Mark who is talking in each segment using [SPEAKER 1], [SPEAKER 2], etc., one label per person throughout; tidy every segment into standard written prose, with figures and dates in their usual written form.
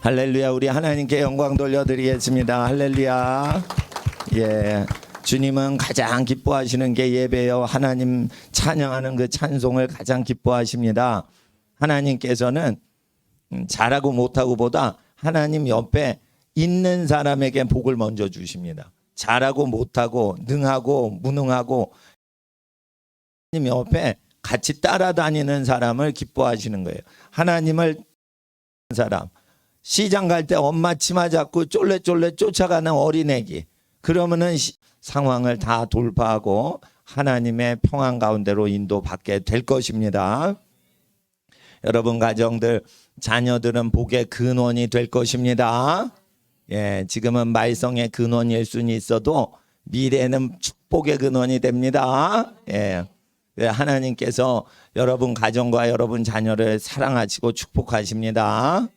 [SPEAKER 1] 할렐루야. 우리 하나님께 영광 돌려드리겠습니다. 할렐루야. 예, 주님은 가장 기뻐하시는 게 예배요. 하나님 찬양하는 그 찬송을 가장 기뻐하십니다. 하나님께서는 잘하고 못하고 보다 하나님 옆에 있는 사람에게 복을 먼저 주십니다. 잘하고 못하고 능하고 무능하고 하나님 옆에 같이 따라다니는 사람을 기뻐하시는 거예요. 하나님을 사람, 시장 갈 때 엄마 치마 잡고 쫄래쫄래 쫓아가는 어린애기, 그러면은 상황을 다 돌파하고 하나님의 평안 가운데로 인도받게 될 것입니다. 여러분 가정들, 자녀들은 복의 근원이 될 것입니다. 예, 지금은 말썽의 근원일 수는 있어도 미래는 축복의 근원이 됩니다. 예, 하나님께서 여러분 가정과 여러분 자녀를 사랑하시고 축복하십니다.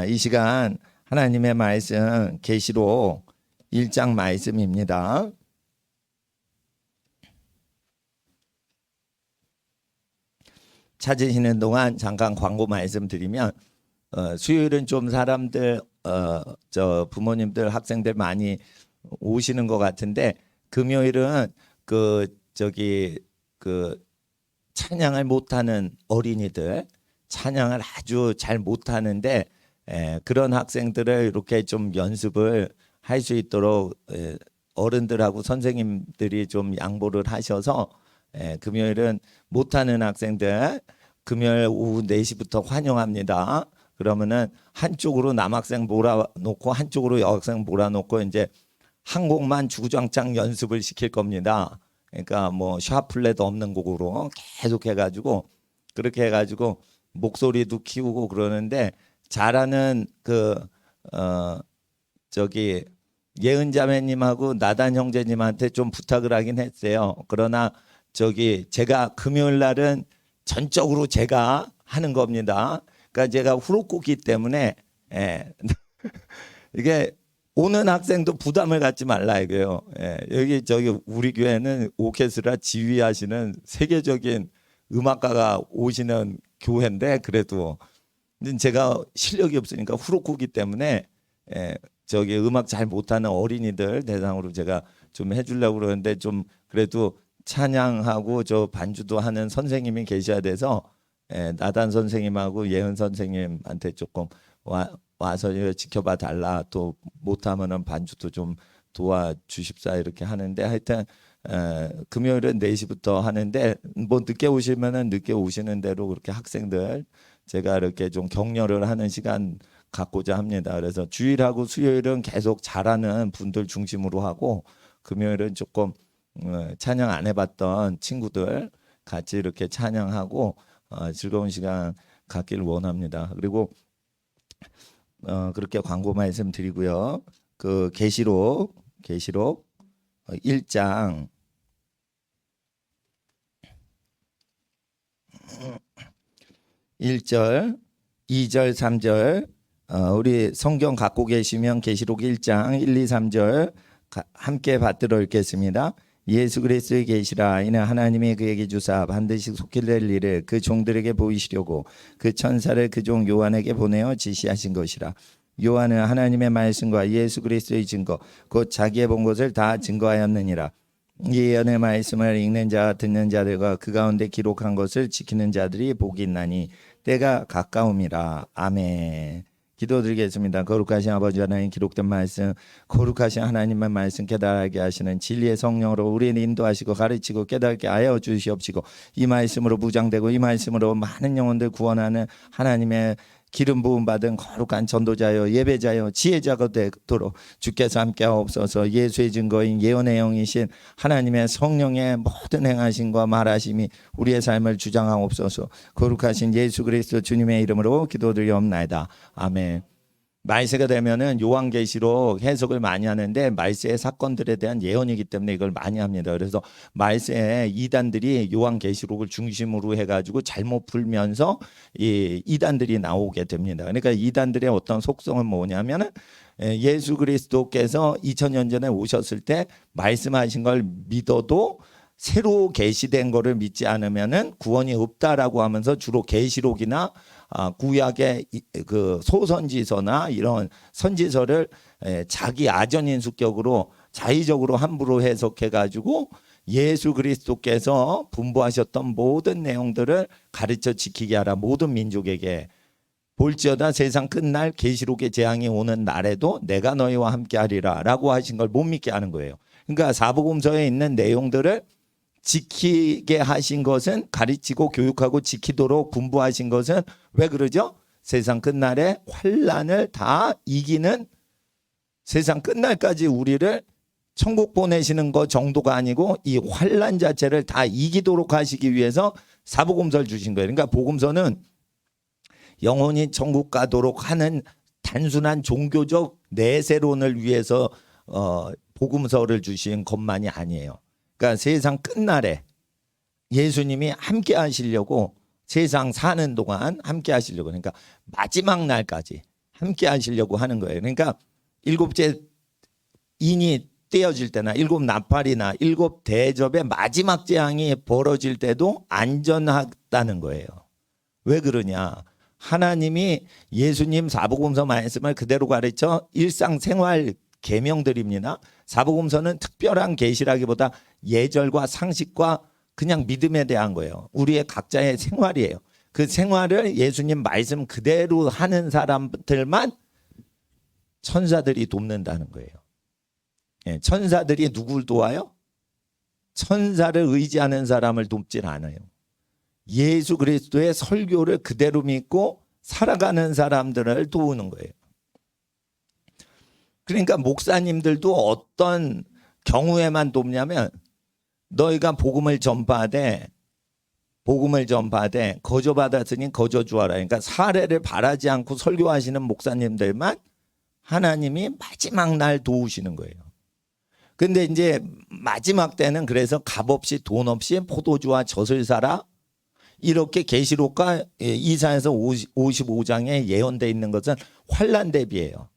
[SPEAKER 1] 이 시간 하나님의 말씀 계시록 1장 말씀입니다. 찾으시는 동안 잠깐 광고 말씀드리면, 수요일은 좀 사람들 부모님들 학생들 많이 오시는 것 같은데, 금요일은 찬양을 못하는 어린이들, 찬양을 아주 잘 못하는데 그런 학생들을 이렇게 좀 연습을 할 수 있도록 어른들하고 선생님들이 좀 양보를 하셔서 금요일은 못하는 학생들 금요일 오후 4시부터 환영합니다. 그러면은 한쪽으로 남학생 몰아놓고 한쪽으로 여학생 몰아놓고 이제 한 곡만 주구장창 연습을 시킬 겁니다. 그러니까 뭐 샤플렛도 없는 곡으로 계속 해가지고 그렇게 해가지고 목소리도 키우고 그러는데, 잘하는 예은 자매님하고 나단 형제님한테 좀 부탁을 하긴 했어요. 그러나 제가 금요일 날은 전적으로 제가 하는 겁니다. 그러니까 제가 후루꾸기 때문에 이게 오는 학생도 부담을 갖지 말라 이거예요. 여기 우리 교회는 오케스트라 지휘하시는 세계적인 음악가가 오시는 교회인데, 그래도 제가 실력이 없으니까 후루꾸기 때문에 음악 잘 못하는 어린이들 대상으로 제가 좀 해주려고 그러는데, 좀 그래도 찬양하고 반주도 하는 선생님이 계셔야 돼서 나단 선생님하고 예은 선생님한테 조금 와서 지켜봐 달라, 또 못하면은 반주도 좀 도와주십사 이렇게 하는데, 하여튼 금요일은 4시부터 하는데, 뭐 늦게 오시면은 늦게 오시는 대로 그렇게 학생들 제가 이렇게 좀 격려를 하는 시간 갖고자 합니다. 그래서 주일하고 수요일은 계속 잘하는 분들 중심으로 하고, 금요일은 조금 찬양 안 해봤던 친구들 같이 이렇게 찬양하고 즐거운 시간 갖기를 원합니다. 그리고 그렇게 광고 말씀드리고요. 계시록 1장 1절, 2절, 3절, 우리 성경 갖고 계시면 계시록 1장 1, 2, 3절 함께 받들어 읽겠습니다. 예수 그리스도의 계시라. 이는 하나님이 그에게 주사 반드시 속히 될 일을 그 종들에게 보이시려고 그 천사를 그 종 요한에게 보내어 지시하신 것이라. 요한은 하나님의 말씀과 예수 그리스도의 증거 곧 자기의 본 것을 다 증거하였느니라. 이 예언의 말씀을 읽는 자 듣는 자들과 그 가운데 기록한 것을 지키는 자들이 복이 있나니 때가 가까움이라. 아멘. 기도드리겠습니다. 거룩하신 아버지 하나님, 기록된 말씀, 거룩하신 하나님의 말씀 깨달게 하시는 진리의 성령으로 우리를 인도하시고 가르치고 깨닫게 하여 주시옵시고, 이 말씀으로 무장되고 이 말씀으로 많은 영혼들 구원하는 하나님의 기름 부음 받은 거룩한 전도자여 예배자여 지혜자가 되도록 주께서 함께 하옵소서. 예수의 증거인 예언의 영이신 하나님의 성령의 모든 행하심과 말하심이 우리의 삶을 주장하옵소서. 거룩하신 예수 그리스도 주님의 이름으로 기도드리옵나이다. 아멘. 말세가 되면은 요한계시록 해석을 많이 하는데, 말세의 사건들에 대한 예언이기 때문에 이걸 많이 합니다. 그래서 말세에 이단들이 요한계시록을 중심으로 해가지고 잘못 풀면서 이 이단들이 나오게 됩니다. 그러니까 이단들의 어떤 속성은 뭐냐면은 예수 그리스도께서 2000년 전에 오셨을 때 말씀하신 걸 믿어도 새로 계시된 거를 믿지 않으면은 구원이 없다라고 하면서 주로 계시록이나 구약의 그 소선지서나 이런 선지서를 자기 아전인수격으로 자의적으로 함부로 해석해 가지고 예수 그리스도께서 분부하셨던 모든 내용들을 가르쳐 지키게 하라. 모든 민족에게 볼지어다 세상 끝날 계시록의 재앙이 오는 날에도 내가 너희와 함께 하리라 라고 하신 걸 못 믿게 하는 거예요. 그러니까 사복음서에 있는 내용들을 지키게 하신 것은, 가르치고 교육하고 지키도록 분부하신 것은 왜 그러죠? 세상 끝날에 환난을 다 이기는, 세상 끝날까지 우리를 천국 보내시는 것 정도가 아니고 이 환난 자체를 다 이기도록 하시기 위해서 사복음서를 주신 거예요. 그러니까 복음서는 영혼이 천국 가도록 하는 단순한 종교적 내세론을 위해서 복음서를 주신 것만이 아니에요. 그러니까 세상 끝날에 예수님이 함께 하시려고, 세상 사는 동안 함께 하시려고, 그러니까 마지막 날까지 함께 하시려고 하는 거예요. 그러니까 일곱째 인이 떼어질 때나 일곱 나팔이나 일곱 대접의 마지막 재앙이 벌어질 때도 안전하다는 거예요. 왜 그러냐? 하나님이 예수님 사복음서 말씀을 그대로 가르쳐 일상생활 계명들입니다. 사복음서는 특별한 계시라기보다 예절과 상식과 그냥 믿음에 대한 거예요. 우리의 각자의 생활이에요. 그 생활을 예수님 말씀 그대로 하는 사람들만 천사들이 돕는다는 거예요. 천사들이 누굴 도와요? 천사를 의지하는 사람을 돕질 않아요. 예수 그리스도의 설교를 그대로 믿고 살아가는 사람들을 도우는 거예요. 그러니까 목사님들도 어떤 경우에만 돕냐면, 너희가 복음을 전파하되 거저받았으니 거저 주어라. 그러니까 사례를 바라지 않고 설교하시는 목사님들만 하나님이 마지막 날 도우시는 거예요. 근데 이제 마지막 때는 그래서 값 없이 돈 없이 포도주와 젖을 사라, 이렇게 계시록과 이사야서 55장에 예언되어 있는 것은 환난 대비예요.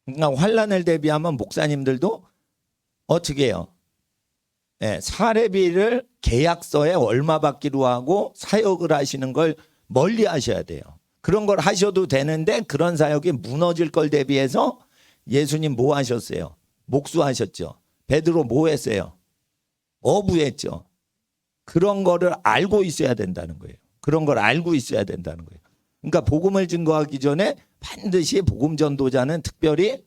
[SPEAKER 1] 그러니까 환난을 대비하면 목사님들도 어떻게 해요? 사례비를 계약서에 얼마 받기로 하고 사역을 하시는 걸 멀리 하셔야 돼요. 그런 걸 하셔도 되는데 그런 사역이 무너질 걸 대비해서 예수님 뭐 하셨어요? 목수하셨죠. 베드로 뭐 했어요? 어부했죠. 그런 거를 알고 있어야 된다는 거예요. 그런 걸 알고 있어야 된다는 거예요. 그러니까 복음을 증거하기 전에 반드시 복음 전도자는 특별히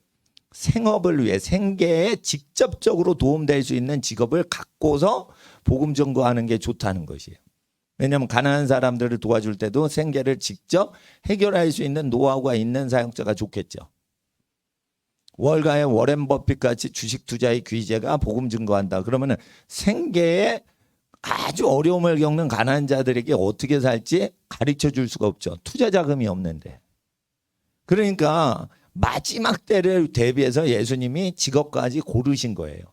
[SPEAKER 1] 생업을 위해, 생계에 직접적으로 도움될 수 있는 직업을 갖고서 복음 전거하는 게 좋다는 것이에요. 왜냐하면 가난한 사람들을 도와줄 때도 생계를 직접 해결할 수 있는 노하우가 있는 사역자가 좋겠죠. 월가의 워렌 버핏 같이 주식 투자의 귀재가 복음 증거한다. 그러면은 생계에 아주 어려움을 겪는 가난한 자들에게 어떻게 살지 가르쳐 줄 수가 없죠. 투자 자금이 없는데. 그러니까 마지막 때를 대비해서 예수님이 직업까지 고르신 거예요.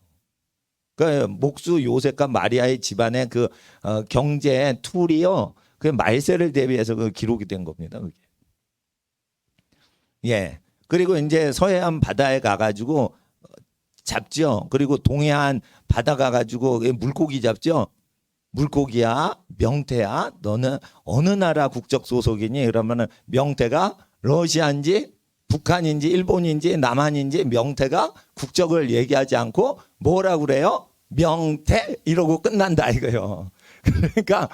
[SPEAKER 1] 그 목수 요셉과 마리아의 집안의 그 경제 툴이요, 그 말세를 대비해서 그 기록이 된 겁니다. 그게. 예. 그리고 이제 서해안 바다에 가가지고 잡죠. 그리고 동해안 바다 가가지고 물고기 잡죠. 물고기야, 명태야, 너는 어느 나라 국적 소속이니? 그러면은 명태가 러시아인지 북한인지 일본인지 남한인지 명태가 국적을 얘기하지 않고 뭐라고 그래요? 명태 이러고 끝난다 이거예요. 그러니까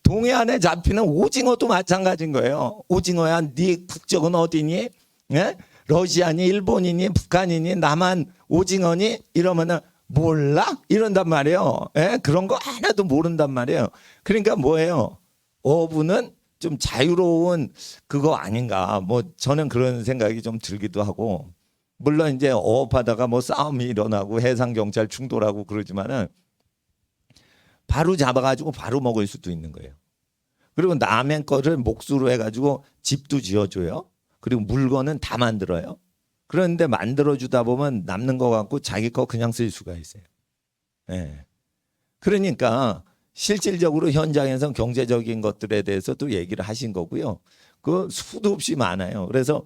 [SPEAKER 1] 동해안에 잡히는 오징어도 마찬가지인 거예요. 오징어야, 네 국적은 어디니? 예? 러시아니, 일본이니, 북한이니, 남한 오징어니? 이러면은 몰라? 이런단 말이에요. 예? 그런 거 하나도 모른단 말이에요. 그러니까 뭐예요? 어부는 좀 자유로운 그거 아닌가. 뭐 저는 그런 생각이 좀 들기도 하고, 물론 이제 어업하다가 뭐 싸움이 일어나고 해상경찰 충돌하고 그러지만은 바로 잡아가지고 바로 먹을 수도 있는 거예요. 그리고 남의 거를 몫으로 해가지고 집도 지어줘요. 그리고 물건은 다 만들어요. 그런데 만들어주다 보면 남는 거 갖고 자기 거 그냥 쓸 수가 있어요. 예. 그러니까 실질적으로 현장에서 경제적인 것들에 대해서도 얘기를 하신 거고요. 그 수도 없이 많아요. 그래서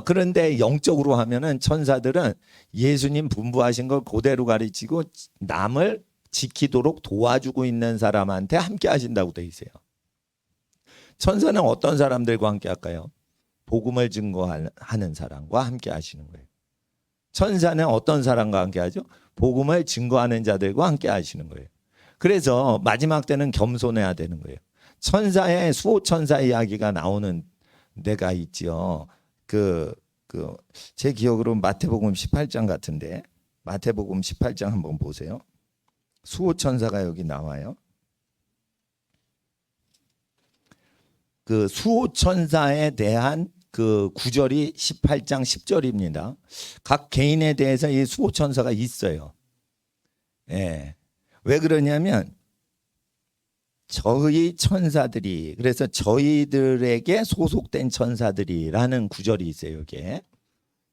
[SPEAKER 1] 그런데 영적으로 하면은 천사들은 예수님 분부하신 걸 그대로 가르치고 남을 지키도록 도와주고 있는 사람한테 함께 하신다고 돼 있어요. 천사는 어떤 사람들과 함께 할까요? 복음을 증거하는 사람과 함께 하시는 거예요. 천사는 어떤 사람과 함께 하죠? 복음을 증거하는 자들과 함께 하시는 거예요. 그래서 마지막 때는 겸손해야 되는 거예요. 천사의 수호천사 이야기가 나오는 데가 있죠. 제 기억으로 마태복음 18장 같은데, 마태복음 18장 한번 보세요. 수호천사가 여기 나와요. 그 수호천사에 대한 그 구절이 18장 10절입니다. 각 개인에 대해서 이 수호천사가 있어요. 예. 왜 그러냐면 저희 천사들이, 그래서 저희들에게 소속된 천사들이라는 구절이 있어요. 여기에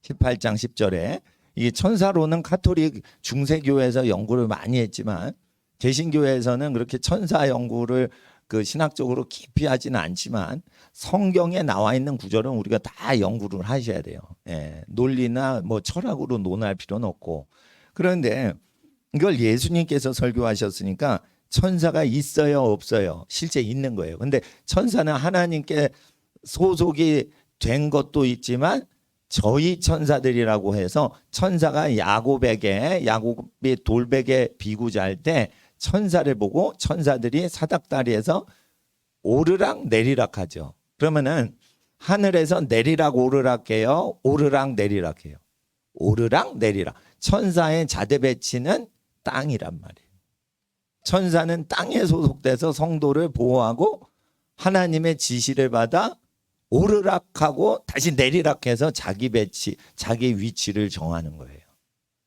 [SPEAKER 1] 18장 10절에. 이 천사로는 가톨릭 중세교회에서 연구를 많이 했지만 개신교회에서는 그렇게 천사 연구를 그 신학적으로 깊이 하지는 않지만 성경에 나와 있는 구절은 우리가 다 연구를 하셔야 돼요. 예, 논리나 뭐 철학으로 논할 필요는 없고. 그런데 이걸 예수님께서 설교하셨으니까 천사가 있어요, 없어요? 실제 있는 거예요. 근데 천사는 하나님께 소속이 된 것도 있지만 저희 천사들이라고 해서 천사가 야곱이 돌베개 비구 잘 때 천사를 보고 천사들이 사닥다리에서 오르락 내리락 하죠. 그러면은 하늘에서 내리락 오르락 해요, 오르락 내리락 해요. 오르락 내리락. 천사의 자대 배치는 땅이란 말이에요. 천사는 땅에 소속돼서 성도를 보호하고 하나님의 지시를 받아 오르락하고 다시 내리락해서 자기 배치, 자기 위치를 정하는 거예요.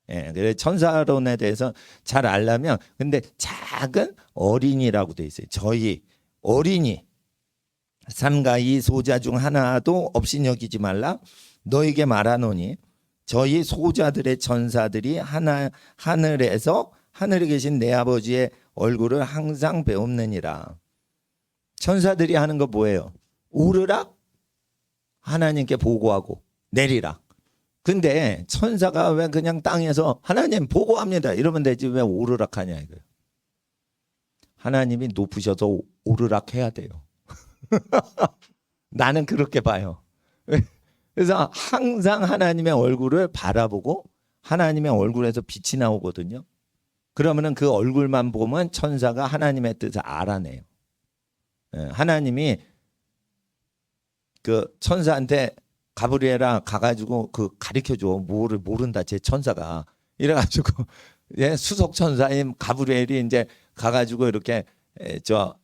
[SPEAKER 1] 예, 그래서 천사론에 대해서 잘 알려면, 근데 작은 어린이라고 돼 있어요. 저희 어린이, 삼가 이 소자 중 하나도 없이 여기지 말라. 너에게 말하노니 저희 소자들의 천사들이 하늘에서 하늘에 계신 내 아버지의 얼굴을 항상 배웁느니라. 천사들이 하는 거 뭐예요? 오르락, 하나님께 보고하고 내리락. 근데 천사가 왜 그냥 땅에서 하나님 보고합니다 이러면 되지 왜 오르락 하냐 이거예요. 하나님이 높으셔서 오르락 해야 돼요. 나는 그렇게 봐요. 그래서 항상 하나님의 얼굴을 바라보고 하나님의 얼굴에서 빛이 나오거든요. 그러면은 그 얼굴만 보면 천사가 하나님의 뜻을 알아내요. 하나님이 그 천사한테 가브리엘아 가가지고 그 가르쳐줘. 뭐를 모른다 제 천사가. 이래가지고 예, 수석 천사인 가브리엘이 이제 가가지고 이렇게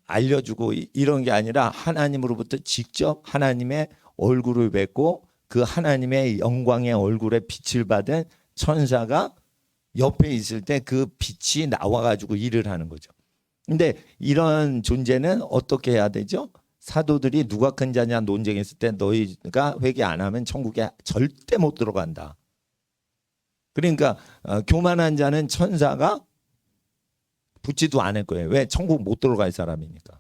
[SPEAKER 1] 알려주고 이런 게 아니라 하나님으로부터 직접 하나님의 얼굴을 뵙고 그 하나님의 영광의 얼굴에 빛을 받은 천사가 옆에 있을 때 그 빛이 나와가지고 일을 하는 거죠. 근데 이런 존재는 어떻게 해야 되죠? 사도들이 누가 큰 자냐 논쟁했을 때 너희가 회개 안 하면 천국에 절대 못 들어간다. 그러니까 교만한 자는 천사가 붙지도 않을 거예요. 왜? 천국 못 들어갈 사람이니까.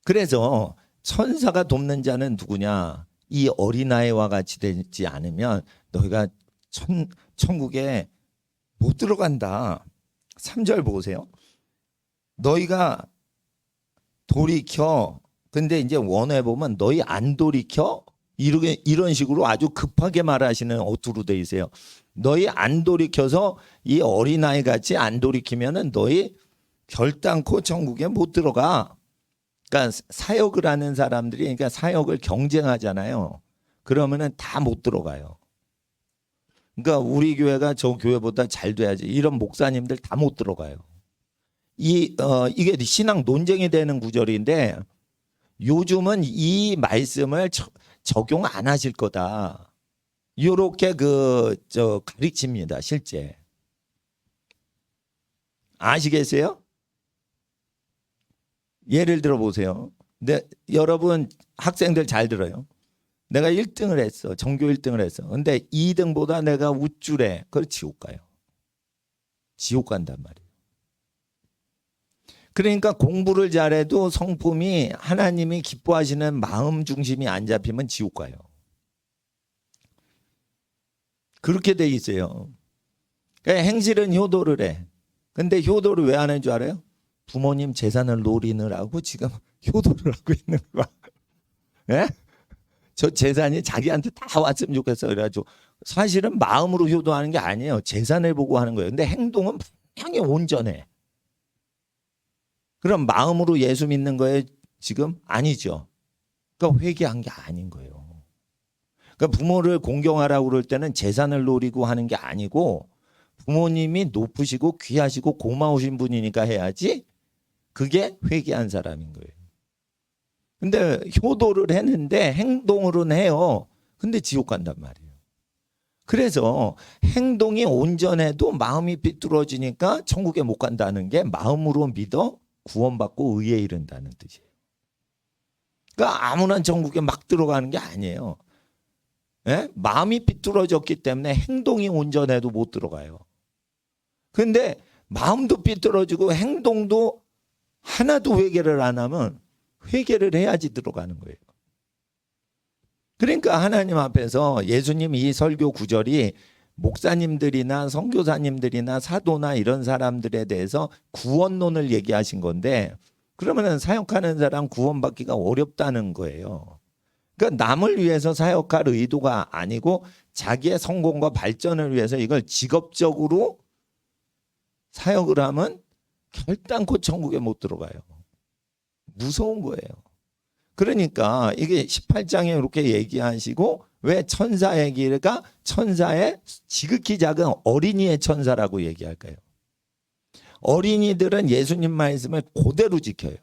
[SPEAKER 1] 그래서 천사가 돕는 자는 누구냐? 이 어린아이와 같이 되지 않으면 너희가 천국에 못 들어간다. 3절 보세요. 너희가 돌이켜. 근데 이제 원어에 보면 너희 안 돌이켜? 이런 식으로 아주 급하게 말하시는 어투로 돼 있어요. 너희 안 돌이켜서 이 어린아이 같이 안 돌이키면은 너희 결단코 천국에 못 들어가. 그러니까 사역을 하는 사람들이 그러니까 사역을 경쟁하잖아요. 그러면은 다 못 들어가요. 그러니까 우리 교회가 저 교회보다 잘 돼야지. 이런 목사님들 다 못 들어가요. 이게 신앙 논쟁이 되는 구절인데 요즘은 이 말씀을 적용 안 하실 거다. 이렇게 가르칩니다. 실제. 아시겠어요? 예를 들어 보세요. 여러분 학생들 잘 들어요. 내가 1등을 했어. 전교 1등을 했어. 근데 2등보다 내가 우쭐해. 그걸 지옥 가요. 지옥 간단 말이에요. 그러니까 공부를 잘해도 성품이 하나님이 기뻐하시는 마음 중심이 안 잡히면 지옥 가요. 그렇게 돼 있어요. 그러니까 행실은 효도를 해. 근데 효도를 왜 하는 줄 알아요? 부모님 재산을 노리느라고 지금 효도를 하고 있는 거야. 예? 저 재산이 자기한테 다 왔으면 좋겠어. 그래가지고 사실은 마음으로 효도하는 게 아니에요. 재산을 보고 하는 거예요. 근데 행동은 분명히 온전해. 그럼 마음으로 예수 믿는 거에 지금 아니죠. 그러니까 회개한 게 아닌 거예요. 그러니까 부모를 공경하라고 그럴 때는 재산을 노리고 하는 게 아니고 부모님이 높으시고 귀하시고 고마우신 분이니까 해야지 그게 회개한 사람인 거예요. 근데 효도를 했는데 행동으로는 해요. 근데 지옥 간단 말이에요. 그래서 행동이 온전해도 마음이 삐뚤어지니까 천국에 못 간다는 게 마음으로 믿어 구원받고 의에 이른다는 뜻이에요. 그러니까 아무나 천국에 막 들어가는 게 아니에요. 예? 마음이 삐뚤어졌기 때문에 행동이 온전해도 못 들어가요. 근데 마음도 삐뚤어지고 행동도 하나도 회개를 안 하면 회개를 해야지 들어가는 거예요. 그러니까 하나님 앞에서 예수님 이 설교 구절이 목사님들이나 선교사님들이나 사도나 이런 사람들에 대해서 구원론을 얘기하신 건데 그러면은 사역하는 사람 구원받기가 어렵다는 거예요. 그러니까 남을 위해서 사역할 의도가 아니고 자기의 성공과 발전을 위해서 이걸 직업적으로 사역을 하면 결단코 천국에 못 들어가요. 무서운 거예요. 그러니까 이게 18장에 이렇게 얘기하시고 왜 천사에게가 천사의 지극히 작은 어린이의 천사라고 얘기할까요? 어린이들은 예수님 말씀을 그대로 지켜요.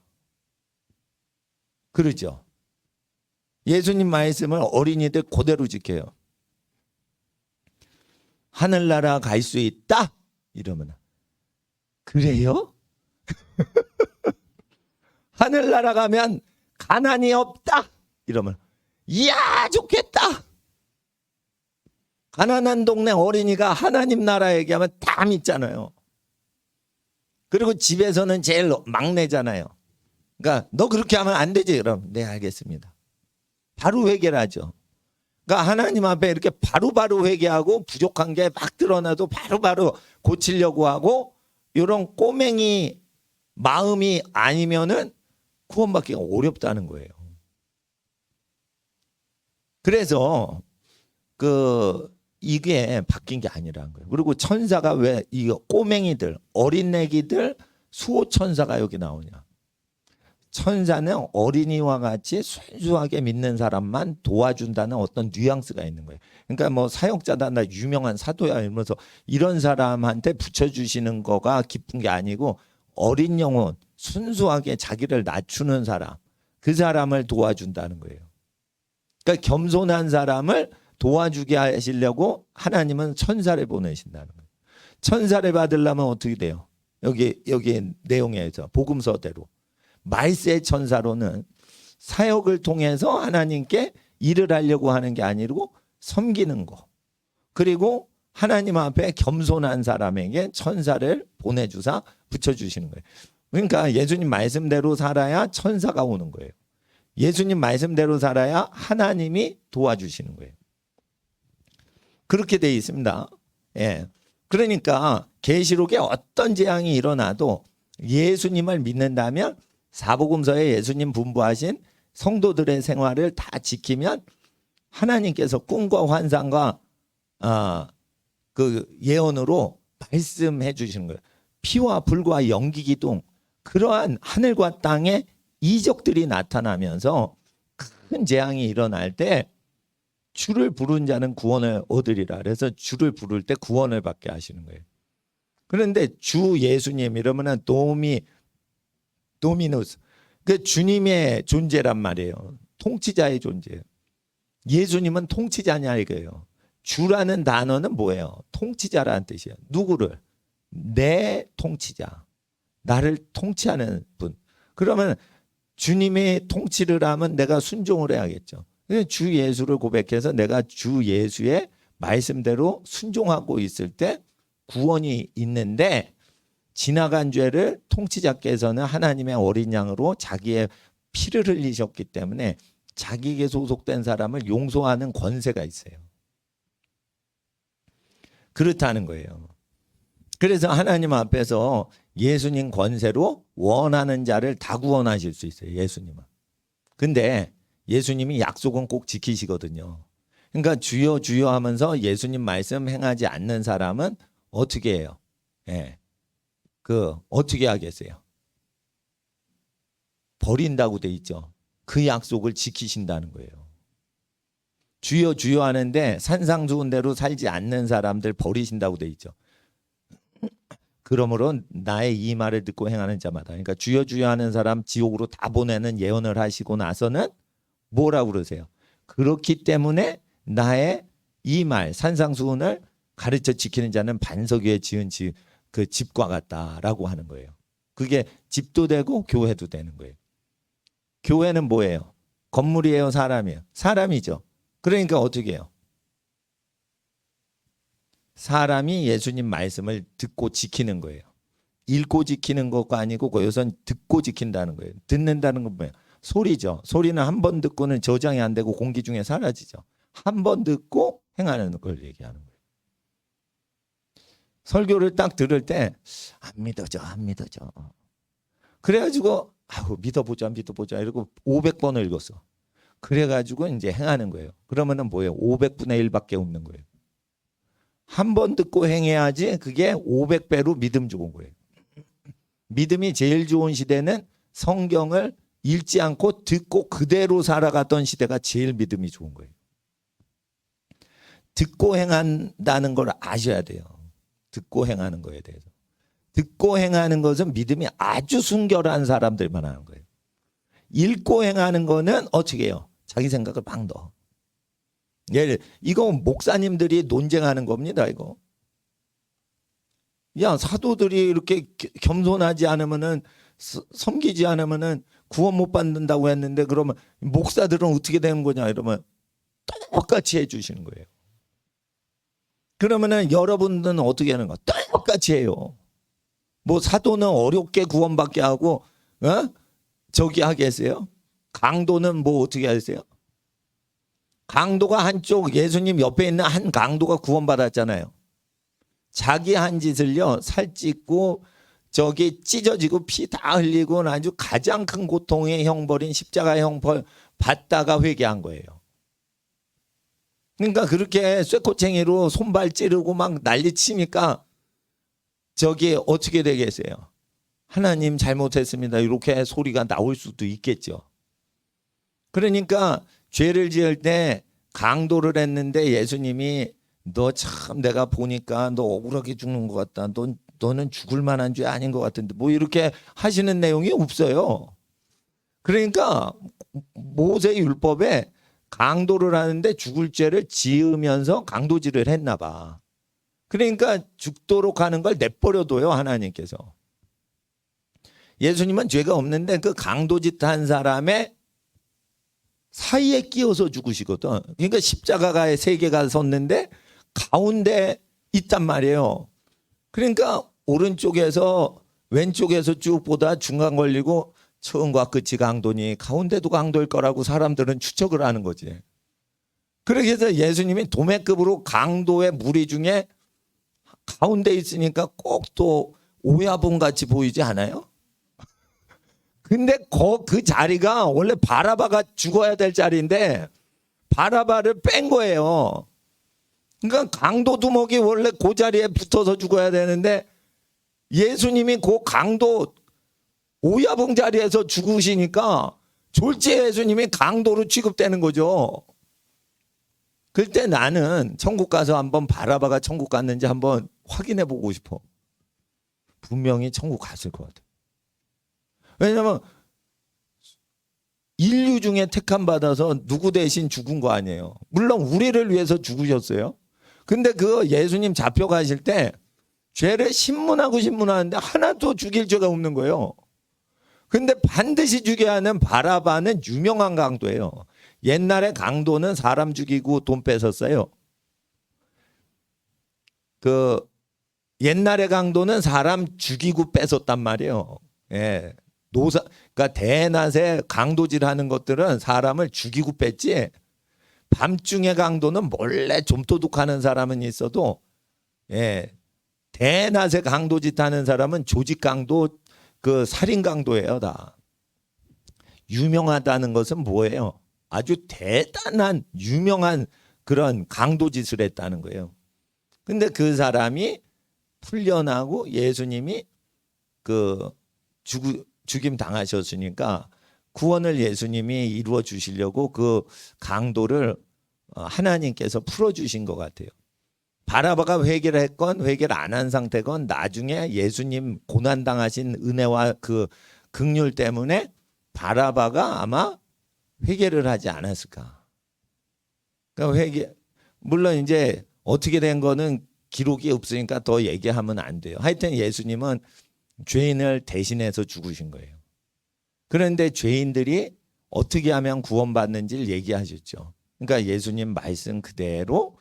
[SPEAKER 1] 그러죠? 예수님 말씀을 어린이들 그대로 지켜요. 하늘나라 갈 수 있다? 이러면 그래요? 하늘나라 가면 가난이 없다? 이러면 이야 좋겠다. 가난한 동네 어린이가 하나님 나라 얘기하면 다 믿잖아요. 그리고 집에서는 제일 막내잖아요. 그러니까 너 그렇게 하면 안 되지. 그럼 네 알겠습니다. 바로 회개를 하죠. 그러니까 하나님 앞에 이렇게 바로바로 회개하고 부족한 게 막 드러나도 바로바로 고치려고 하고 이런 꼬맹이 마음이 아니면은 구원받기가 어렵다는 거예요. 그래서 이게 바뀐 게 아니라는 거예요. 그리고 천사가 왜 이 꼬맹이들, 어린애기들 수호 천사가 여기 나오냐? 천사는 어린이와 같이 순수하게 믿는 사람만 도와준다는 어떤 뉘앙스가 있는 거예요. 그러니까 뭐 사역자다 나 유명한 사도야 이러면서 이런 사람한테 붙여주시는 거가 기쁜 게 아니고 어린 영혼 순수하게 자기를 낮추는 사람 그 사람을 도와준다는 거예요. 그러니까 겸손한 사람을 도와주게 하시려고 하나님은 천사를 보내신다는 거예요. 천사를 받으려면 어떻게 돼요? 여기 내용에서 복음서대로 말세 천사로는 사역을 통해서 하나님께 일을 하려고 하는 게 아니고 섬기는 거. 그리고 하나님 앞에 겸손한 사람에게 천사를 보내주사 붙여주시는 거예요. 그러니까 예수님 말씀대로 살아야 천사가 오는 거예요. 예수님 말씀대로 살아야 하나님이 도와주시는 거예요. 그렇게 돼 있습니다. 예. 그러니까 계시록에 어떤 재앙이 일어나도 예수님을 믿는다면 사복음서에 예수님 분부하신 성도들의 생활을 다 지키면 하나님께서 꿈과 환상과 그 예언으로 말씀해 주시는 거예요. 피와 불과 연기 기둥 그러한 하늘과 땅의 이적들이 나타나면서 큰 재앙이 일어날 때 주를 부른 자는 구원을 얻으리라. 그래서 주를 부를 때 구원을 받게 하시는 거예요. 그런데 주 예수님 이러면은 도미누스 그 주님의 존재란 말이에요. 통치자의 존재예요. 예수님은 통치자냐 이거예요. 주라는 단어는 뭐예요? 통치자라는 뜻이에요. 누구를? 내 통치자. 나를 통치하는 분. 그러면 주님의 통치를 하면 내가 순종을 해야겠죠. 주 예수를 고백해서 내가 주 예수의 말씀대로 순종하고 있을 때 구원이 있는데 지나간 죄를 통치자께서는 하나님의 어린 양으로 자기의 피를 흘리셨기 때문에 자기에게 소속된 사람을 용서하는 권세가 있어요. 그렇다는 거예요. 그래서 하나님 앞에서 예수님 권세로 원하는 자를 다 구원하실 수 있어요. 예수님은. 근데 예수님이 약속은 꼭 지키시거든요. 그러니까 주여 주여 하면서 예수님 말씀 행하지 않는 사람은 어떻게 해요? 예. 어떻게 하겠어요? 버린다고 돼 있죠. 그 약속을 지키신다는 거예요. 주여 주여 하는데 산상수훈대로 살지 않는 사람들 버리신다고 돼 있죠. 그러므로 나의 이 말을 듣고 행하는 자마다, 그러니까 주여 주여 하는 사람 지옥으로 다 보내는 예언을 하시고 나서는 뭐라고 그러세요? 그렇기 때문에 나의 이 말 산상수훈을 가르쳐 지키는 자는 반석 위에 지은 그 집과 같다라고 하는 거예요. 그게 집도 되고 교회도 되는 거예요. 교회는 뭐예요? 건물이에요, 사람이에요? 사람이죠. 그러니까 어떻게 해요? 사람이 예수님 말씀을 듣고 지키는 거예요. 읽고 지키는 것가 아니고 그것은 듣고 지킨다는 거예요. 듣는다는 건 뭐예요? 소리죠. 소리는 한 번 듣고는 저장이 안 되고 공기 중에 사라지죠. 한 번 듣고 행하는 걸 얘기하는 거예요. 설교를 딱 들을 때 안 믿어져, 안 믿어져. 그래가지고 믿어보자, 믿어보자 이러고 500번을 읽었어. 그래가지고 이제 행하는 거예요. 그러면은 뭐예요? 500분의 1밖에 없는 거예요. 한 번 듣고 행해야지 그게 500배로 믿음 좋은 거예요. 믿음이 제일 좋은 시대는 성경을 읽지 않고 듣고 그대로 살아갔던 시대가 제일 믿음이 좋은 거예요. 듣고 행한다는 걸 아셔야 돼요. 듣고 행하는 거에 대해서. 듣고 행하는 것은 믿음이 아주 순결한 사람들만 하는 거예요. 읽고 행하는 거는 어떻게 해요? 자기 생각을 막 넣어. 이거 목사님들이 논쟁하는 겁니다. 이거. 야, 사도들이 이렇게 겸손하지 않으면은 섬기지 않으면은 구원 못 받는다고 했는데 그러면 목사들은 어떻게 되는 거냐 이러면 똑같이 해주시는 거예요. 그러면은 여러분들은 어떻게 하는 거? 똑같이 해요. 뭐 사도는 어렵게 구원받게 하고 저기 하겠어요? 강도는 뭐 어떻게 하세요? 강도가 한쪽 예수님 옆에 있는 한 강도가 구원받았잖아요. 자기 한 짓을요 살찌고 저기 찢어지고 피 다 흘리고 아주 가장 큰 고통의 형벌인 십자가 형벌 받다가 회개한 거예요. 그러니까 그렇게 쇠코챙이로 손발 찌르고 막 난리치니까 저기 어떻게 되겠어요? 하나님 잘못했습니다. 이렇게 소리가 나올 수도 있겠죠. 그러니까 죄를 지을 때 강도를 했는데 예수님이 너 참 내가 보니까 너 억울하게 죽는 것 같다. 너는 죽을 만한 죄 아닌 것 같은데 뭐 이렇게 하시는 내용이 없어요. 그러니까 모세 율법에 강도를 하는데 죽을 죄를 지으면서 강도질을 했나 봐. 그러니까 죽도록 하는 걸 내버려둬요 하나님께서. 예수님은 죄가 없는데 그 강도짓 한 사람의 사이에 끼어서 죽으시거든. 그러니까 십자가가 세 개가 섰는데 가운데 있단 말이에요. 그러니까 오른쪽에서 왼쪽에서 쭉 보다 중간 걸리고 처음과 끝이 강도니 가운데도 강도일 거라고 사람들은 추측을 하는 거지. 그래서 예수님이 도매급으로 강도의 무리 중에 가운데 있으니까 꼭 또 오야분 같이 보이지 않아요? 근데 그 자리가 원래 바라바가 죽어야 될 자리인데 바라바를 뺀 거예요. 그러니까 강도 두목이 원래 그 자리에 붙어서 죽어야 되는데 예수님이 그 강도 오야분 자리에서 죽으시니까 졸지에 예수님이 강도로 취급되는 거죠. 그때 나는 천국 가서 한번 바라바가 천국 갔는지 한번 확인해 보고 싶어. 분명히 천국 갔을 것 같아. 왜냐면 인류 중에 택함 받아서 누구 대신 죽은 거 아니에요. 물론 우리를 위해서 죽으셨어요. 근데 그 예수님 잡혀가실 때 죄를 신문하는데 하나도 죽일 죄가 없는 거예요. 근데 반드시 죽여야 하는 바라바는 유명한 강도예요. 옛날에 강도는 사람 죽이고 돈 뺏었어요. 옛날에 강도는 사람 죽이고 뺏었단 말이에요. 예. 그러니까 대낮에 강도질하는 것들은 사람을 죽이고 뺐지. 밤중에 강도는 몰래 좀 도둑하는 사람은 있어도 대낮에 강도짓 하는 사람은 조직 강도, 그 살인 강도예요, 다. 유명하다는 것은 뭐예요? 아주 대단한 유명한 그런 강도짓을 했다는 거예요. 근데 그 사람이 풀려나고 예수님이 그 죽임 당하셨으니까 구원을 예수님이 이루어 주시려고 그 강도를 하나님께서 풀어 주신 것 같아요. 바라바가 회개를 했건 회개를 안 한 상태건 나중에 예수님 고난 당하신 은혜와 그 긍휼 때문에 바라바가 아마 회개를 하지 않았을까. 그러니까 회개, 물론 이제 어떻게 된 거는 기록이 없으니까 더 얘기하면 안 돼요. 하여튼 예수님은 죄인을 대신해서 죽으신 거예요. 그런데 죄인들이 어떻게 하면 구원받는지를 얘기하셨죠. 그러니까 예수님 말씀 그대로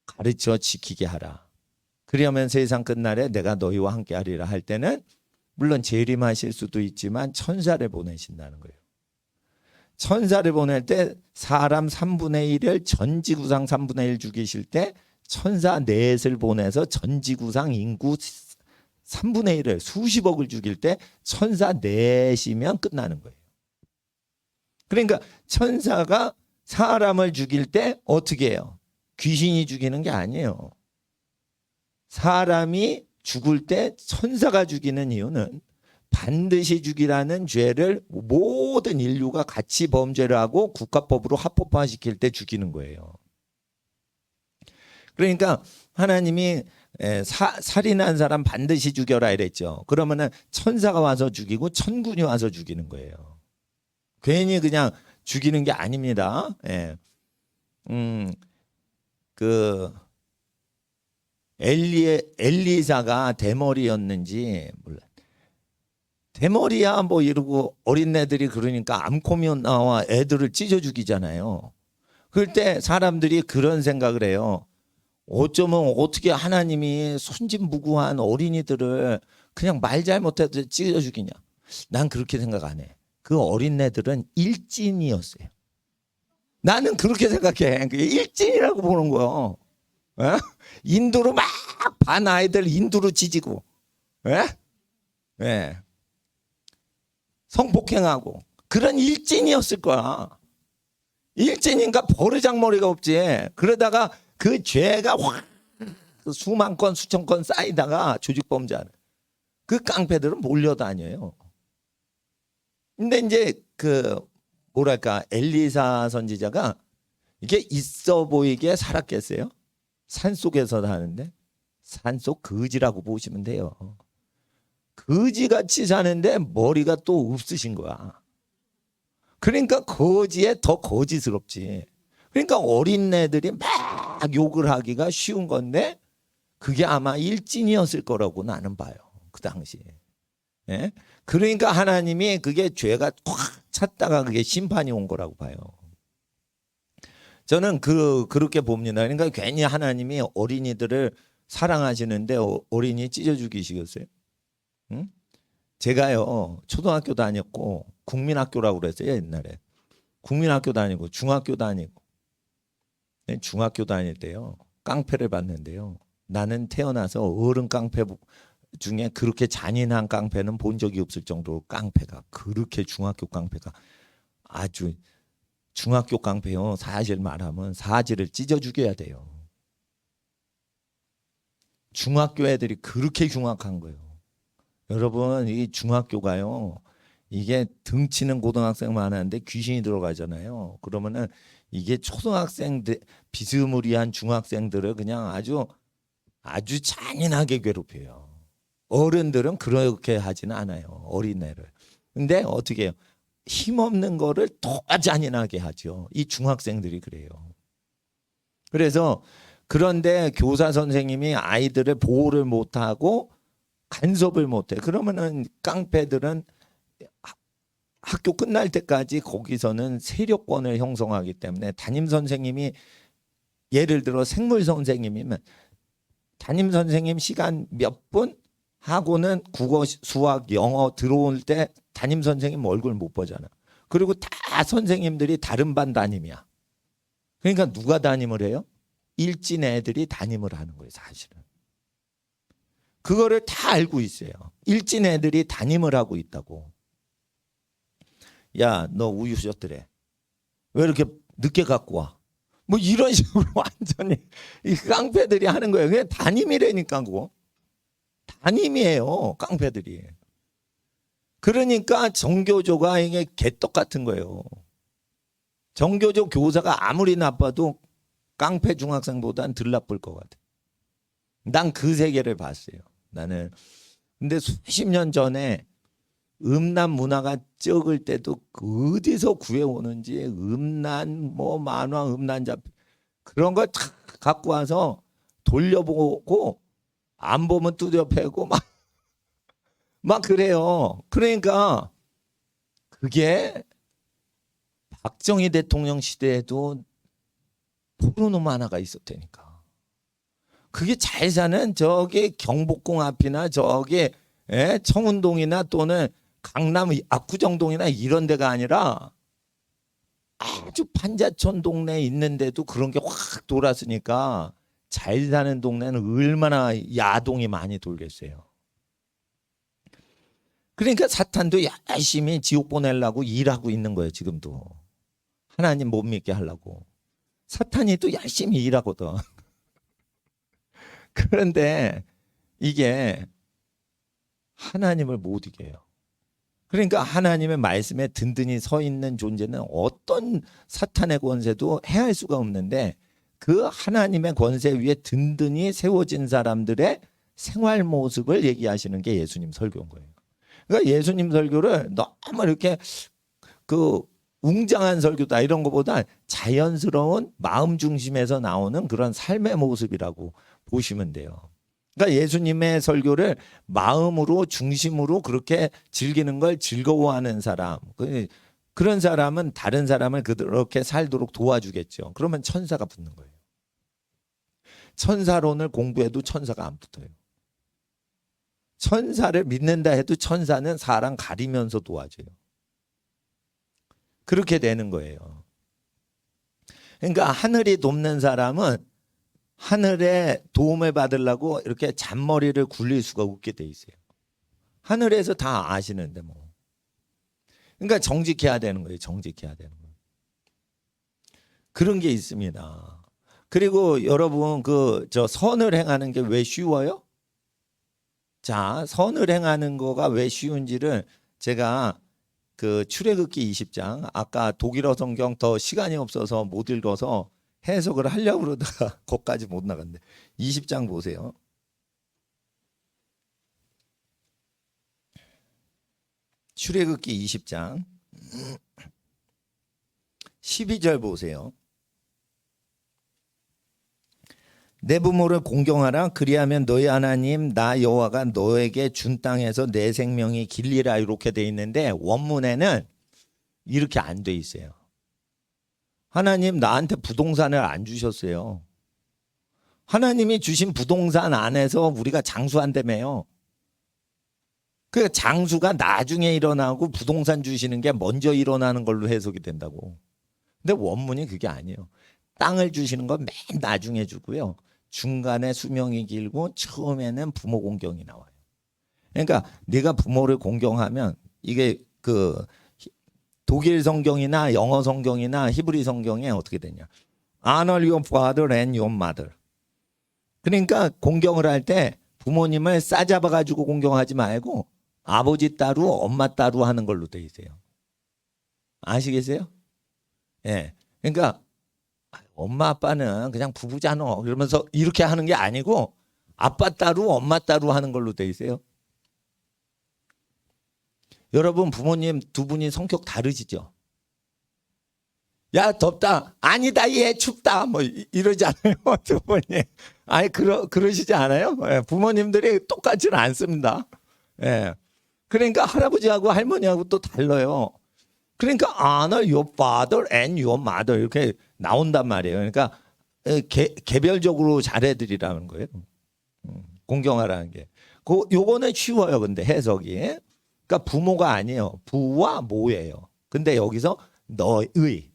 [SPEAKER 1] 가르쳐 지키게 하라. 그러면 세상 끝날에 내가 너희와 함께 하리라 할 때는 물론 재림하실 수도 있지만 천사를 보내신다는 거예요. 천사를 보낼 때 사람 3분의 1을 전지구상 3분의 1 죽이실 때 천사 넷을 보내서 전지구상 인구 3분의 1을 수십억을 죽일 때 천사 넷이면 끝나는 거예요. 그러니까 천사가 사람을 죽일 때 어떻게 해요? 귀신이 죽이는 게 아니에요. 사람이 죽을 때 천사가 죽이는 이유는 반드시 죽이라는 죄를 모든 인류가 같이 범죄를 하고 국가법으로 합법화시킬 때 죽이는 거예요. 그러니까 하나님이 살인한 사람 반드시 죽여라 이랬죠. 그러면은 천사가 와서 죽이고 천군이 와서 죽이는 거예요. 괜히 그냥 죽이는 게 아닙니다. 예. 그 엘리사가 대머리였는지 몰라. 대머리야 뭐 이러고 어린애들이 그러니까 암코미 나와 애들을 찢어 죽이잖아요. 그럴 때 사람들이 그런 생각을 해요. 어쩌면 어떻게 하나님이 순진무구한 어린이들을 그냥 말 잘못해도 찢어 죽이냐. 난 그렇게 생각 안 해. 그 어린애들은 일진이었어요. 나는 그렇게 생각해. 일진이라고 보는 거예요. 에? 인두로 막 반 아이들 인두로 찢이고, 에? 예. 성폭행하고 그런 일진이었을 거야. 일진인가 버르장머리가 없지. 그러다가 그 죄가 확 수만 건 수천 건 쌓이다가 조직범죄하는 그 깡패들은 몰려다녀요. 근데 이제 그 뭐랄까 엘리사 선지자가 이게 있어 보이게 살았겠어요? 산속에서 사는데 산속 거지라고 보시면 돼요. 거지같이 사는데 머리가 또 없으신 거야. 그러니까 거지에 더 거지스럽지. 그러니까 어린애들이 막 욕을 하기가 쉬운 건데 그게 아마 일진이었을 거라고 나는 봐요. 그 당시에. 예? 그러니까 하나님이 그게 죄가 꽉 찼다가 그게 심판이 온 거라고 봐요. 저는 그렇게 봅니다. 그러니까 괜히 하나님이 어린이들을 사랑하시는데 어린이 찢어 죽이시겠어요? 응? 제가요 초등학교 다녔고 국민학교라고 그랬어요 옛날에. 국민학교 다니고 중학교 다니고 중학교 다닐 때요 깡패를 봤는데요. 나는 태어나서 어른 깡패 중에 그렇게 잔인한 깡패는 본 적이 없을 정도로 깡패가 그렇게 중학교 깡패가 아주 중학교 깡패요. 사실 말하면 사지를 찢어 죽여야 돼요. 중학교 애들이 그렇게 흉악한 거예요. 여러분 이 중학교가요. 이게 등치는 고등학생 많은데 귀신이 들어가잖아요. 그러면은 이게 초등학생들 비스무리한 중학생들을 그냥 아주 잔인하게 괴롭혀요. 어른들은 그렇게 하지는 않아요. 어린애를. 근데 어떻게 해요? 힘없는 거를 더 잔인하게 하죠. 이 중학생들이 그래요. 그래서 그런데 교사 선생님이 아이들을 보호를 못하고 간섭을 못해. 그러면은 깡패들은 학교 끝날 때까지 거기서는 세력권을 형성하기 때문에 담임 선생님이 예를 들어 생물 선생님이면 담임 선생님 시간 몇 분 하고는 국어, 수학, 영어 들어올 때 담임 선생님 얼굴 못 보잖아. 그리고 다 선생님들이 다른 반 담임이야. 그러니까 누가 담임을 해요? 일진 애들이 담임을 하는 거예요, 사실은. 그거를 다 알고 있어요. 일진 애들이 담임을 하고 있다고. 야, 너 우유 줬더래. 왜 이렇게 늦게 갖고 와? 뭐 이런 식으로 완전히 이 깡패들이 하는 거예요. 그냥 담임이라니까 그거. 담임이에요, 깡패들이. 그러니까 정교조가 이게 개떡 같은 거예요. 정교조 교사가 아무리 나빠도 깡패 중학생보다는 덜 나쁠 것 같아. 난 그 세계를 봤어요. 나는. 근데 수십 년 전에 음란 문화가 적을 때도 어디서 구해오는지 음란 뭐 만화 음란 잡 그런 걸 다 갖고 와서 돌려보고 안 보면 두드려 패고 막 그래요. 그러니까 그게 박정희 대통령 시대에도 포르노 만화가 있었다니까. 그게 잘 사는 저기 경복궁 앞이나 저기 청운동이나 또는 강남 압구정동이나 이런 데가 아니라 아주 판자촌 동네에 있는데도 그런 게 확 돌았으니까 잘 사는 동네는 얼마나 야동이 많이 돌겠어요. 그러니까 사탄도 열심히 지옥 보내려고 일하고 있는 거예요. 지금도. 하나님 못 믿게 하려고. 사탄이 또 열심히 일하거든. 그런데 이게 하나님을 못 이겨요. 그러니까 하나님의 말씀에 든든히 서 있는 존재는 어떤 사탄의 권세도 해할 수가 없는데 그 하나님의 권세 위에 든든히 세워진 사람들의 생활 모습을 얘기하시는 게 예수님 설교인 거예요. 그러니까 예수님 설교를 너무 이렇게 그 웅장한 설교다 이런 것보다 자연스러운 마음 중심에서 나오는 그런 삶의 모습이라고 보시면 돼요. 그러니까 예수님의 설교를 마음으로 중심으로 그렇게 즐기는 걸 즐거워하는 사람, 그런 사람은 다른 사람을 그렇게 살도록 도와주겠죠. 그러면 천사가 붙는 거예요. 천사론을 공부해도 천사가 안 붙어요. 천사를 믿는다 해도 천사는 사람 가리면서 도와줘요. 그렇게 되는 거예요. 그러니까 하늘이 돕는 사람은 하늘의 도움을 받으려고 이렇게 잔머리를 굴릴 수가 없게 돼 있어요. 하늘에서 다 아시는데 뭐. 그러니까 정직해야 되는 거예요. 정직해야 되는 거예요. 그런 게 있습니다. 그리고 여러분 저 선을 행하는 게 왜 쉬워요? 자, 선을 행하는 거가 왜 쉬운지를 제가 그 출애굽기 20장 아까 독일어 성경 더 시간이 없어서 못 읽어서 해석을 하려고 그러다가 거기까지 못 나갔는데 20장 보세요. 출애굽기 20장 12절 보세요. 내 부모를 공경하라. 그리하면 너희 하나님 나 여호와가 너에게 준 땅에서 내 생명이 길리라 이렇게 돼 있는데 원문에는 이렇게 안 돼 있어요. 하나님 나한테 부동산을 안 주셨어요. 하나님이 주신 부동산 안에서 우리가 장수한다며요. 그 장수가 나중에 일어나고 부동산 주시는 게 먼저 일어나는 걸로 해석이 된다고. 근데 원문이 그게 아니에요. 땅을 주시는 건 맨 나중에 주고요. 중간에 수명이 길고 처음에는 부모 공경이 나와요. 그러니까 네가 부모를 공경하면 이게 그 독일 성경이나 영어 성경이나 히브리 성경에 어떻게 되냐? Honor your father and your mother. 그러니까 공경을 할 때 부모님을 싸잡아 가지고 공경하지 말고 아버지 따로 엄마 따로 하는 걸로 돼 있어요. 아시겠어요? 예. 그러니까 엄마 아빠는 그냥 부부잖아 그러면서 이렇게 하는 게 아니고 아빠 따로 엄마 따로 하는 걸로 돼 있어요. 여러분 부모님 두 분이 성격 다르시죠? 야 덥다. 아니다 얘 춥다. 뭐 이러지 않아요 두 분이? 아니 그러시지 않아요? 예, 부모님들이 똑같지는 않습니다. 예. 그러니까 할아버지하고 할머니하고 또 달라요. 그러니까 honor your father and your mother 이렇게 나온단 말이에요. 그러니까 개별적으로 잘해드리라는 거예요. 공경하라는 게. 요거는 쉬워요. 근데 해석이. 그러니까 부모가 아니에요. 부와 모예요. 근데 여기서 너의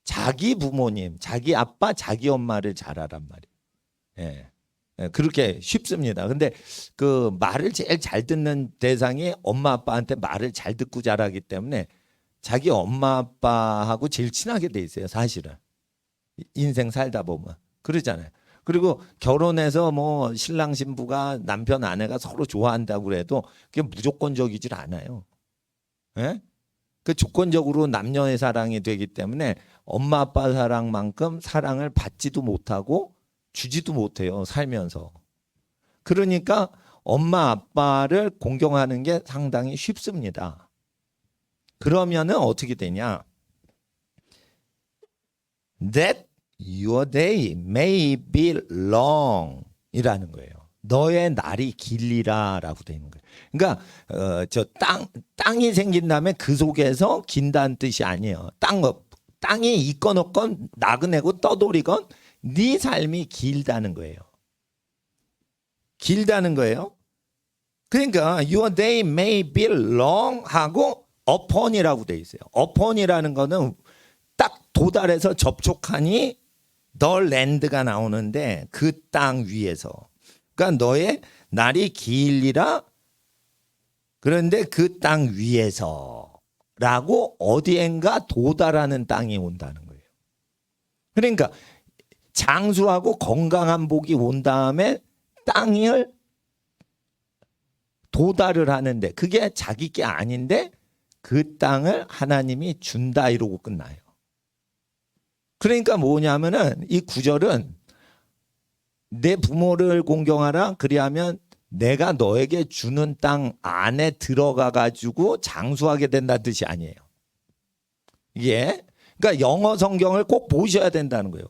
[SPEAKER 1] 자기 부모님, 자기 아빠, 자기 엄마를 잘하란 말이에요. 예. 그렇게 쉽습니다. 근데 그 말을 제일 잘 듣는 대상이 엄마 아빠한테 말을 잘 듣고 자라기 때문에 자기 엄마 아빠하고 제일 친하게 돼 있어요. 사실은 인생 살다 보면 그러잖아요. 그리고 결혼해서 뭐 신랑 신부가 남편 아내가 서로 좋아한다고 그래도 그게 무조건적이질 않아요. 예? 그 조건적으로 남녀의 사랑이 되기 때문에 엄마 아빠 사랑만큼 사랑을 받지도 못하고 주지도 못해요. 살면서. 그러니까 엄마 아빠를 공경하는 게 상당히 쉽습니다. 그러면은 어떻게 되냐? That your day may be long 이라는 거예요. 너의 날이 길리라라고 되는 거예요. 그러니까 저 땅이 생긴 다음에 그 속에서 긴다는 뜻이 아니에요. 땅이 있건 없건 나그네고 떠돌이건 네 삶이 길다는 거예요. 길다는 거예요. 그러니까 your day may be long 하고 upon이라고 돼 있어요. upon이라는 거는 딱 도달해서 접촉하니 the land가 나오는데 그 땅 위에서. 그러니까 너의 날이 길리라. 그런데 그 땅 위에서라고 어디엔가 도달하는 땅이 온다는 거예요. 그러니까 장수하고 건강한 복이 온 다음에 땅을 도달을 하는데 그게 자기 게 아닌데 그 땅을 하나님이 준다 이러고 끝나요. 그러니까 뭐냐면은 이 구절은 내 부모를 공경하라 그리하면 내가 너에게 주는 땅 안에 들어가 가지고 장수하게 된다는 뜻이 아니에요. 이게 그러니까 영어 성경을 꼭 보셔야 된다는 거예요.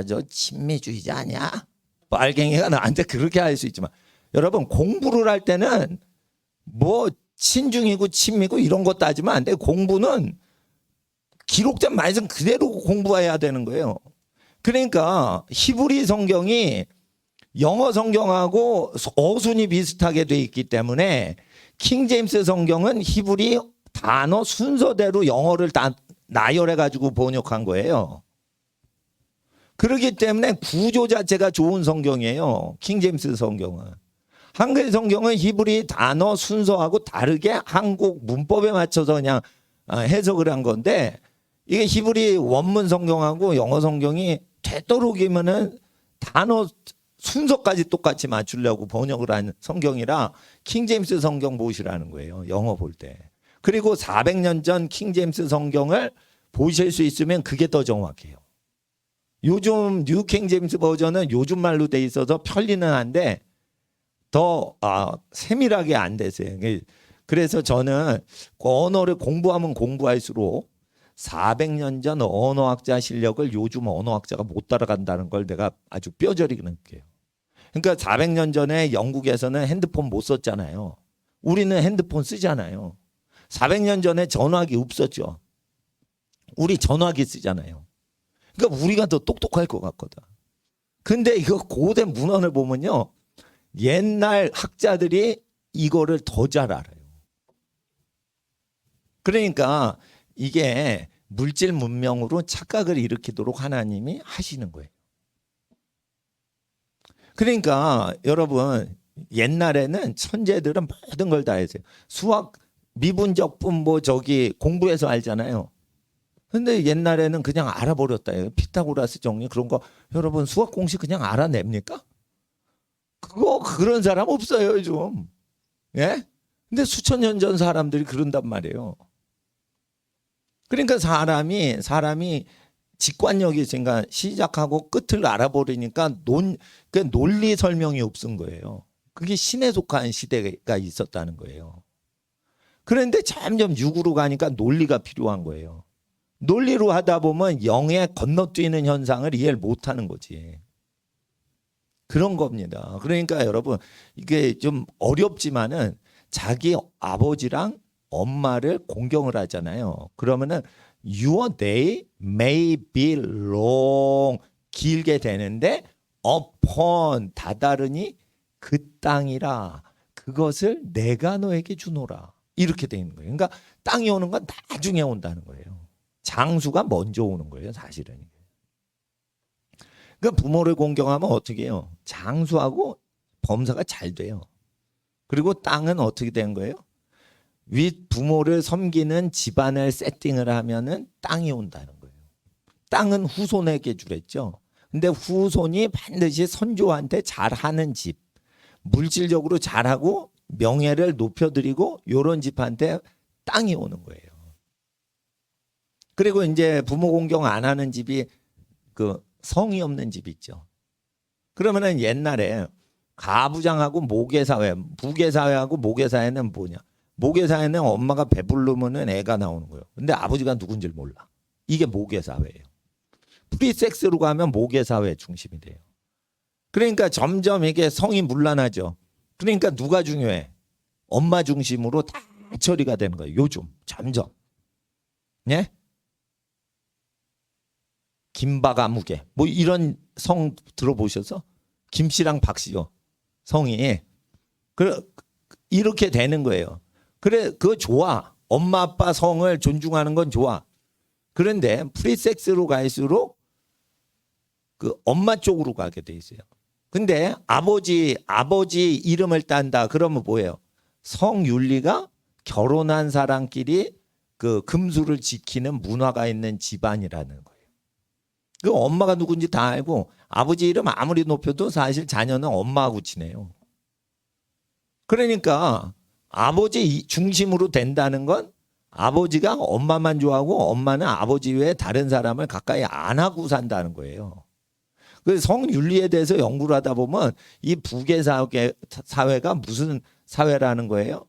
[SPEAKER 1] 저 친미주의자 아니야? 빨갱이가 나한테 그렇게 할 수 있지만 여러분 공부를 할 때는 뭐 친중이고 친미고 이런 거 따지면 안 돼. 공부는 기록된 말씀 그대로 공부해야 되는 거예요. 그러니까 히브리 성경이 영어 성경하고 어순이 비슷하게 돼 있기 때문에 킹제임스 성경은 히브리 단어 순서대로 영어를 다 나열해 가지고 번역한 거예요. 그렇기 때문에 구조 자체가 좋은 성경이에요. 킹제임스 성경은. 한글 성경은 히브리 단어 순서하고 다르게 한국 문법에 맞춰서 그냥 해석을 한 건데 이게 히브리 원문 성경하고 영어 성경이 되도록이면은 단어 순서까지 똑같이 맞추려고 번역을 한 성경이라 킹제임스 성경 보시라는 거예요. 영어 볼 때. 그리고 400년 전 킹제임스 성경을 보실 수 있으면 그게 더 정확해요. 요즘 뉴 킹제임스 버전은 요즘 말로 돼 있어서 편리는 한데 더 세밀하게 안 됐어요. 그래서 저는 언어를 공부하면 공부할수록 400년 전 언어학자 실력을 요즘 언어학자가 못 따라간다는 걸 내가 아주 뼈저리게 느껴요. 그러니까 400년 전에 영국에서는 핸드폰 못 썼잖아요. 우리는 핸드폰 쓰잖아요. 400년 전에 전화기 없었죠. 우리 전화기 쓰잖아요. 그러니까 우리가 더 똑똑할 것 같거든. 근데 이거 고대 문헌을 보면요. 옛날 학자들이 이거를 더 잘 알아요. 그러니까 이게 물질 문명으로 착각을 일으키도록 하나님이 하시는 거예요. 그러니까 여러분 옛날에는 천재들은 모든 걸 다 했어요. 수학 미분적분 뭐 저기 공부해서 알잖아요. 근데 옛날에는 그냥 알아버렸다. 피타고라스 정리 그런 거 여러분 수학 공식 그냥 알아냅니까? 그런 사람 없어요 요즘. 예? 근데 수천 년 전 사람들이 그런단 말이에요. 그러니까 사람이 직관력이 있으니까 시작하고 끝을 알아버리니까 논리 설명이 없은 거예요. 그게 신에 속한 시대가 있었다는 거예요. 그런데 점점 육으로 가니까 논리가 필요한 거예요. 논리로 하다 보면 영에 건너뛰는 현상을 이해를 못하는 거지. 그런 겁니다. 그러니까 여러분 이게 좀 어렵지만은 자기 아버지랑 엄마를 공경을 하잖아요. 그러면은 your day may be long 길게 되는데 upon 다다르니 그 땅이라 그것을 내가 너에게 주노라 이렇게 돼 있는 거예요. 그러니까 땅이 오는 건 나중에 온다는 거예요. 장수가 먼저 오는 거예요, 사실은. 그러니까 부모를 공경하면 어떻게 해요? 장수하고 범사가 잘 돼요. 그리고 땅은 어떻게 된 거예요? 윗 부모를 섬기는 집안을 세팅을 하면은 땅이 온다는 거예요. 땅은 후손에게 주랬죠. 근데 후손이 반드시 선조한테 잘하는 집, 물질적으로 잘하고 명예를 높여드리고 요런 집한테 땅이 오는 거예요. 그리고 이제 부모 공경 안 하는 집이 그 성이 없는 집 있죠. 그러면은 옛날에 가부장하고 모계사회, 부계사회하고 모계사회는 뭐냐? 모계사회는 엄마가 배부르면은 애가 나오는 거예요. 근데 아버지가 누군지를 몰라. 이게 모계사회예요. 프리섹스로 가면 모계사회 중심이 돼요. 그러니까 점점 이게 성이 문란하죠. 그러니까 누가 중요해? 엄마 중심으로 다 처리가 되는 거예요. 요즘 점점. 예? 김바가 무게 뭐 이런 성 들어보셔서 김씨랑 박씨요 성이 이렇게 되는 거예요. 그래 그거 좋아. 엄마 아빠 성을 존중하는 건 좋아. 그런데 프리섹스로 갈수록 그 엄마 쪽으로 가게 돼 있어요. 근데 아버지 이름을 딴다 그러면 뭐예요? 성윤리가 결혼한 사람끼리 그 금수를 지키는 문화가 있는 집안이라는 거예요. 그 엄마가 누군지 다 알고 아버지 이름 아무리 높여도 사실 자녀는 엄마하고 친해요. 그러니까 아버지 중심으로 된다는 건 아버지가 엄마만 좋아하고 엄마는 아버지 외에 다른 사람을 가까이 안 하고 산다는 거예요. 그 성윤리에 대해서 연구를 하다 보면 이 부계 사회가 무슨 사회라는 거예요?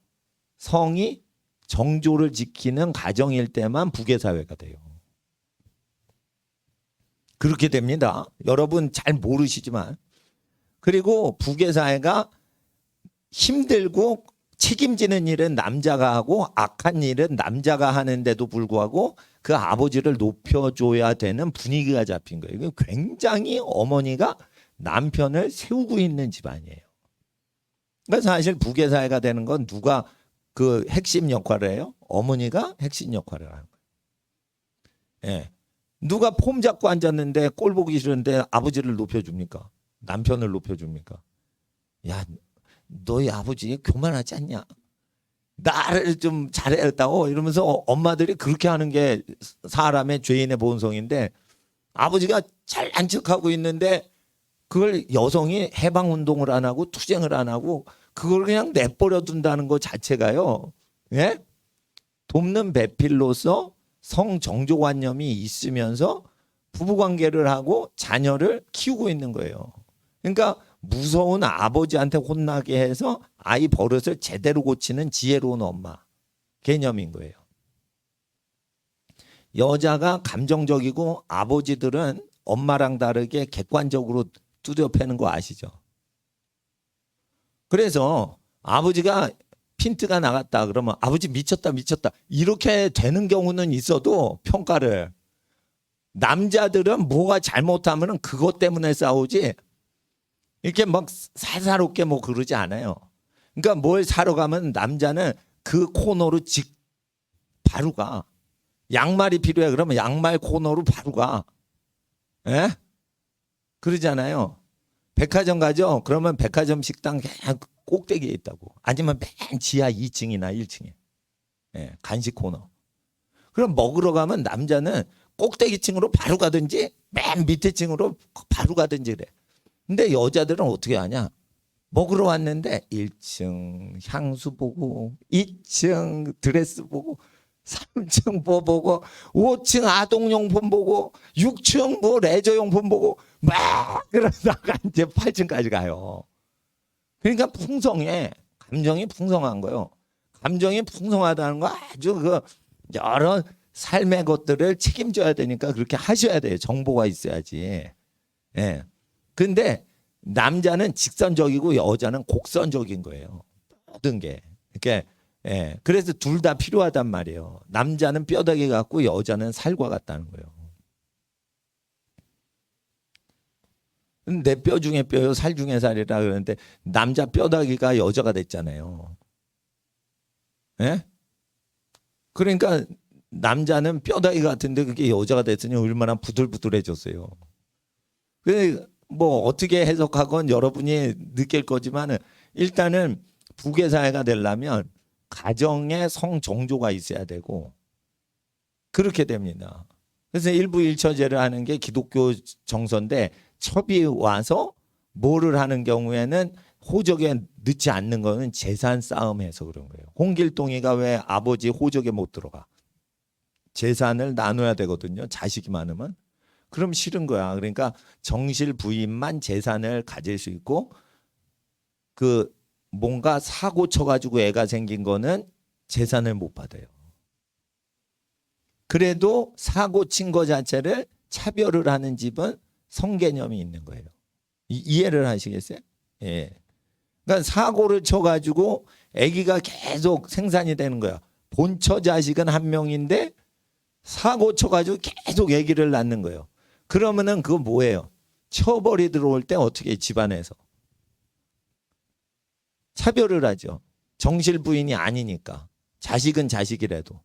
[SPEAKER 1] 성이 정조를 지키는 가정일 때만 부계 사회가 돼요. 그렇게 됩니다. 여러분 잘 모르시지만. 그리고 부계 사회가 힘들고 책임지는 일은 남자가 하고 악한 일은 남자가 하는데도 불구하고 그 아버지를 높여줘야 되는 분위기가 잡힌 거예요. 굉장히 어머니가 남편을 세우고 있는 집안이에요. 그러니까 사실 부계 사회가 되는 건 누가 그 핵심 역할을 해요? 어머니가 핵심 역할을 하는 거예요. 예. 누가 폼 잡고 앉았는데 꼴 보기 싫은데 아버지를 높여줍니까? 남편을 높여줍니까? 야, 너희 아버지 교만하지 않냐? 나를 좀 잘했다고 이러면서 엄마들이 그렇게 하는 게 사람의 죄인의 본성인데 아버지가 잘난 척하고 있는데 그걸 여성이 해방운동을 안 하고 투쟁을 안 하고 그걸 그냥 내버려 둔다는 것 자체가요. 예? 돕는 배필로서 성정조관념이 있으면서 부부관계를 하고 자녀를 키우고 있는 거예요. 그러니까 무서운 아버지한테 혼나게 해서 아이 버릇을 제대로 고치는 지혜로운 엄마 개념인 거예요. 여자가 감정적이고 아버지들은 엄마랑 다르게 객관적으로 두드려 패는 거 아시죠? 그래서 아버지가 핀트가 나갔다 그러면 아버지 미쳤다 이렇게 되는 경우는 있어도 평가를 남자들은 뭐가 잘못하면 그것 때문에 싸우지 이렇게 막 살살롭게 뭐 그러지 않아요. 그러니까 뭘 사러 가면 남자는 그 코너로 바로 가. 양말이 필요해 그러면 양말 코너로 바로 가. 예? 그러잖아요. 백화점 가죠. 그러면 백화점 식당 그냥 꼭대기에 있다고. 아니면 맨 지하 2층이나 1층에. 예, 간식 코너. 그럼 먹으러 가면 남자는 꼭대기 층으로 바로 가든지 맨 밑에 층으로 바로 가든지 그래. 근데 여자들은 어떻게 하냐? 먹으러 왔는데 1층 향수 보고 2층 드레스 보고 3층 뭐 보고 5층 아동용품 보고 6층 뭐 레저용품 보고 막 그러다가 이제 8층까지 가요. 그러니까 풍성해. 감정이 풍성한 거요. 감정이 풍성하다는 거 아주 그 여러 삶의 것들을 책임져야 되니까 그렇게 하셔야 돼요. 정보가 있어야지. 예. 근데 남자는 직선적이고 여자는 곡선적인 거예요. 모든 게. 이렇게 예. 그래서 둘 다 필요하단 말이에요. 남자는 뼈다귀 같고 여자는 살과 같다는 거예요. 내 뼈 중에 뼈요, 살 중에 살이라 그러는데 남자 뼈다귀가 여자가 됐잖아요. 예? 그러니까 남자는 뼈다귀 같은데 그게 여자가 됐으니 얼마나 부들부들해졌어요. 뭐 어떻게 해석하건 여러분이 느낄 거지만은 일단은 부계 사회가 되려면 가정에 성정조가 있어야 되고 그렇게 됩니다. 그래서 일부 일처제를 하는 게 기독교 정서인데 첩이 와서 뭐를 하는 경우에는 호적에 넣지 않는 거는 재산 싸움해서 그런 거예요. 홍길동이가 왜 아버지 호적에 못 들어가? 재산을 나눠야 되거든요. 자식이 많으면. 그럼 싫은 거야. 그러니까 정실 부인만 재산을 가질 수 있고 그 뭔가 사고 쳐가지고 애가 생긴 거는 재산을 못 받아요. 그래도 사고 친 거 자체를 차별을 하는 집은 성개념이 있는 거예요. 이해를 하시겠어요? 예. 그러니까 사고를 쳐가지고 아기가 계속 생산이 되는 거야. 본처 자식은 한 명인데 사고 쳐가지고 계속 아기를 낳는 거예요. 그러면은 그거 뭐예요? 처벌이 들어올 때 어떻게 집안에서 차별을 하죠. 정실 부인이 아니니까. 자식은 자식이라도.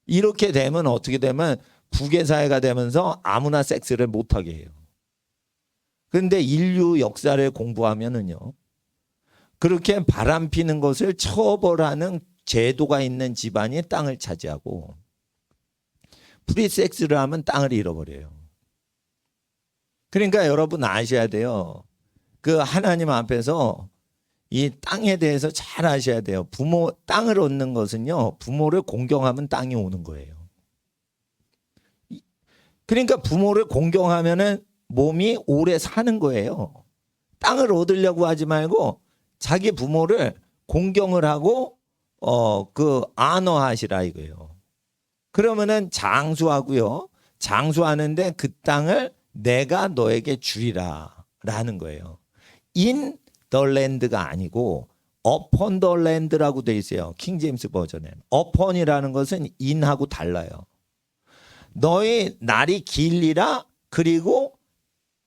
[SPEAKER 1] 이렇게 되면 어떻게 되면 부계 사회가 되면서 아무나 섹스를 못하게 해요. 그런데 인류 역사를 공부하면은요. 그렇게 바람 피는 것을 처벌하는 제도가 있는 집안이 땅을 차지하고 프리섹스를 하면 땅을 잃어버려요. 그러니까 여러분 아셔야 돼요. 그 하나님 앞에서 이 땅에 대해서 잘 아셔야 돼요. 부모 땅을 얻는 것은요. 부모를 공경하면 땅이 오는 거예요. 그러니까 부모를 공경하면은 몸이 오래 사는 거예요. 땅을 얻으려고 하지 말고 자기 부모를 공경을 하고 안어하시라 이거예요. 그러면은 장수하고요. 장수하는데 그 땅을 내가 너에게 주리라라는 거예요. In the land가 아니고 upon the land라고 돼 있어요. 킹 제임스 버전에. upon이라는 것은 in하고 달라요. 너의 날이 길리라 그리고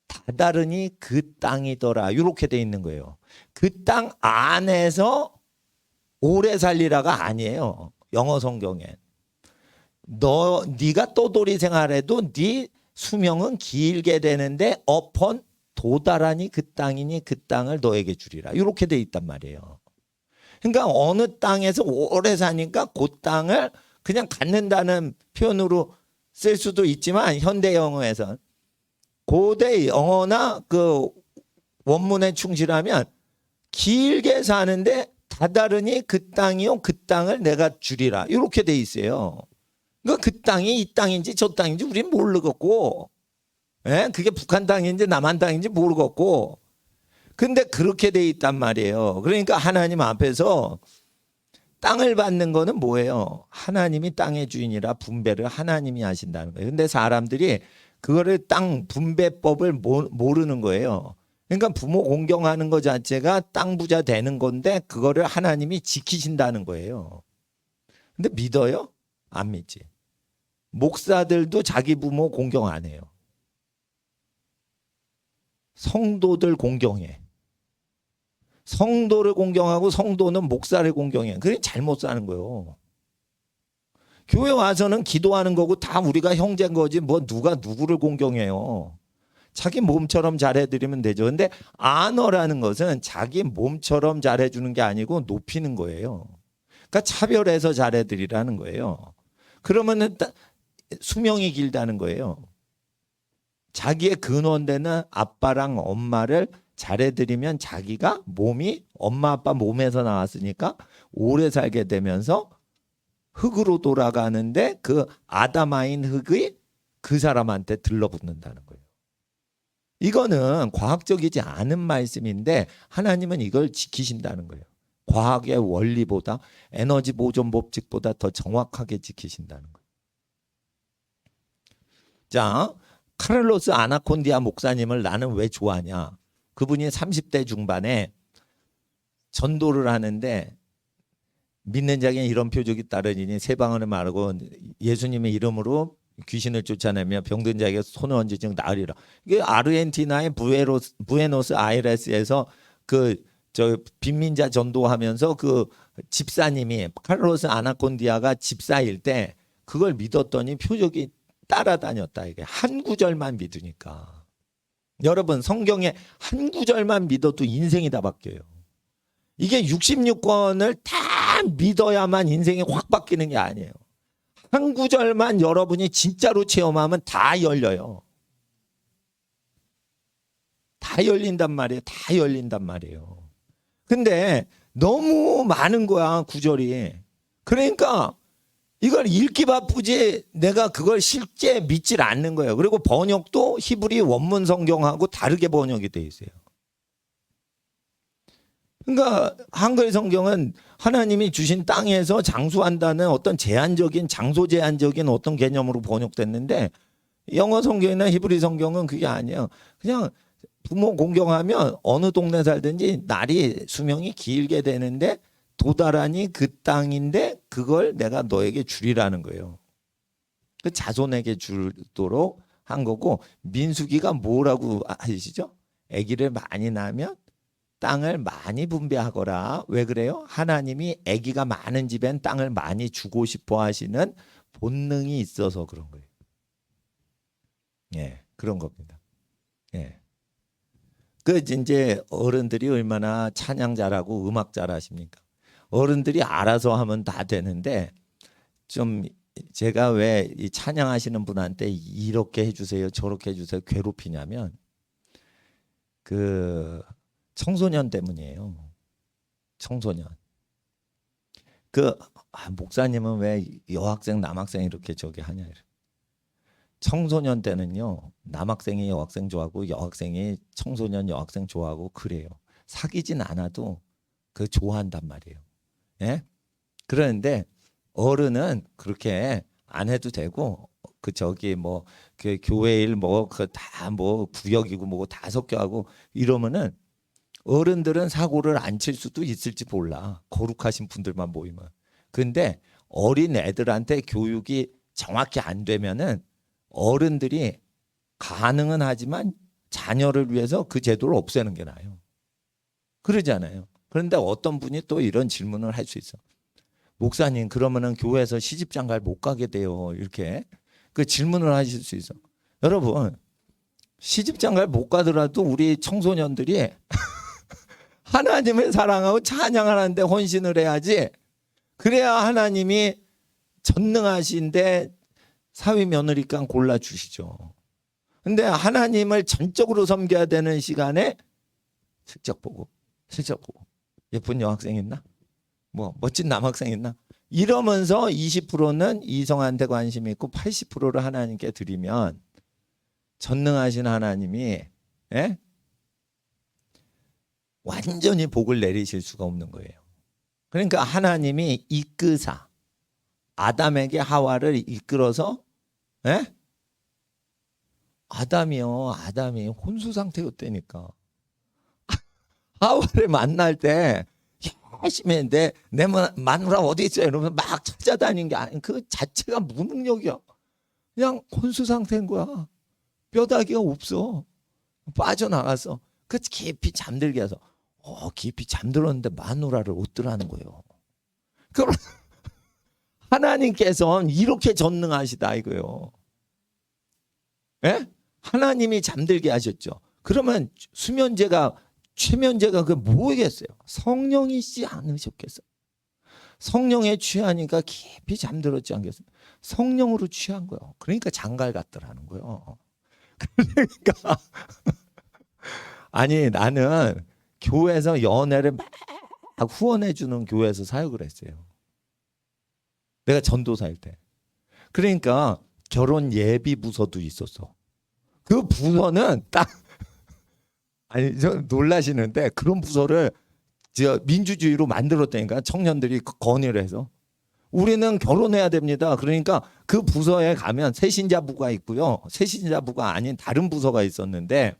[SPEAKER 1] 다다르니 그 땅이더라. 이렇게 돼 있는 거예요. 그 땅 안에서 오래 살리라가 아니에요. 영어 성경에. 네가 떠돌이 생활해도 네 수명은 길게 되는데 upon 도달하니 그 땅이니 그 땅을 너에게 주리라. 이렇게 돼 있단 말이에요. 그러니까 어느 땅에서 오래 사니까 그 땅을 그냥 갖는다는 표현으로 쓸 수도 있지만 현대 영어에선 고대 영어나 그 원문에 충실하면 길게 사는데 다다르니 그 땅이요 그 땅을 내가 주리라. 이렇게 돼 있어요. 그러니까 그 땅이 이 땅인지 저 땅인지 우리는 모르겠고 예? 그게 북한 땅인지 남한 땅인지 모르겠고 근데 그렇게 돼 있단 말이에요. 그러니까 하나님 앞에서 땅을 받는 거는 뭐예요? 하나님이 땅의 주인이라 분배를 하나님이 하신다는 거예요. 근데 사람들이 그거를 땅 분배법을 모르는 거예요. 그러니까 부모 공경하는 것 자체가 땅 부자 되는 건데 그거를 하나님이 지키신다는 거예요. 근데 믿어요? 안 믿지. 목사들도 자기 부모 공경 안 해요. 성도들 공경해. 성도를 공경하고 성도는 목사를 공경해. 그게 잘못 사는 거예요. 교회 와서는 기도하는 거고 다 우리가 형제인 거지 뭐 누가 누구를 공경해요. 자기 몸처럼 잘해드리면 되죠. 근데 안어라는 것은 자기 몸처럼 잘해주는 게 아니고 높이는 거예요. 그러니까 차별해서 잘해드리라는 거예요. 그러면은 수명이 길다는 거예요. 자기의 근원되는 아빠랑 엄마를 잘해드리면 자기가 몸이 엄마 아빠 몸에서 나왔으니까 오래 살게 되면서 흙으로 돌아가는데 그 아담아인 흙이 그 사람한테 들러붙는다는 거예요. 이거는 과학적이지 않은 말씀인데 하나님은 이걸 지키신다는 거예요. 과학의 원리보다 에너지 보존 법칙보다 더 정확하게 지키신다는 거예요. 자, 카를로스 아나콘디아 목사님을 나는 왜 좋아하냐? 그분이 30대 중반에 전도를 하는데 믿는 자에게 이런 표적이 따르니 세 방언을 말하고 예수님의 이름으로 귀신을 쫓아내며 병든 자에게 손을 얹으 즉 나으리라. 이게 아르헨티나의 부에노스 아이레스에서 그 저 빈민자 전도하면서 그 집사님이 카를로스 아나콘디아가 집사일 때 그걸 믿었더니 표적이 따라다녔다. 이게 한 구절만 믿으니까. 여러분 성경에 한 구절만 믿어도 인생이 다 바뀌어요. 이게 66권을 다 믿어야만 인생이 확 바뀌는 게 아니에요. 한 구절만 여러분이 진짜로 체험하면 다 열려요. 다 열린단 말이에요. 다 열린단 말이에요. 근데 너무 많은 거야, 구절이. 그러니까 이걸 읽기 바쁘지 내가 그걸 실제 믿질 않는 거예요. 그리고 번역도 히브리 원문 성경하고 다르게 번역이 돼 있어요. 그러니까 한글 성경은 하나님이 주신 땅에서 장수한다는 어떤 제한적인 장소 제한적인 어떤 개념으로 번역됐는데 영어 성경이나 히브리 성경은 그게 아니에요. 그냥 부모 공경하면 어느 동네 살든지 날이 수명이 길게 되는데 도달하니 그 땅인데 그걸 내가 너에게 주리라는 거예요. 그 자손에게 주도록 한 거고 민수기가 뭐라고 하시죠? 아기를 많이 낳으면 땅을 많이 분배하거라. 왜 그래요? 하나님이 아기가 많은 집엔 땅을 많이 주고 싶어 하시는 본능이 있어서 그런 거예요. 예, 그런 겁니다. 예. 그 이제 어른들이 얼마나 찬양 잘하고 음악 잘하십니까? 어른들이 알아서 하면 다 되는데 좀 제가 왜 이 찬양하시는 분한테 이렇게 해주세요, 저렇게 해주세요 괴롭히냐면 그 청소년 때문이에요. 청소년. 목사님은 왜 여학생 남학생 이렇게 저기 하냐. 청소년 때는요. 남학생이 여학생 좋아하고 여학생이 청소년 여학생 좋아하고 그래요. 사귀진 않아도 그 좋아한단 말이에요. 예? 그런데 어른은 그렇게 안 해도 되고 그 저기 뭐 그 교회 일 뭐 그 다 뭐 구역이고 뭐고 다 섞여하고 이러면은 어른들은 사고를 안 칠 수도 있을지 몰라. 거룩하신 분들만 모이면. 근데 어린 애들한테 교육이 정확히 안 되면은 어른들이 가능은 하지만 자녀를 위해서 그 제도를 없애는 게 나아요. 그러잖아요. 그런데 어떤 분이 또 이런 질문을 할 수 있어. 목사님 그러면은 교회에서 시집장가를 못 가게 돼요. 이렇게 그 질문을 하실 수 있어. 여러분 시집장가를 못 가더라도 우리 청소년들이 하나님을 사랑하고 찬양하는데 헌신을 해야지. 그래야 하나님이 전능하신데 사위 며느리감 골라주시죠. 근데 하나님을 전적으로 섬겨야 되는 시간에 슬쩍 보고 예쁜 여학생 있나? 뭐 멋진 남학생 있나? 이러면서 20%는 이성한테 관심이 있고 80%를 하나님께 드리면 전능하신 하나님이 예? 완전히 복을 내리실 수가 없는 거예요. 그러니까 하나님이 이끄사 아담에게 하와를 이끌어서 예? 아담이 혼수 상태였다니까. 하와를 만날 때 열심히 했는데 내 마누라 어디 있어요? 이러면서 막 찾아다니는 게 아니 그 자체가 무능력이야. 그냥 혼수 상태인 거야. 뼈다귀가 없어. 빠져나가서 그 깊이 잠들게 해서 깊이 잠들었는데 마누라를 얻더라는 거예요. 그럼 하나님께서는 이렇게 전능하시다 이거예요. 예? 하나님이 잠들게 하셨죠. 그러면 수면제가 최면제가 그 뭐겠어요? 성령이지 않으셨겠어요? 성령에 취하니까 깊이 잠들었지 않겠어요? 성령으로 취한 거예요. 그러니까 장갈 같더라는 거예요. 그러니까 아니 나는 교회에서 연애를 막 후원해 주는 교회에서 사역을 했어요. 내가 전도사일 때. 그러니까 결혼 예비 부서도 있었어. 그 부서는 딱 아니 저 놀라시는데 그런 부서를 민주주의로 만들었다니까 청년들이 건의를 해서 우리는 결혼해야 됩니다. 그러니까 그 부서에 가면 새신자부가 있고요. 새신자부가 아닌 다른 부서가 있었는데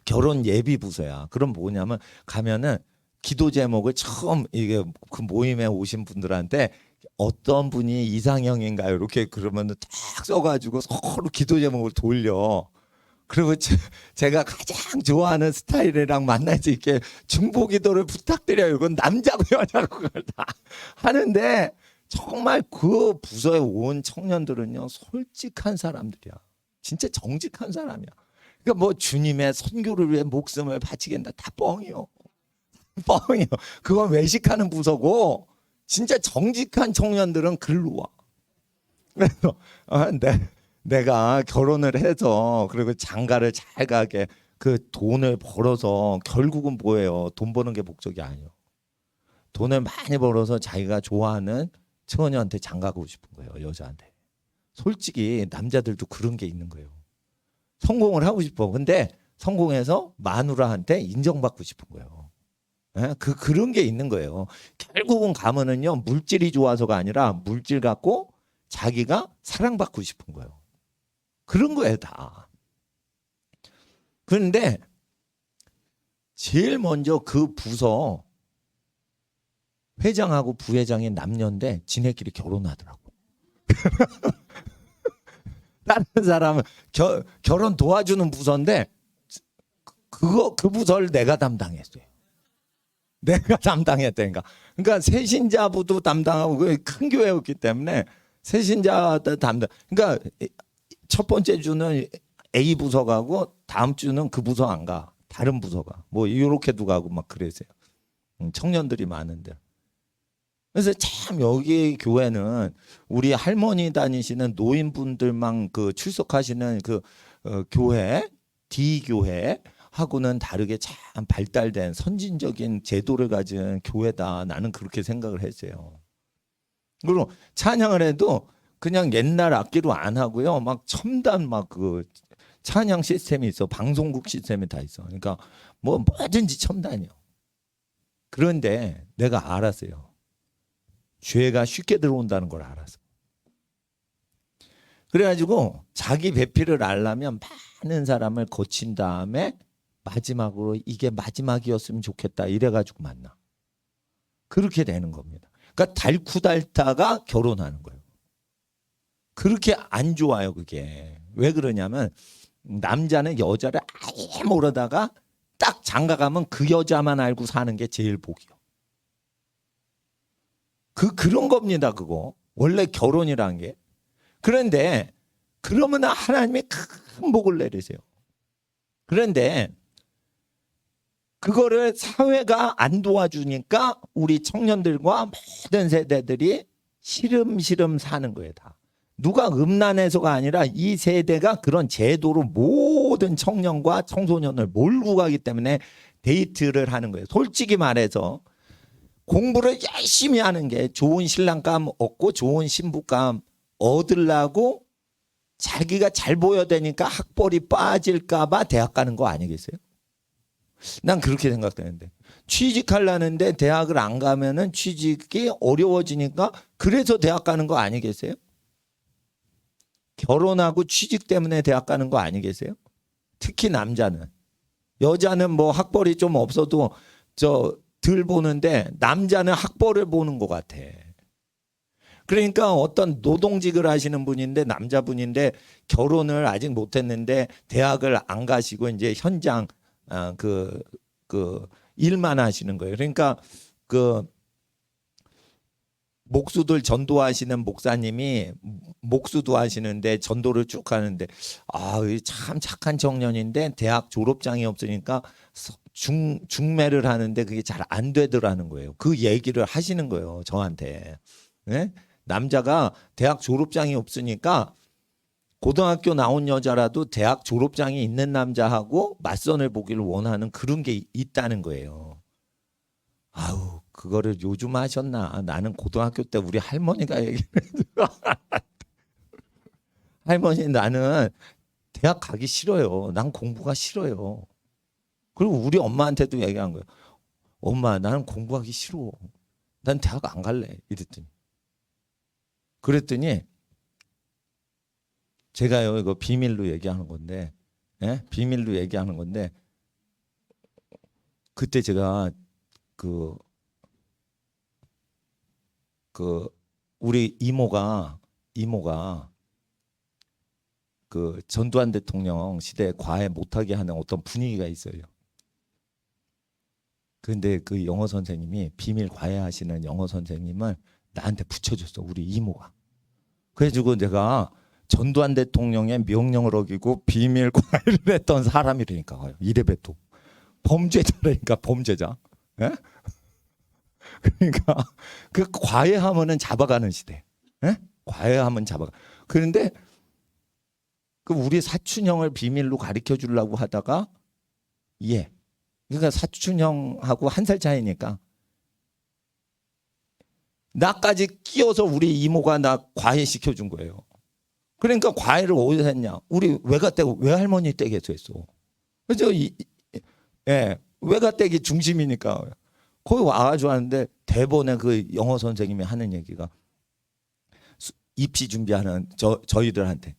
[SPEAKER 1] 결혼 예비 부서야. 그럼 뭐냐면 가면은 기도 제목을 처음 이게 그 모임에 오신 분들한테 어떤 분이 이상형인가요? 이렇게 그러면 딱 써가지고 서로 기도 제목을 돌려. 그리고 제가 가장 좋아하는 스타일이랑 만날 수 있게 중보 기도를 부탁드려요. 이건 남자고 여자고 그걸 다 하는데 정말 그 부서에 온 청년들은요 솔직한 사람들이야. 진짜 정직한 사람이야. 그러니까 뭐 주님의 선교를 위해 목숨을 바치겠다, 다 뻥이요. 뻥이요. 그건 외식하는 부서고 진짜 정직한 청년들은 글로 와. 그래서 내가 결혼을 해서 그리고 장가를 잘 가게 그 돈을 벌어서 결국은 뭐예요? 돈 버는 게 목적이 아니에요. 돈을 많이 벌어서 자기가 좋아하는 처녀한테 장가가고 싶은 거예요. 여자한테. 솔직히 남자들도 그런 게 있는 거예요. 성공을 하고 싶어. 근데 성공해서 마누라한테 인정받고 싶은 거예요. 예? 그런 게 있는 거예요. 결국은 가면은요, 물질이 좋아서가 아니라 물질 갖고 자기가 사랑받고 싶은 거예요. 그런 거예요, 다. 그런데 제일 먼저 그 부서 회장하고 부회장이 남녀인데 지네끼리 결혼하더라고. 다른 사람은 결혼 도와주는 부서인데 그 부서를 내가 담당했어요. 내가 담당했다니까. 그러니까 새신자부도 담당하고 큰 교회였기 때문에 새신자 담당. 그러니까 첫 번째 주는 A 부서 가고 다음 주는 그 부서 안 가. 다른 부서가. 뭐 이렇게도 가고 막 그랬어요. 청년들이 많은데. 그래서 참 여기 교회는 우리 할머니 다니시는 노인분들만 그 출석하시는 그 교회, D교회 하고는 다르게 참 발달된 선진적인 제도를 가진 교회다. 나는 그렇게 생각을 했어요. 그리고 찬양을 해도 그냥 옛날 악기로 안 하고요. 막 첨단 막 그 찬양 시스템이 있어. 방송국 시스템이 다 있어. 그러니까 뭐 뭐든지 첨단이요. 그런데 내가 알았어요. 죄가 쉽게 들어온다는 걸 알았어. 그래가지고 자기 배필을 알려면 많은 사람을 거친 다음에 마지막으로 이게 마지막이었으면 좋겠다 이래가지고 만나. 그렇게 되는 겁니다. 그러니까 달쿠달다가 결혼하는 거예요. 그렇게 안 좋아요, 그게. 왜 그러냐면 남자는 여자를 아예 모르다가 딱 장가가면 그 여자만 알고 사는 게 제일 복이요. 그런 겁니다, 그거. 원래 결혼이란 게. 그런데 그러면 하나님이 큰 복을 내리세요. 그런데 그거를 사회가 안 도와주니까 우리 청년들과 모든 세대들이 시름시름 사는 거예요, 다. 누가 음란해서가 아니라 이 세대가 그런 제도로 모든 청년과 청소년을 몰고 가기 때문에 데이트를 하는 거예요. 솔직히 말해서 공부를 열심히 하는 게 좋은 신랑감 얻고 좋은 신부감 얻으려고 자기가 잘 보여야 되니까 학벌이 빠질까 봐 대학 가는 거 아니겠어요? 난 그렇게 생각되는데 취직하려는데 대학을 안 가면은 취직이 어려워지니까 그래서 대학 가는 거 아니겠어요? 결혼하고 취직 때문에 대학 가는 거 아니겠어요? 특히 남자는. 여자는 뭐 학벌이 좀 없어도 덜 보는데 남자는 학벌을 보는 것 같아. 그러니까 어떤 노동직을 하시는 분인데 남자분인데 결혼을 아직 못했는데 대학을 안 가시고 이제 현장 그 일만 하시는 거예요. 그러니까 그 목수들 전도하시는 목사님이 목수도 하시는데 전도를 쭉 하는데 참 착한 청년인데 대학 졸업장이 없으니까 중매를 하는데 그게 잘 안 되더라는 거예요. 그 얘기를 하시는 거예요, 저한테. 네? 남자가 대학 졸업장이 없으니까 고등학교 나온 여자라도 대학 졸업장이 있는 남자하고 맞선을 보기를 원하는 그런 게 있다는 거예요. 아우, 그거를 요즘 하셨나? 나는 고등학교 때 우리 할머니가 얘기했어. 할머니, 나는 대학 가기 싫어요. 난 공부가 싫어요. 그리고 우리 엄마한테도 얘기한 거예요. 엄마, 나는 공부하기 싫어. 난 대학 안 갈래. 이랬더니. 그랬더니 제가요, 이거 비밀로 얘기하는 건데, 예? 비밀로 얘기하는 건데, 그때 제가 우리 이모가 그 전두환 대통령 시대에 과외 못하게 하는 어떤 분위기가 있어요. 그런데 그 영어 선생님이 비밀 과외하시는 영어 선생님을 나한테 붙여줬어, 우리 이모가. 그래가지고 내가 전두환 대통령의 명령을 어기고 비밀 과외를 했던 사람이라니까요. 이래봬도 범죄자라니까, 범죄자. 예? 그러니까 그 과외하면은 잡아가는 시대. 예? 과외하면 잡아가. 그런데 그 우리 사촌형을 비밀로 가르쳐 주려고 하다가 예. 그러니까 사촌형하고 한 살 차이니까 나까지 끼워서 우리 이모가 나 과외시켜 준 거예요. 그러니까 과외를 어디서 했냐? 우리 외가댁 외할머니 댁에서 했어. 그래서 예, 외가댁이 중심이니까 거기 와가지고 하는데 대본에 그 영어 선생님이 하는 얘기가 입시 준비하는 저희들한테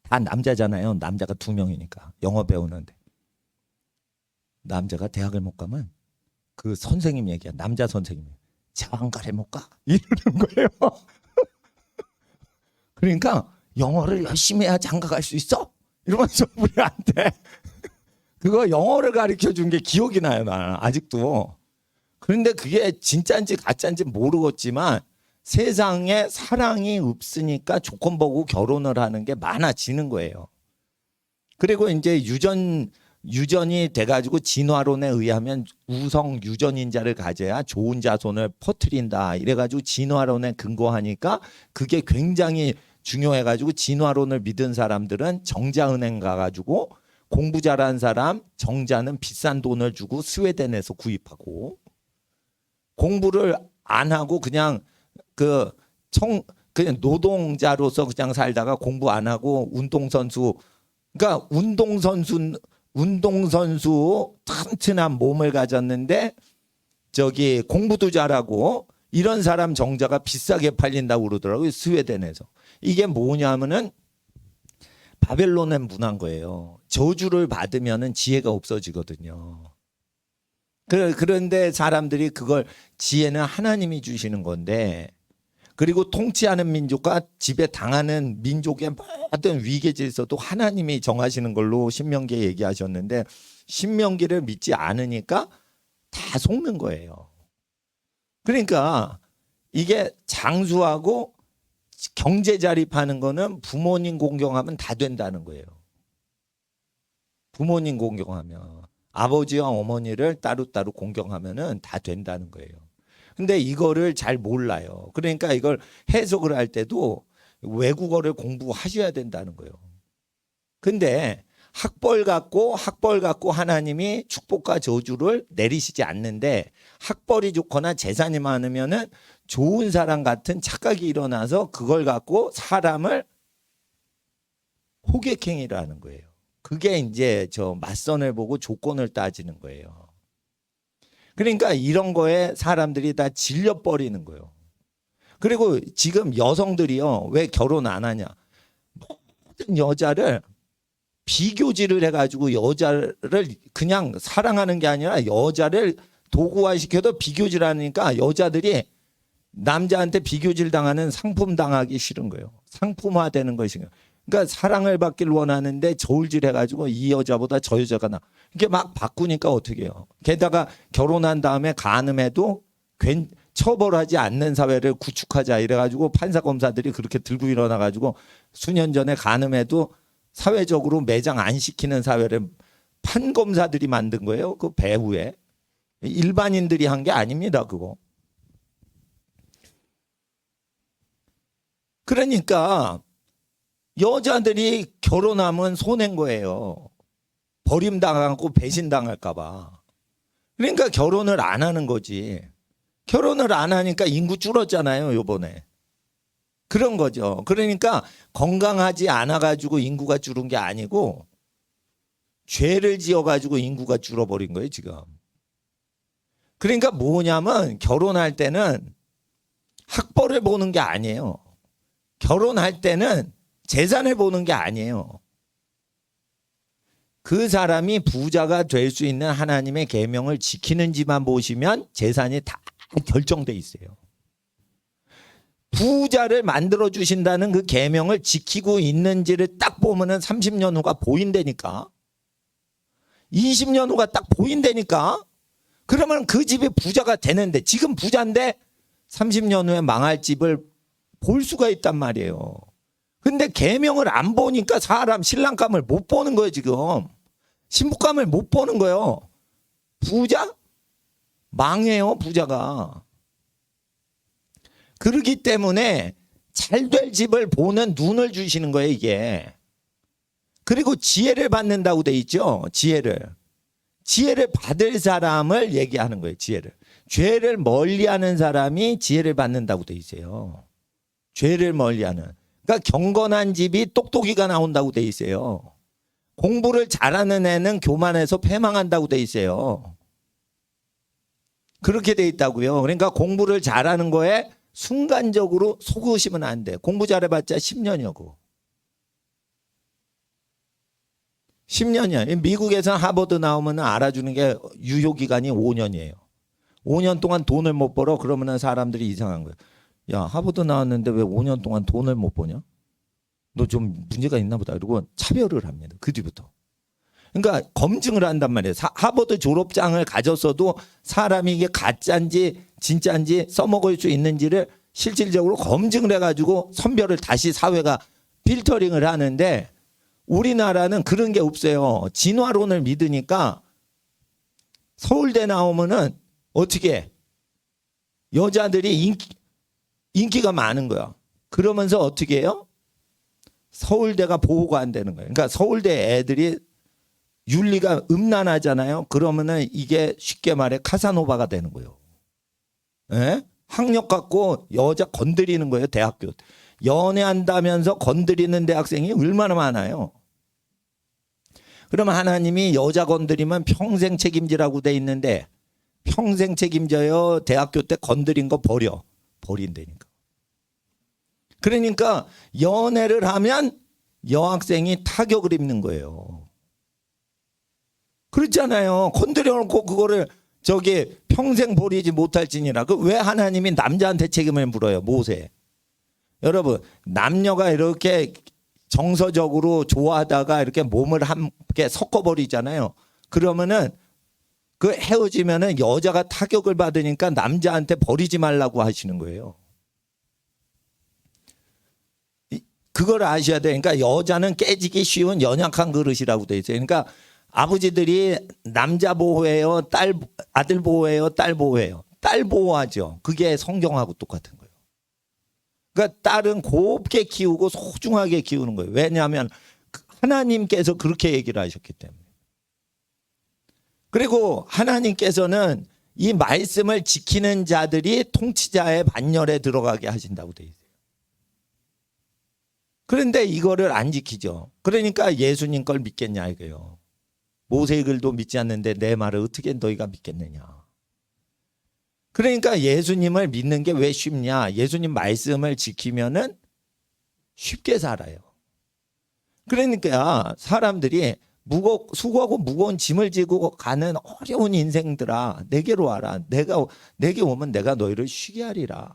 [SPEAKER 1] 다 남자잖아요. 남자가 2명이니까 영어 배우는데 남자가 대학을 못 가면 그 선생님 얘기야. 남자 선생님이 장가를 못 가 이러는 거예요. 그러니까 영어를 열심히 해야 장가 갈 수 있어? 이러면서 우리한테 그거 영어를 가르쳐 준 게 기억이 나요. 나는 아직도. 그런데 그게 진짜인지 가짜인지 모르겠지만 세상에 사랑이 없으니까 조건 보고 결혼을 하는 게 많아지는 거예요. 그리고 이제 유전이 돼가지고 진화론에 의하면 우성 유전인자를 가져야 좋은 자손을 퍼뜨린다. 이래가지고 진화론에 근거하니까 그게 굉장히 중요해가지고 진화론을 믿은 사람들은 정자은행 가가지고 공부 잘한 사람 정자는 비싼 돈을 주고 스웨덴에서 구입하고 공부를 안 하고 그냥 그냥 노동자로서 그냥 살다가 공부 안 하고 운동선수 그러니까 운동선수 튼튼한 몸을 가졌는데 저기 공부도 잘하고 이런 사람 정자가 비싸게 팔린다고 그러더라고요. 스웨덴에서. 이게 뭐냐면은 바벨론의 문화인 거예요. 저주를 받으면은 지혜가 없어지거든요. 그런데 사람들이 그걸 지혜는 하나님이 주시는 건데 그리고 통치하는 민족과 지배 당하는 민족의 모든 위계 질서도 하나님이 정하시는 걸로 신명기에 얘기하셨는데 신명기를 믿지 않으니까 다 속는 거예요. 그러니까 이게 장수하고 경제 자립하는 거는 부모님 공경하면 다 된다는 거예요. 부모님 공경하면 아버지와 어머니를 따로따로 공경하면은 다 된다는 거예요. 근데 이거를 잘 몰라요. 그러니까 이걸 해석을 할 때도 외국어를 공부하셔야 된다는 거예요. 근데 학벌 갖고 하나님이 축복과 저주를 내리시지 않는데 학벌이 좋거나 재산이 많으면은 좋은 사람 같은 착각이 일어나서 그걸 갖고 사람을 호객행위를 하는 거예요. 그게 이제 저 맞선을 보고 조건을 따지는 거예요. 그러니까 이런 거에 사람들이 다 질려버리는 거예요. 그리고 지금 여성들이요. 왜 결혼 안 하냐. 모든 여자를 비교질을 해가지고 여자를 그냥 사랑하는 게 아니라 여자를 도구화시켜도 비교질하니까 여자들이 남자한테 비교질 당하는 상품 당하기 싫은 거예요. 상품화되는 것이. 그러니까 사랑을 받길 원하는데 저울질 해가지고 이 여자보다 저 여자가 나. 이게 막 바꾸니까 어떻게 해요. 게다가 결혼한 다음에 간음해도 처벌하지 않는 사회를 구축하자 이래가지고 판사검사들이 그렇게 들고 일어나가지고 수년 전에 간음해도 사회적으로 매장 안 시키는 사회를 판검사들이 만든 거예요. 그 배후에. 일반인들이 한 게 아닙니다. 그거. 그러니까 여자들이 결혼하면 손해인 거예요. 버림당하고 배신당할까 봐. 그러니까 결혼을 안 하는 거지. 결혼을 안 하니까 인구 줄었잖아요. 요번에. 그런 거죠. 그러니까 건강하지 않아가지고 인구가 줄은 게 아니고 죄를 지어가지고 인구가 줄어버린 거예요. 지금. 그러니까 뭐냐면 결혼할 때는 학벌을 보는 게 아니에요. 결혼할 때는 재산을 보는 게 아니에요. 그 사람이 부자가 될 수 있는 하나님의 계명을 지키는지만 보시면 재산이 다 결정돼 있어요. 부자를 만들어 주신다는 그 계명을 지키고 있는지를 딱 보면은 30년 후가 보인다니까. 20년 후가 딱 보인다니까. 그러면 그 집이 부자가 되는데 지금 부자인데 30년 후에 망할 집을 볼 수가 있단 말이에요. 근데 계명을 안 보니까 사람 신랑감을 못 보는 거예요, 지금. 신부감을 못 보는 거예요. 부자? 망해요, 부자가. 그러기 때문에 잘 될 집을 보는 눈을 주시는 거예요, 이게. 그리고 지혜를 받는다고 돼 있죠. 지혜를 받을 사람을 얘기하는 거예요. 죄를 멀리하는 사람이 지혜를 받는다고 돼 있어요. 죄를 멀리하는. 그러니까 경건한 집이 똑똑이가 나온다고 돼 있어요. 공부를 잘하는 애는 교만해서 패망한다고 돼 있어요. 그렇게 돼 있다고요. 그러니까 공부를 잘하는 거에 순간적으로 속으시면 안 돼. 공부 잘해봤자 10년이고. 10년이야. 미국에서 하버드 나오면 알아주는 게 유효기간이 5년이에요. 5년 동안 돈을 못 벌어? 그러면 사람들이 이상한 거예요. 야, 하버드 나왔는데 왜 5년 동안 돈을 못 버냐? 너 좀 문제가 있나 보다. 그리고 차별을 합니다. 그 뒤부터. 그러니까 검증을 한단 말이에요. 하버드 졸업장을 가졌어도 사람이 이게 가짜인지 진짜인지 써먹을 수 있는지를 실질적으로 검증을 해가지고 선별을 다시 사회가 필터링을 하는데 우리나라는 그런 게 없어요. 진화론을 믿으니까 서울대 나오면은 어떻게 해? 여자들이 인기가 많은 거야. 그러면서 어떻게 해요? 서울대가 보호가 안 되는 거예요. 그러니까 서울대 애들이 윤리가 음란하잖아요. 그러면은 이게 쉽게 말해 카사노바가 되는 거예요. 예? 학력 갖고 여자 건드리는 거예요. 대학교. 연애한다면서 건드리는 대학생이 얼마나 많아요. 그러면 하나님이 여자 건드리면 평생 책임지라고 돼 있는데 평생 책임져요. 대학교 때 건드린 거 버린다니까. 그러니까 연애를 하면 여학생이 타격을 입는 거예요. 그렇잖아요. 건드려놓고 그거를 평생 버리지 못할지니라. 왜 하나님이 남자한테 책임을 물어요? 모세. 여러분, 남녀가 이렇게 정서적으로 좋아하다가 이렇게 몸을 함께 섞어버리잖아요. 그러면은 그 헤어지면은 여자가 타격을 받으니까 남자한테 버리지 말라고 하시는 거예요. 그걸 아셔야 돼요. 그러니까 여자는 깨지기 쉬운 연약한 그릇이라고 돼 있어요. 그러니까 아버지들이 남자 보호해요, 아들 보호해요, 딸 보호해요. 딸 보호하죠. 그게 성경하고 똑같은 거예요. 그러니까 딸은 곱게 키우고 소중하게 키우는 거예요. 왜냐하면 하나님께서 그렇게 얘기를 하셨기 때문에. 그리고 하나님께서는 이 말씀을 지키는 자들이 통치자의 반열에 들어가게 하신다고 돼 있어요. 그런데 이거를 안 지키죠. 그러니까 예수님 걸 믿겠냐 이거예요. 모세의 글도 믿지 않는데 내 말을 어떻게 너희가 믿겠느냐. 그러니까 예수님을 믿는 게 왜 쉽냐. 예수님 말씀을 지키면은 쉽게 살아요. 그러니까 사람들이 수고하고 무거운 짐을 지고 가는 어려운 인생들아 내게로 와라. 내게 오면 내가 너희를 쉬게 하리라.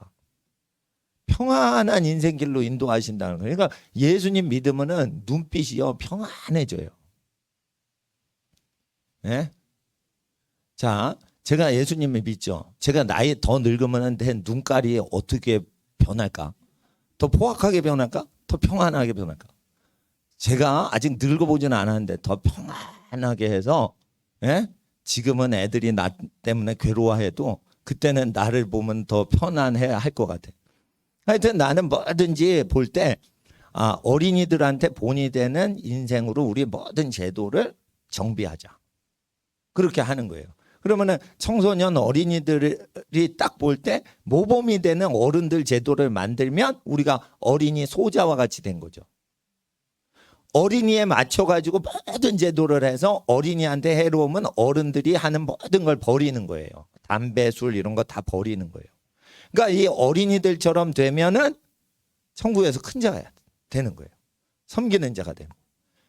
[SPEAKER 1] 평안한 인생길로 인도하신다는 거예요. 그러니까 예수님 믿으면은 눈빛이요 평안해져요. 네? 자, 제가 예수님을 믿죠. 제가 나이 더 늙으면 눈깔이 어떻게 변할까? 더 포악하게 변할까? 더 평안하게 변할까? 제가 아직 늙어보지는 않았는데 더 평안하게 해서 지금은 애들이 나 때문에 괴로워해도 그때는 나를 보면 더 편안해야 할 것 같아. 하여튼 나는 뭐든지 볼 때 어린이들한테 본이 되는 인생으로 우리 모든 제도를 정비하자. 그렇게 하는 거예요. 그러면은 청소년 어린이들이 딱 볼 때 모범이 되는 어른들 제도를 만들면 우리가 어린이 소자와 같이 된 거죠. 어린이에 맞춰가지고 모든 제도를 해서 어린이한테 해로우면 어른들이 하는 모든 걸 버리는 거예요. 담배, 술 이런 거 다 버리는 거예요. 그러니까 이 어린이들처럼 되면은 천국에서 큰 자가 되는 거예요. 섬기는 자가 되는 거예요.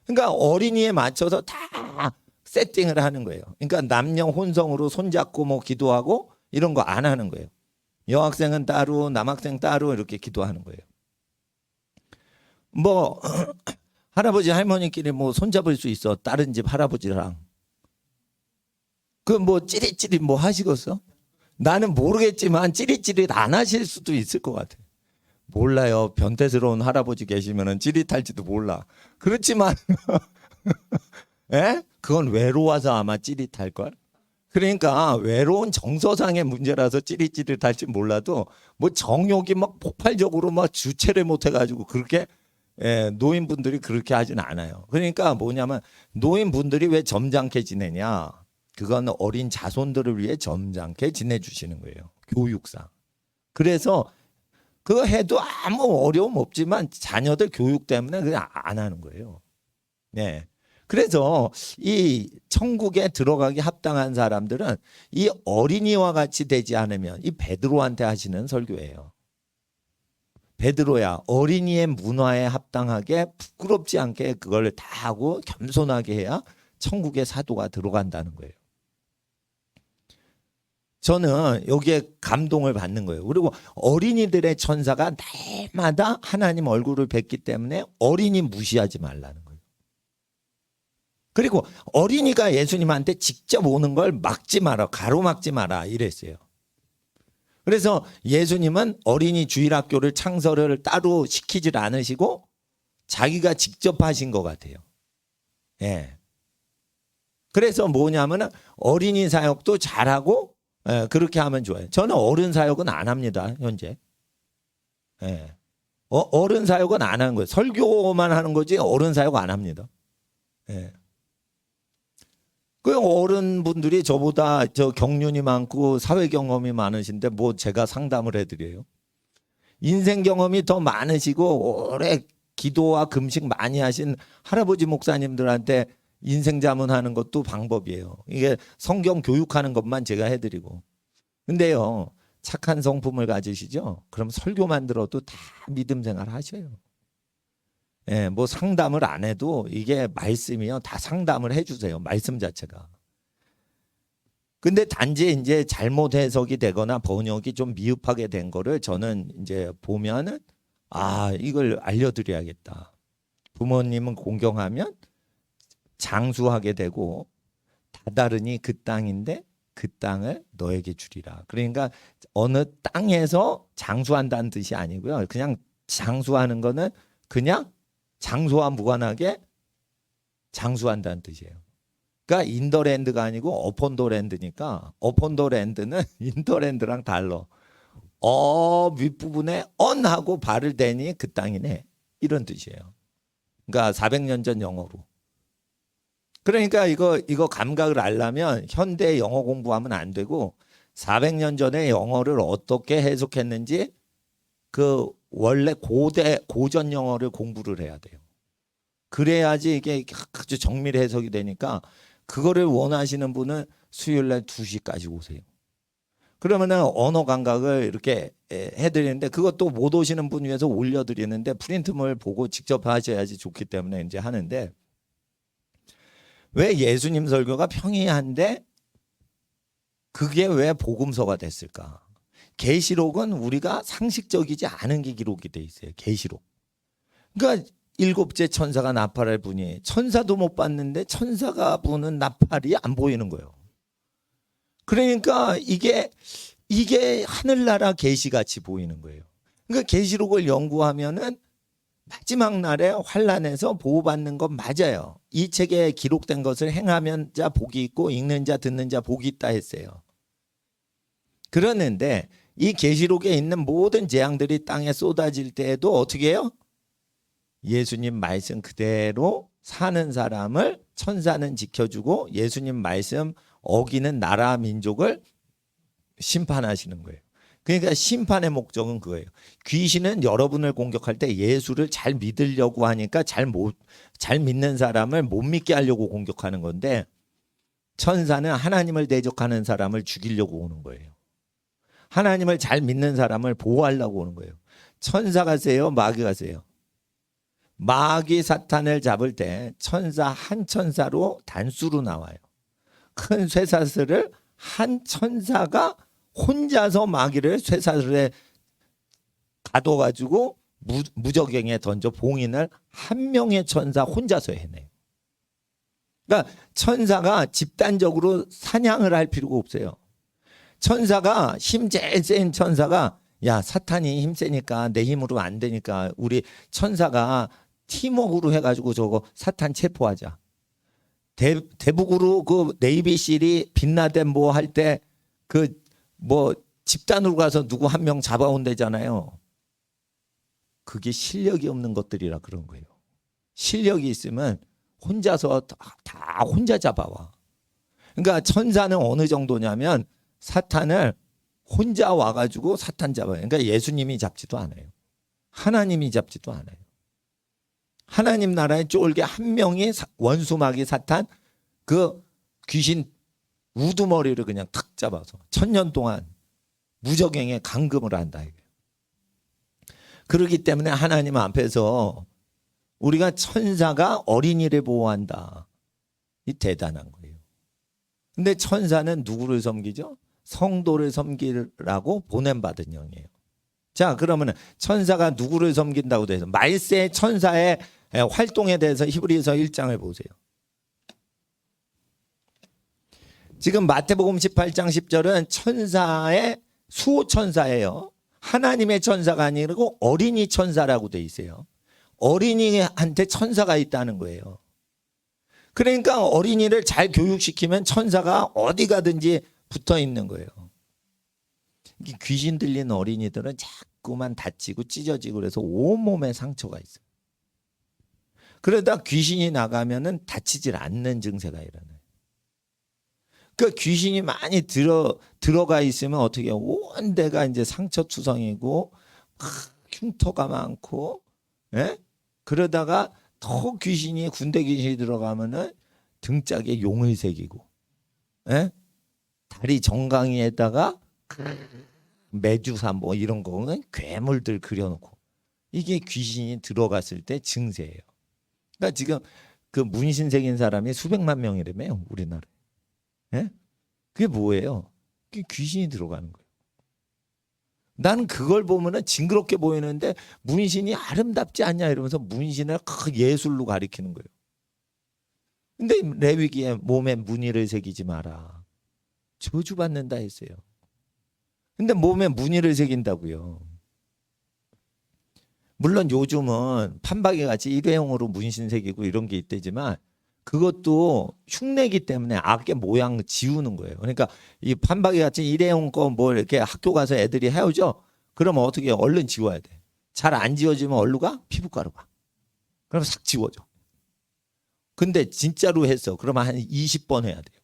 [SPEAKER 1] 그러니까 어린이에 맞춰서 다 세팅을 하는 거예요. 그러니까 남녀 혼성으로 손잡고 뭐 기도하고 이런 거 안 하는 거예요. 여학생은 따로 남학생 따로 이렇게 기도하는 거예요. 뭐 할아버지 할머니끼리 뭐 손잡을 수 있어. 다른 집 할아버지랑. 그 뭐 찌릿찌릿 뭐 하시겠어? 나는 모르겠지만 찌릿찌릿 안 하실 수도 있을 것 같아요. 몰라요. 변태스러운 할아버지 계시면은 찌릿할지도 몰라. 그렇지만 에? 그건 외로워서 아마 찌릿할 걸. 그러니까 외로운 정서상의 문제라서 찌릿찌릿할지 몰라도 뭐 정욕이 막 폭발적으로 막 주체를 못 해가지고 그렇게 노인분들이 그렇게 하진 않아요. 그러니까 뭐냐면 노인분들이 왜 점잖게 지내냐? 그건 어린 자손들을 위해 점잖게 지내주시는 거예요. 교육상. 그래서 그거 해도 아무 어려움 없지만 자녀들 교육 때문에 그냥 안 하는 거예요. 네. 그래서 이 천국에 들어가기 합당한 사람들은 이 어린이와 같이 되지 않으면 이 베드로한테 하시는 설교예요. 베드로야, 어린이의 문화에 합당하게 부끄럽지 않게 그걸 다 하고 겸손하게 해야 천국의 사도가 들어간다는 거예요. 저는 여기에 감동을 받는 거예요. 그리고 어린이들의 천사가 날마다 하나님 얼굴을 뵙기 때문에 어린이 무시하지 말라는 거예요. 그리고 어린이가 예수님한테 직접 오는 걸 막지 마라, 가로막지 마라 이랬어요. 그래서 예수님은 어린이 주일학교를 창설을 따로 시키질 않으시고 자기가 직접 하신 것 같아요. 예. 그래서 뭐냐면은 어린이 사역도 잘하고 그렇게 하면 좋아요. 저는 어른 사역은 안 합니다, 현재. 예. 어른 사역은 안 하는 거예요. 설교만 하는 거지 어른 사역 안 합니다. 예. 그 어른분들이 저보다 경륜이 많고 사회 경험이 많으신데 뭐 제가 상담을 해드려요. 인생 경험이 더 많으시고 오래 기도와 금식 많이 하신 할아버지 목사님들한테 인생 자문하는 것도 방법이에요. 이게 성경 교육하는 것만 제가 해드리고. 근데요, 착한 성품을 가지시죠? 그럼 설교만 들어도 다 믿음 생활 하셔요. 예, 뭐 상담을 안 해도 이게 말씀이요. 다 상담을 해주세요. 말씀 자체가. 근데 단지 이제 잘못 해석이 되거나 번역이 좀 미흡하게 된 거를 저는 이제 보면은 이걸 알려드려야겠다. 부모님은 공경하면 장수하게 되고 다다르니 그 땅인데 그 땅을 너에게 주리라. 그러니까 어느 땅에서 장수한다는 뜻이 아니고요. 그냥 장수하는 거는 그냥 장소와 무관하게 장수한다는 뜻이에요. 그러니까 인더랜드가 아니고 어폰더랜드니까 어폰더랜드는 인더랜드랑 달러. 윗부분에 언하고 발을 대니 그 땅이네. 이런 뜻이에요. 그러니까 400년 전 영어로. 그러니까 이거 감각을 알려면 현대 영어 공부하면 안 되고 400년 전에 영어를 어떻게 해석했는지 그 원래 고전 영어를 공부를 해야 돼요. 그래야지 이게 아주 정밀 해석이 되니까 그거를 원하시는 분은 수요일날 2시까지 오세요. 그러면은 언어 감각을 이렇게 해드리는데 그것도 못 오시는 분 위해서 올려드리는데 프린트물 보고 직접 하셔야지 좋기 때문에 이제 하는데 왜 예수님 설교가 평이한데 그게 왜 복음서가 됐을까? 계시록은 우리가 상식적이지 않은 게 기록이 돼 있어요. 계시록. 그러니까 7째 천사가 나팔을 부니 천사도 못 봤는데 천사가 부는 나팔이 안 보이는 거예요. 그러니까 이게 하늘나라 계시같이 보이는 거예요. 그러니까 계시록을 연구하면은 마지막 날에 환란에서 보호받는 건 맞아요. 이 책에 기록된 것을 행하면 자 복이 있고 읽는 자 듣는 자 복이 있다 했어요. 그러는데 이 계시록에 있는 모든 재앙들이 땅에 쏟아질 때에도 어떻게 해요? 예수님 말씀 그대로 사는 사람을 천사는 지켜주고 예수님 말씀 어기는 나라 민족을 심판하시는 거예요. 그러니까 심판의 목적은 그거예요. 귀신은 여러분을 공격할 때 예수를 잘 믿으려고 하니까 잘 믿는 사람을 못 믿게 하려고 공격하는 건데 천사는 하나님을 대적하는 사람을 죽이려고 오는 거예요. 하나님을 잘 믿는 사람을 보호하려고 오는 거예요. 천사가 세요? 마귀가 세요? 마귀 사탄을 잡을 때 천사 한 천사로 단수로 나와요. 큰 쇠사슬을 한 천사가 혼자서 마귀를 쇠사슬에 가둬가지고 무저갱에 던져 봉인을 한 명의 천사 혼자서 해내요. 그러니까 천사가 집단적으로 사냥을 할 필요가 없어요. 천사가 힘 제일 센 천사가 야, 사탄이 힘세니까 내 힘으로 안 되니까 우리 천사가 팀워크로 해가지고 저거 사탄 체포하자. 대북으로 그 네이비실이 빛나덴 뭐 할 때 그 뭐 집단으로 가서 누구 한 명 잡아온대잖아요. 그게 실력이 없는 것들이라 그런 거예요. 실력이 있으면 혼자서 다 혼자 잡아와. 그러니까 천사는 어느 정도냐면 사탄을 혼자 와가지고 사탄 잡아요. 그러니까 예수님이 잡지도 않아요. 하나님이 잡지도 않아요. 하나님 나라에 쫄게 한 명이 원수마귀 사탄 그 귀신 우두머리를 그냥 탁 잡아서 1000년 동안 무적행에 감금을 한다. 그렇기 때문에 하나님 앞에서 우리가 천사가 어린이를 보호한다. 이 대단한 거예요. 근데 천사는 누구를 섬기죠? 성도를 섬기라고 보냄받은 영이에요. 자, 그러면 천사가 누구를 섬긴다고 돼서 말세 천사의 활동에 대해서 히브리서 1장을 보세요. 지금 마태복음 18장 10절은 천사의 수호 천사예요. 하나님의 천사가 아니고 어린이 천사라고 돼 있어요. 어린이한테 천사가 있다는 거예요. 그러니까 어린이를 잘 교육시키면 천사가 어디 가든지 붙어 있는 거예요. 귀신 들린 어린이들은 자꾸만 다치고 찢어지고 그래서 온몸에 상처가 있어요. 그러다 귀신이 나가면은 다치질 않는 증세가 일어나요. 그 귀신이 많이 들어가 있으면 어떻게 온 데가 이제 상처투성이고 흉터가 많고, 예? 그러다가 더 귀신이 군대 귀신이 들어가면은 등짝에 용을 새기고, 예? 다리 정강이에다가 메두사 뭐 이런 거는 괴물들 그려놓고 이게 귀신이 들어갔을 때 증세예요. 그러니까 지금 그 문신 새긴 사람이 수백만 명이라며요, 우리나라에. 예? 그게 뭐예요? 그게 귀신이 들어가는 거예요. 나는 그걸 보면은 징그럽게 보이는데 문신이 아름답지 않냐 이러면서 문신을 예술로 가리키는 거예요. 근데 레위기에 몸에 무늬를 새기지 마라. 저주받는다 했어요. 근데 몸에 무늬를 새긴다고요. 물론 요즘은 판박이 같이 일회용으로 문신 새기고 이런 게 있대지만 그것도 흉내기 때문에 악의 모양 지우는 거예요. 그러니까 이 판박이 같이 일회용 거 뭐 이렇게 학교 가서 애들이 헤어져. 그러면 어떻게 해요? 얼른 지워야 돼. 잘 안 지워지면 얼른 가? 피부과로 가. 그럼 싹 지워져. 근데 진짜로 했어. 그러면 한 20번 해야 돼요.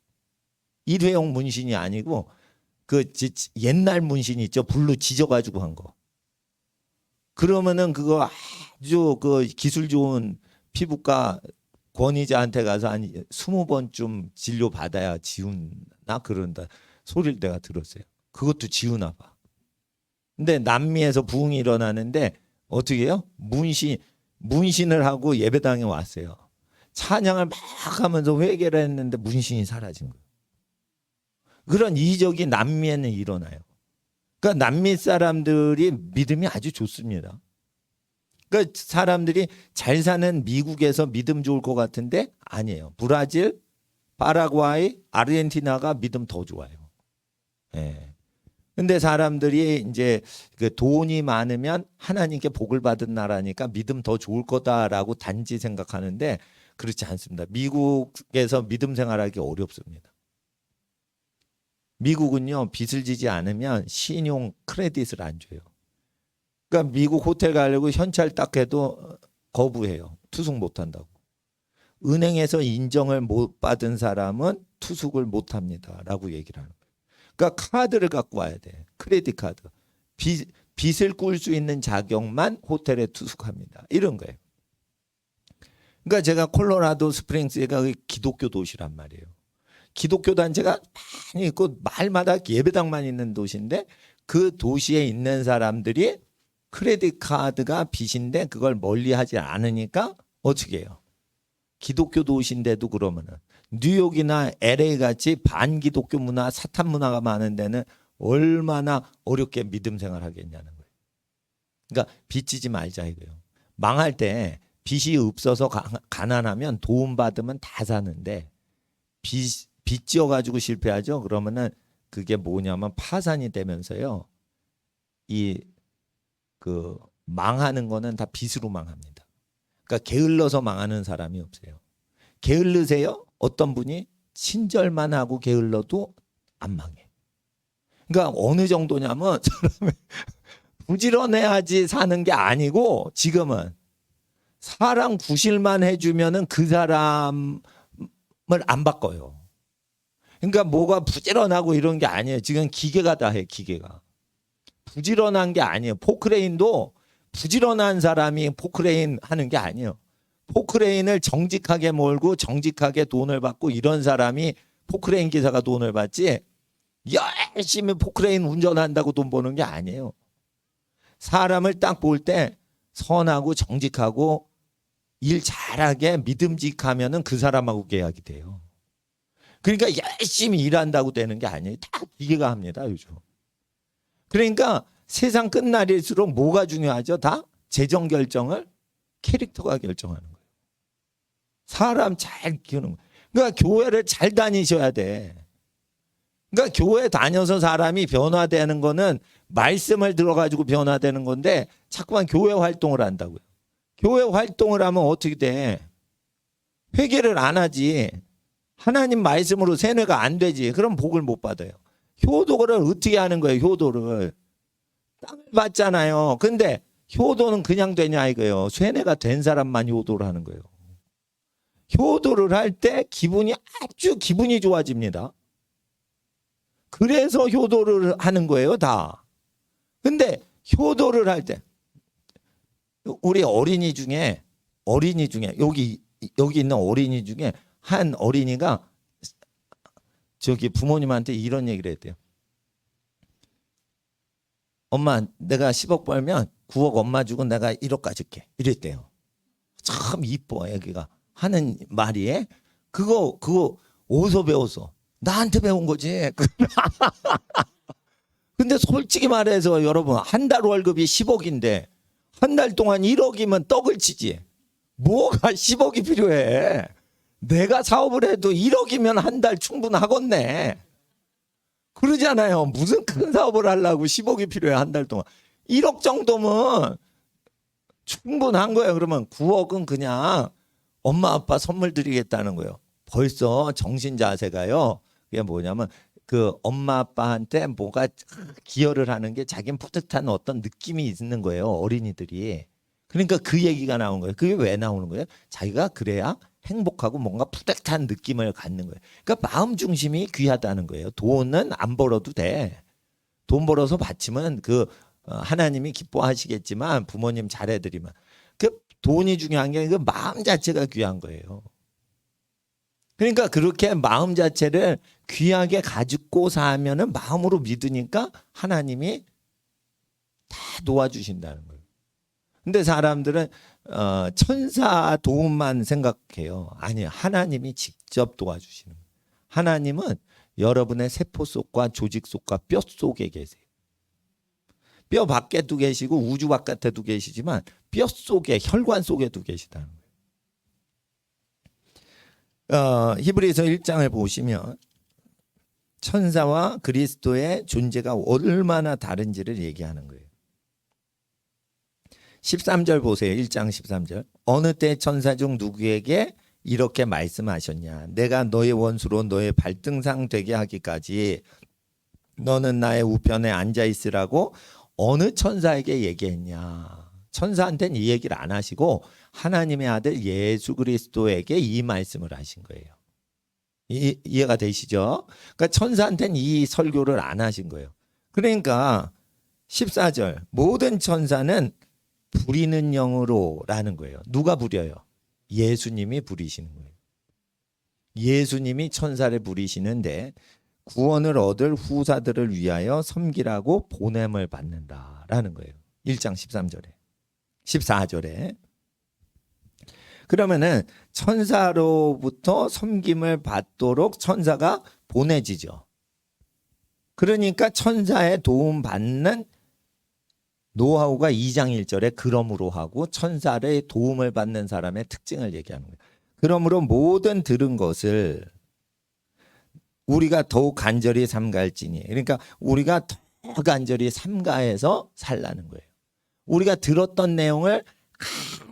[SPEAKER 1] 일회용 문신이 아니고 그 옛날 문신 있죠. 불로 지져가지고 한 거. 그러면은 그거 아주 그 기술 좋은 피부과 권위자한테 가서 한 20번쯤 진료 받아야 지우나 그런다 소리를 내가 들었어요. 그것도 지우나 봐. 근데 남미에서 부흥이 일어나는데 어떻게 해요? 문신을 하고 예배당에 왔어요. 찬양을 막 하면서 회개를 했는데 문신이 사라진 거예요. 그런 이적이 남미에는 일어나요. 그러니까 남미 사람들이 믿음이 아주 좋습니다. 그러니까 사람들이 잘 사는 미국에서 믿음 좋을 것 같은데 아니에요. 브라질, 파라과이, 아르헨티나가 믿음 더 좋아요. 예. 근데 사람들이 이제 그 돈이 많으면 하나님께 복을 받은 나라니까 믿음 더 좋을 거다라고 단지 생각하는데 그렇지 않습니다. 미국에서 믿음 생활하기 어렵습니다. 미국은요, 빚을 지지 않으면 신용 크레딧을 안 줘요. 그러니까 미국 호텔 가려고 현찰 딱 해도 거부해요. 투숙 못 한다고. 은행에서 인정을 못 받은 사람은 투숙을 못 합니다라고 얘기를 하는 거예요. 그러니까 카드를 갖고 와야 돼. 크레딧 카드. 빚을 꿀 수 있는 자격만 호텔에 투숙합니다. 이런 거예요. 그러니까 제가 콜로라도 스프링스가 기독교 도시란 말이에요. 기독교 단체가 많이 있고 말마다 예배당만 있는 도시인데 그 도시에 있는 사람들이 크레딧 카드가 빚인데 그걸 멀리하지 않으니까 어떻게 해요? 기독교 도시인데도 그러면은 뉴욕이나 LA 같이 반기독교 문화, 사탄 문화가 많은 데는 얼마나 어렵게 믿음 생활하겠냐는 거예요. 그러니까 빚지지 말자 이거예요. 망할 때 빚이 없어서 가난하면 도움 받으면 다 사는데 빚 지어가지고 실패하죠. 그러면은 그게 뭐냐면 파산이 되면서요. 이 그 망하는 거는 다 빚으로 망합니다. 그러니까 게을러서 망하는 사람이 없어요. 게을르세요? 어떤 분이 친절만 하고 게을러도 안 망해. 그러니까 어느 정도냐면 사람이 부지런해야지 사는 게 아니고 지금은 사람 구실만 해주면은 그 사람을 안 바꿔요. 그러니까 뭐가 부지런하고 이런 게 아니에요. 지금 기계가 다 해, 기계가. 부지런한 게 아니에요. 포크레인도 부지런한 사람이 포크레인 하는 게 아니에요. 포크레인을 정직하게 몰고 정직하게 돈을 받고 이런 사람이 포크레인 기사가 돈을 받지 열심히 포크레인 운전한다고 돈 버는 게 아니에요. 사람을 딱 볼 때 선하고 정직하고 일 잘하게 믿음직하면은 그 사람하고 계약이 돼요. 그러니까 열심히 일한다고 되는 게 아니에요. 다 기계가 합니다, 요즘. 그러니까 세상 끝날일수록 뭐가 중요하죠? 다 재정 결정을 캐릭터가 결정하는 거예요. 사람 잘 키우는 거예요. 그러니까 교회를 잘 다니셔야 돼. 그러니까 교회 다녀서 사람이 변화되는 거는 말씀을 들어가지고 변화되는 건데 자꾸만 교회 활동을 한다고요. 교회 활동을 하면 어떻게 돼? 회개를 안 하지. 하나님 말씀으로 세뇌가 안 되지. 그럼 복을 못 받아요. 효도를 어떻게 하는 거예요? 효도를. 땅을 받잖아요. 근데 효도는 그냥 되냐 이거예요. 세뇌가 된 사람만 효도를 하는 거예요. 효도를 할 때 아주 기분이 좋아집니다. 그래서 효도를 하는 거예요, 다. 근데 효도를 할 때 우리 어린이 중에 여기 있는 어린이 중에 한 어린이가 저기 부모님한테 이런 얘기를 했대요. 엄마, 내가 10억 벌면 9억 엄마 주고 내가 1억 가질게. 이랬대요. 참 이뻐, 애기가. 하는 말이 그거 어디서 배웠어? 나한테 배운 거지. 근데 솔직히 말해서 여러분 한 달 월급이 10억인데 한 달 동안 1억이면 떡을 치지. 뭐가 10억이 필요해. 내가 사업을 해도 1억이면 한 달 충분하겠네. 그러잖아요. 무슨 큰 사업을 하려고 10억이 필요해 한 달 동안. 1억 정도면 충분한 거예요. 그러면 9억은 그냥 엄마 아빠 선물 드리겠다는 거예요. 벌써 정신 자세가요. 그게 뭐냐면 그 엄마 아빠한테 뭐가 기여를 하는 게 자기는 뿌듯한 어떤 느낌이 있는 거예요. 어린이들이. 그러니까 그 얘기가 나온 거예요. 그게 왜 나오는 거예요? 자기가 그래야 행복하고 뭔가 뿌듯한 느낌을 갖는 거예요. 그러니까 마음 중심이 귀하다는 거예요. 돈은 안 벌어도 돼. 돈 벌어서 바치면 하나님이 기뻐하시겠지만 부모님 잘해드리면 그 돈이 중요한 게 그 마음 자체가 귀한 거예요. 그러니까 그렇게 마음 자체를 귀하게 가지고 사면은 마음으로 믿으니까 하나님이 다 도와주신다는 거예요. 근데 사람들은 천사 도움만 생각해요. 아니, 하나님이 직접 도와주시는 거예요. 하나님은 여러분의 세포 속과 조직 속과 뼈 속에 계세요. 뼈 밖에도 계시고 우주 바깥에도 계시지만 뼈 속에, 혈관 속에도 계시다는 거예요. 히브리서 1장을 보시면 천사와 그리스도의 존재가 얼마나 다른지를 얘기하는 거예요. 13절 보세요. 1장 13절. 어느 때 천사 중 누구에게 이렇게 말씀하셨냐. 내가 너의 원수로 너의 발등상 되게 하기까지 너는 나의 우편에 앉아 있으라고 어느 천사에게 얘기했냐. 천사한테는 이 얘기를 안 하시고 하나님의 아들 예수 그리스도에게 이 말씀을 하신 거예요. 이해가 되시죠? 그러니까 천사한테는 이 설교를 안 하신 거예요. 그러니까 14절. 모든 천사는 부리는 영으로라는 거예요. 누가 부려요? 예수님이 부리시는 거예요. 예수님이 천사를 부리시는데 구원을 얻을 후사들을 위하여 섬기라고 보냄을 받는다라는 거예요. 1장 13절에. 14절에. 그러면은 천사로부터 섬김을 받도록 천사가 보내지죠. 그러니까 천사의 도움 받는 노하우가 2장 1절에 그러므로 하고 천사의 도움을 받는 사람의 특징을 얘기하는 거예요. 그러므로 모든 들은 것을 우리가 더욱 간절히 삼갈지니. 그러니까 우리가 더 간절히 삼가해서 살라는 거예요. 우리가 들었던 내용을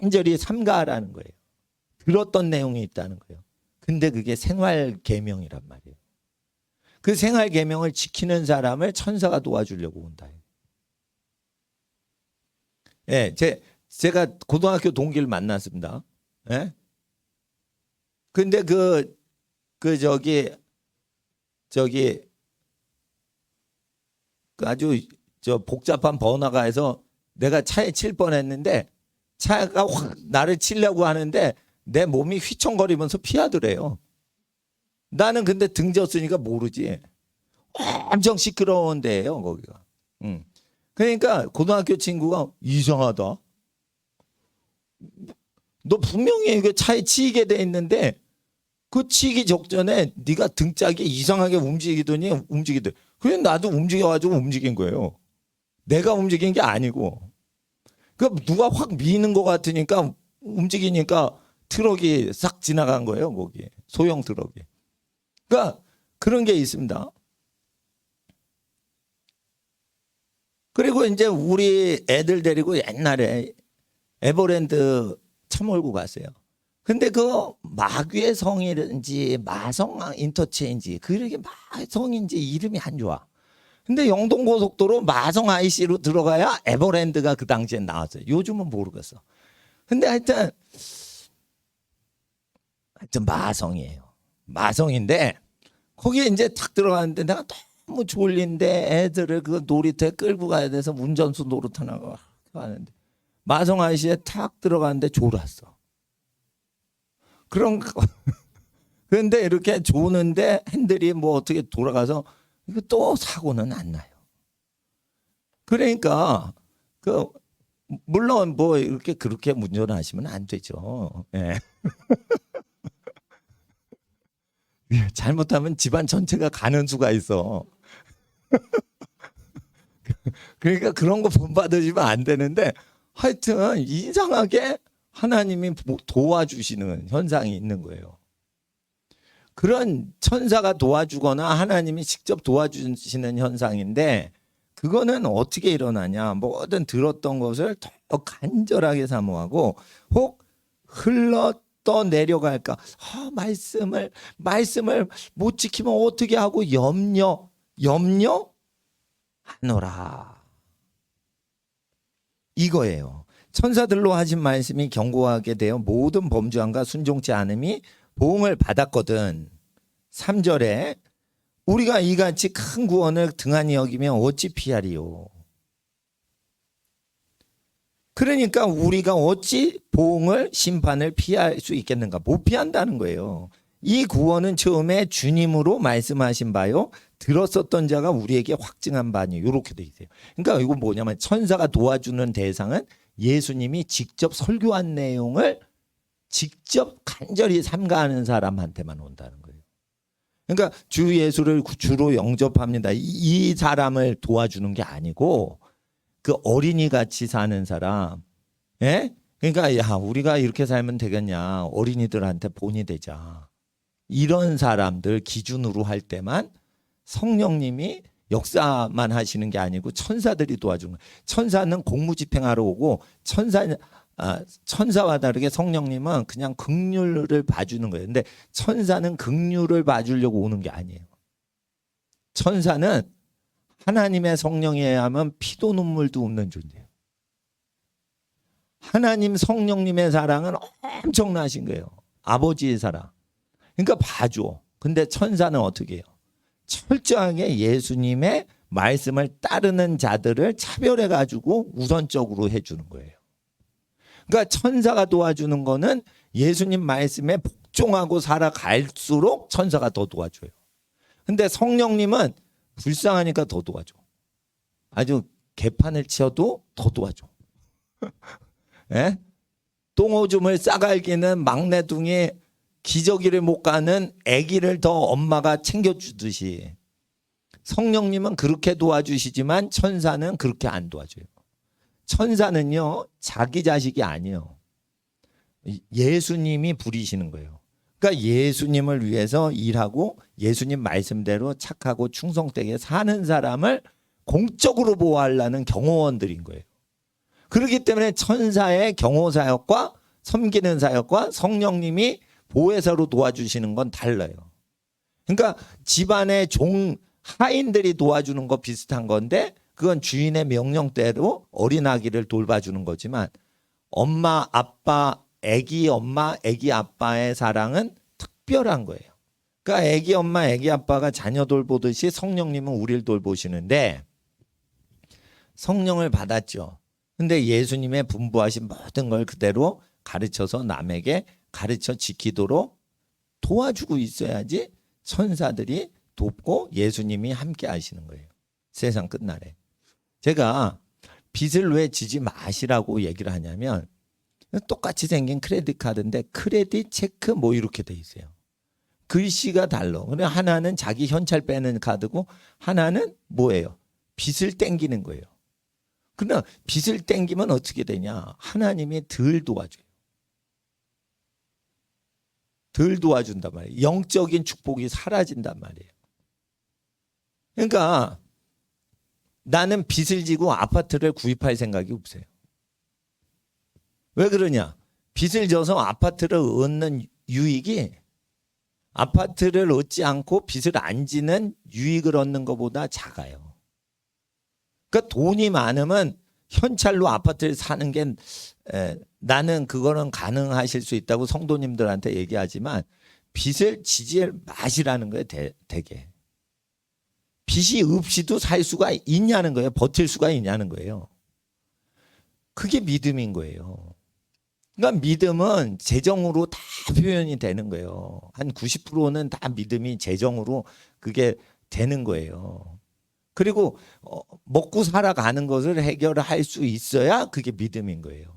[SPEAKER 1] 간절히 삼가하라는 거예요. 들었던 내용이 있다는 거예요. 근데 그게 생활 계명이란 말이에요. 그 생활 계명을 지키는 사람을 천사가 도와주려고 온다. 예, 제가 고등학교 동기를 만났습니다. 예? 근데 아주 복잡한 번화가 해서 내가 차에 칠 뻔했는데 차가 확 나를 치려고 하는데 내 몸이 휘청거리면서 피하더래요. 나는 근데 등졌으니까 모르지. 엄청 시끄러운 데예요, 거기가. 그러니까 고등학교 친구가 이상하다. 너 분명히 이거 차에 치이게 돼 있는데 그 치기 직전에 네가 등짝이 이상하게 움직이더니. 그래서 나도 움직여가지고 움직인 거예요. 내가 움직인 게 아니고. 그 누가 확 미는 것 같으니까 움직이니까 트럭이 싹 지나간 거예요, 거기. 소형 트럭이. 그러니까 그런 게 있습니다. 그리고 이제 우리 애들 데리고 옛날에 에버랜드 차 몰고 갔어요. 근데 그 마귀의 성인지 마성 인터체인지 그렇게 마성인지 이름이 안 좋아. 근데 영동고속도로 마성 IC로 들어가야 에버랜드가 그 당시에 나왔어요. 요즘은 모르겠어. 근데 하여튼 마성이에요. 마성인데 거기에 이제 탁 들어갔는데 내가 너무 졸린데 애들을 그 놀이터에 끌고 가야 돼서 운전수 노릇하나 가는데 마성 IC에 탁 들어갔는데 졸았어. 그런데 이렇게 조는데 핸들이 뭐 어떻게 돌아가서 이거 또 사고는 안 나요. 그러니까 물론 뭐 이렇게 그렇게 운전하시면 안 되죠. 예. 잘못하면 집안 전체가 가는 수가 있어. 그러니까 그런 거 본받으시면 안 되는데 하여튼 이상하게 하나님이 도와주시는 현상이 있는 거예요. 그런 천사가 도와주거나 하나님이 직접 도와주시는 현상인데 그거는 어떻게 일어나냐. 뭐든 들었던 것을 더 간절하게 사모하고 혹 흘러 떠내려갈까. 말씀을 못 지키면 어떻게 하고 염려하노라. 이거예요. 천사들로 하신 말씀이 견고하게 되어 모든 범죄함과 순종치 않음이 보응을 받았거든. 3절에 우리가 이같이 큰 구원을 등한히 여기면 어찌 피하리요. 그러니까 우리가 어찌 보응을 심판을 피할 수 있겠는가. 못 피한다는 거예요. 이 구원은 처음에 주님으로 말씀하신 바요 들었었던 자가 우리에게 확증한 바니 이렇게 돼 있어요. 그러니까 이거 뭐냐면 천사가 도와주는 대상은 예수님이 직접 설교한 내용을 직접 간절히 삼가하는 사람한테만 온다는 거예요. 그러니까 주 예수를 주로 영접합니다. 이 사람을 도와주는 게 아니고 그 어린이 같이 사는 사람. 예? 그러니까 우리가 이렇게 살면 되겠냐. 어린이들한테 본이 되자. 이런 사람들 기준으로 할 때만 성령님이 역사만 하시는 게 아니고 천사들이 도와주는 거예요. 천사는 공무집행하러 오고 천사와 다르게 성령님은 그냥 긍휼을 봐주는 거예요. 근데 천사는 긍휼을 봐주려고 오는 게 아니에요. 천사는 하나님의 성령에 하면 피도 눈물도 없는 존재예요. 하나님 성령님의 사랑은 엄청나신 거예요. 아버지의 사랑. 그러니까 봐줘. 근데 천사는 어떻게 해요? 철저하게 예수님의 말씀을 따르는 자들을 차별해 가지고 우선적으로 해주는 거예요. 그러니까 천사가 도와주는 거는 예수님 말씀에 복종하고 살아갈수록 천사가 더 도와줘요. 근데 성령님은 불쌍하니까 더 도와줘. 아주 개판을 치어도 더 도와줘. 예? 똥오줌을 싸갈기는 막내둥이 기저귀를 못 가는 아기를 더 엄마가 챙겨주듯이 성령님은 그렇게 도와주시지만 천사는 그렇게 안 도와줘요. 천사는요 자기 자식이 아니에요. 예수님이 부리시는 거예요. 그러니까 예수님을 위해서 일하고 예수님 말씀대로 착하고 충성되게 사는 사람을 공적으로 보호하려는 경호원들인 거예요. 그렇기 때문에 천사의 경호 사역과 섬기는 사역과 성령님이 보혜사로 도와주시는 건 달라요. 그러니까 집안의 하인들이 도와주는 거 비슷한 건데 그건 주인의 명령대로 어린 아기를 돌봐주는 거지만 엄마, 아빠, 아기 엄마, 아기 아빠의 사랑은 특별한 거예요. 그러니까 아기 엄마, 아기 아빠가 자녀 돌보듯이 성령님은 우리를 돌보시는데 성령을 받았죠. 근데 예수님의 분부하신 모든 걸 그대로 가르쳐서 남에게 가르쳐 지키도록 도와주고 있어야지 천사들이 돕고 예수님이 함께 하시는 거예요. 세상 끝날에. 제가 빚을 왜 지지 마시라고 얘기를 하냐면 똑같이 생긴 크레딧 카드인데 크레딧 체크 뭐 이렇게 돼 있어요. 글씨가 달라. 근데 하나는 자기 현찰 빼는 카드고 하나는 뭐예요? 빚을 땡기는 거예요. 그러나 빚을 땡기면 어떻게 되냐? 하나님이 덜 도와줘요. 덜 도와준단 말이에요. 영적인 축복이 사라진단 말이에요. 그러니까 나는 빚을 지고 아파트를 구입할 생각이 없어요. 왜 그러냐? 빚을 져서 아파트를 얻는 유익이 아파트를 얻지 않고 빚을 안 지는 유익을 얻는 것보다 작아요. 그러니까 돈이 많으면 현찰로 아파트를 사는 게 나는 그거는 가능하실 수 있다고 성도님들한테 얘기하지만 빚을 지지 마시라는 거예요. 되게. 빚이 없이도 살 수가 있냐는 거예요. 버틸 수가 있냐는 거예요. 그게 믿음인 거예요. 그러니까 믿음은 재정으로 다 표현이 되는 거예요. 한 90%는 다 믿음이 재정으로 그게 되는 거예요. 그리고 먹고 살아가는 것을 해결할 수 있어야 그게 믿음인 거예요.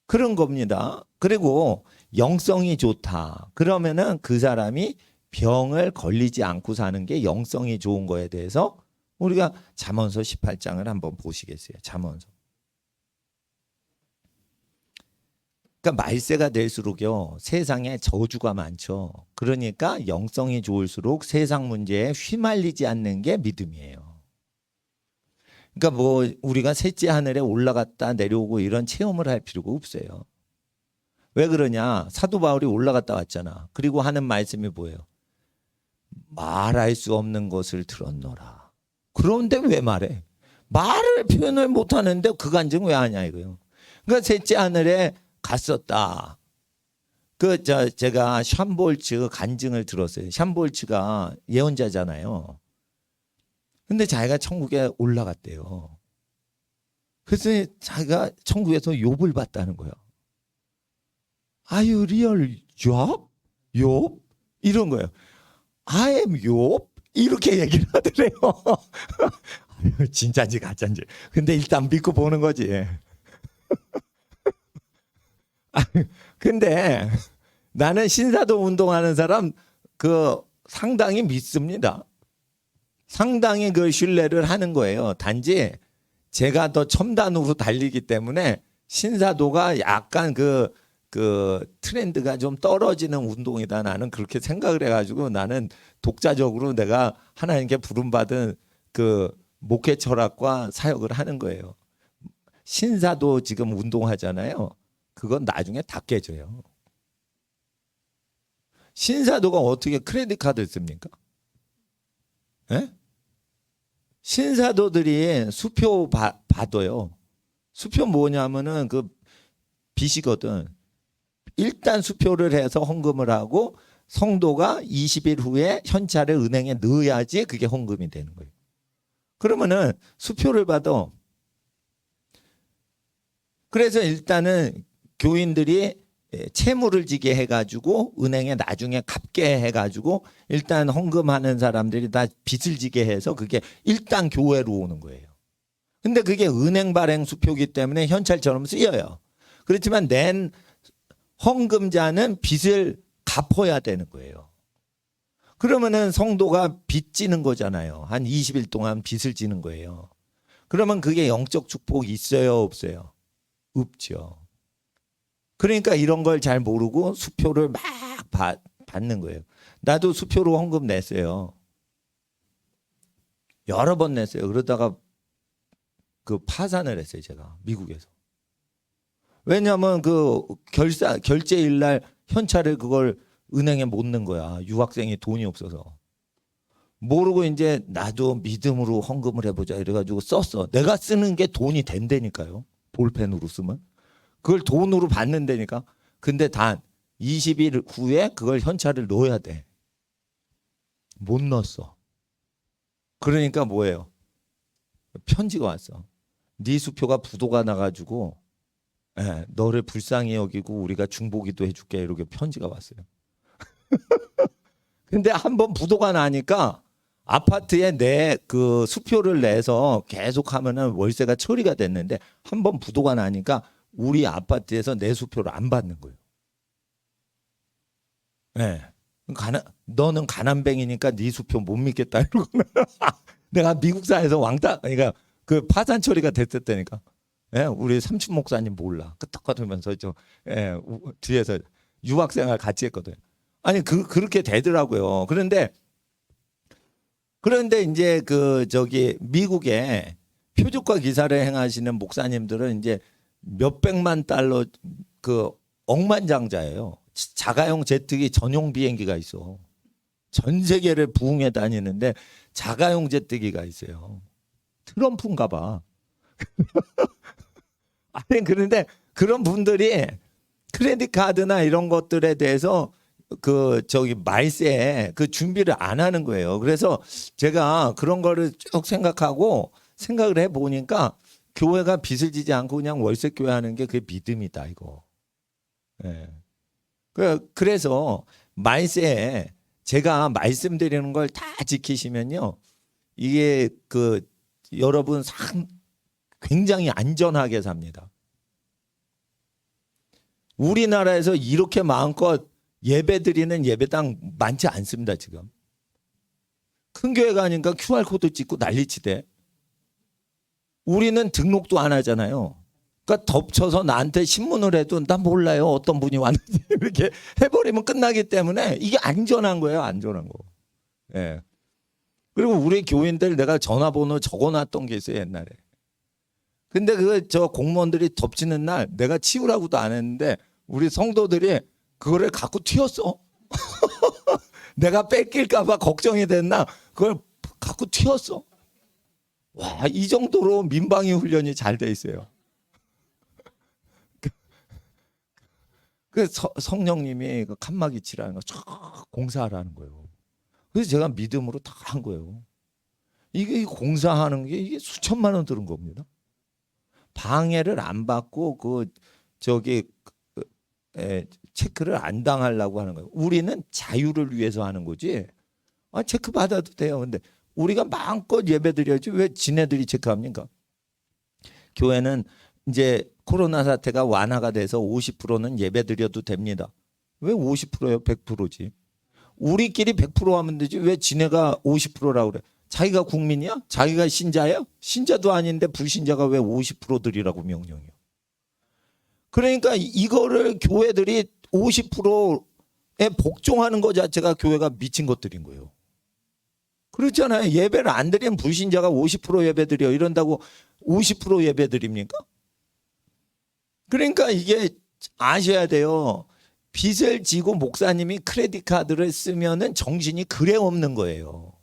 [SPEAKER 1] 그런 겁니다. 그리고 영성이 좋다. 그러면은 그 사람이 병을 걸리지 않고 사는 게 영성이 좋은 거에 대해서 우리가 잠언서 18장을 한번 보시겠어요. 잠언서. 그러니까 말세가 될수록요 세상에 저주가 많죠. 그러니까 영성이 좋을수록 세상 문제에 휘말리지 않는 게 믿음이에요. 그러니까 뭐 우리가 셋째 하늘에 올라갔다 내려오고 이런 체험을 할 필요가 없어요. 왜 그러냐? 사도 바울이 올라갔다 왔잖아. 그리고 하는 말씀이 뭐예요? 말할 수 없는 것을 들었노라. 그런데 왜 말해? 말을 표현을 못하는데 그 간증 왜 하냐 이거요. 그러니까 셋째 하늘에 갔었다. 제가 샴볼츠 간증을 들었어요. 샴볼츠가 예언자잖아요. 근데 자기가 천국에 올라갔대요. 그래서 자기가 천국에서 욥을 봤다는 거예요. Are you real Job? 욥? 이런 거예요. I am 욥? 이렇게 얘기를 하더래요. 진짜인지 가짜인지. 근데 일단 믿고 보는 거지. 근데 나는 신사도 운동하는 사람 상당히 믿습니다. 상당히 그 신뢰를 하는 거예요. 단지 제가 더 첨단으로 달리기 때문에 신사도가 약간 그 트렌드가 좀 떨어지는 운동이다. 나는 그렇게 생각을 해가지고 나는 독자적으로 내가 하나님께 부름받은 그 목회 철학과 사역을 하는 거예요. 신사도 지금 운동하잖아요. 그건 나중에 다 깨져요. 신사도가 어떻게 크레딧 카드를 씁니까? 예? 신사도들이 수표 받아요. 수표 뭐냐면은 그 빚이거든. 일단 수표를 해서 헌금을 하고 성도가 20일 후에 현찰을 은행에 넣어야지 그게 헌금이 되는 거예요. 그러면은 수표를 받아. 그래서 일단은 교인들이 채무를 지게 해가지고 은행에 나중에 갚게 해가지고 일단 헌금하는 사람들이 다 빚을 지게 해서 그게 일단 교회로 오는 거예요. 근데 그게 은행 발행 수표기 때문에 현찰처럼 쓰여요. 그렇지만 낸 헌금자는 빚을 갚아야 되는 거예요. 그러면은 성도가 빚 지는 거잖아요. 한 20일 동안 빚을 지는 거예요. 그러면 그게 영적 축복이 있어요, 없어요? 없죠. 그러니까 이런 걸 잘 모르고 수표를 막 받는 거예요. 나도 수표로 헌금 냈어요. 여러 번 냈어요. 그러다가 그 파산을 했어요, 제가 미국에서. 왜냐하면 그 결제일 날 현찰을 그걸 은행에 못 넣은 거야. 유학생이 돈이 없어서. 모르고 이제 나도 믿음으로 헌금을 해보자 이래가지고 썼어. 내가 쓰는 게 돈이 된다니까요. 볼펜으로 쓰면. 그걸 돈으로 받는다니까. 근데 단 20일 후에 그걸 현찰을 넣어야 돼. 못 넣었어. 그러니까 뭐예요? 편지가 왔어. 네 수표가 부도가 나가지고 너를 불쌍히 여기고 우리가 중보기도 해줄게 이렇게 편지가 왔어요. 근데 한번 부도가 나니까 아파트에 내 그 수표를 내서 계속 하면은 월세가 처리가 됐는데 한번 부도가 나니까 우리 아파트에서 내 수표를 안 받는 거예요. 네. 너는 가난뱅이니까 네 수표 못 믿겠다 이러고 내가 미국사에서 왕따 그러니까 그 파산 처리가 됐었다니까. 예, 우리 삼촌 목사님 몰라. 끄떡거리면서 뒤에서 유학생활 같이 했거든. 아니 그렇게 되더라고요. 그런데 이제 미국에 표적과 기사를 행하시는 목사님들은 이제 몇백만 달러 그 억만장자예요. 자가용 제트기 전용 비행기가 있어. 전 세계를 부흥해 다니는데 자가용 제트기가 있어요. 트럼프인가 봐. 아니 그런데 그런 분들이 크레딧 카드나 이런 것들에 대해서 말세에 그 준비를 안 하는 거예요. 그래서 제가 그런 거를 쭉 생각을 해 보니까 교회가 빚을 지지 않고 그냥 월세 교회 하는 게 그게 믿음이다 이거. 예. 그래서 말세에 제가 말씀드리는 걸 다 지키시면요. 이게 여러분 굉장히 안전하게 삽니다. 우리나라에서 이렇게 마음껏 예배드리는 예배당 많지 않습니다, 지금. 큰 교회 가니까 QR코드 찍고 난리치대. 우리는 등록도 안 하잖아요. 그러니까 덮쳐서 나한테 신문을 해도 나 몰라요. 어떤 분이 왔는지 이렇게 해버리면 끝나기 때문에 이게 안전한 거예요, 안전한 거. 예. 그리고 우리 교인들 내가 전화번호 적어놨던 게 있어요, 옛날에. 근데 저 공무원들이 덮치는 날 내가 치우라고도 안 했는데 우리 성도들이 그거를 갖고 튀었어. 내가 뺏길까봐 걱정이 됐나 그걸 갖고 튀었어. 와, 이 정도로 민방위 훈련이 잘 돼 있어요. 성령님이 칸막이 치라는 거 쫙 공사하라는 거예요. 그래서 제가 믿음으로 다 한 거예요. 이게 공사하는 게 이게 수천만 원 들은 겁니다. 방해를 안 받고 체크를 안 당하려고 하는 거예요. 우리는 자유를 위해서 하는 거지. 체크 받아도 돼요. 근데 우리가 마음껏 예배드려야지 왜 지네들이 체크합니까? 교회는 이제 코로나 사태가 완화가 돼서 50%는 예배드려도 됩니다. 왜 50%예요? 100%지. 우리끼리 100% 하면 되지. 왜 지네가 50%라고 그래? 자기가 국민이야? 자기가 신자야? 신자도 아닌데 불신자가 왜 50% 드리라고 명령해요? 그러니까 이거를 교회들이 50%에 복종하는 것 자체가 교회가 미친 것들인 거예요. 그렇잖아요. 예배를 안 드리면 불신자가 50% 예배 드려 이런다고 50% 예배 드립니까? 그러니까 이게 아셔야 돼요. 빚을 지고 목사님이 크레딧 카드를 쓰면은 정신이 그래 없는 거예요.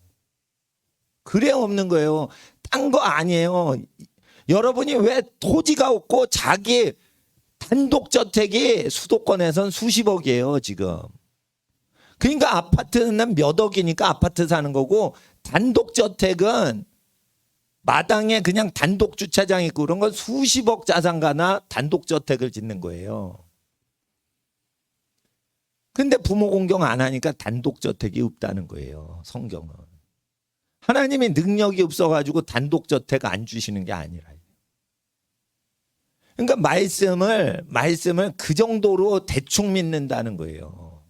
[SPEAKER 1] 그래 없는 거예요. 딴 거 아니에요. 여러분이 왜 토지가 없고 자기 단독저택이 수도권에선 수십억이에요 지금. 그러니까 아파트는 몇 억이니까 아파트 사는 거고 단독저택은 마당에 그냥 단독 주차장 있고 그런 건 수십억 자산가나 단독저택을 짓는 거예요. 근데 부모 공경 안 하니까 단독저택이 없다는 거예요. 성경은. 하나님이 능력이 없어가지고 단독저택 안 주시는 게 아니라. 그러니까 말씀을 그 정도로 대충 믿는다는 거예요.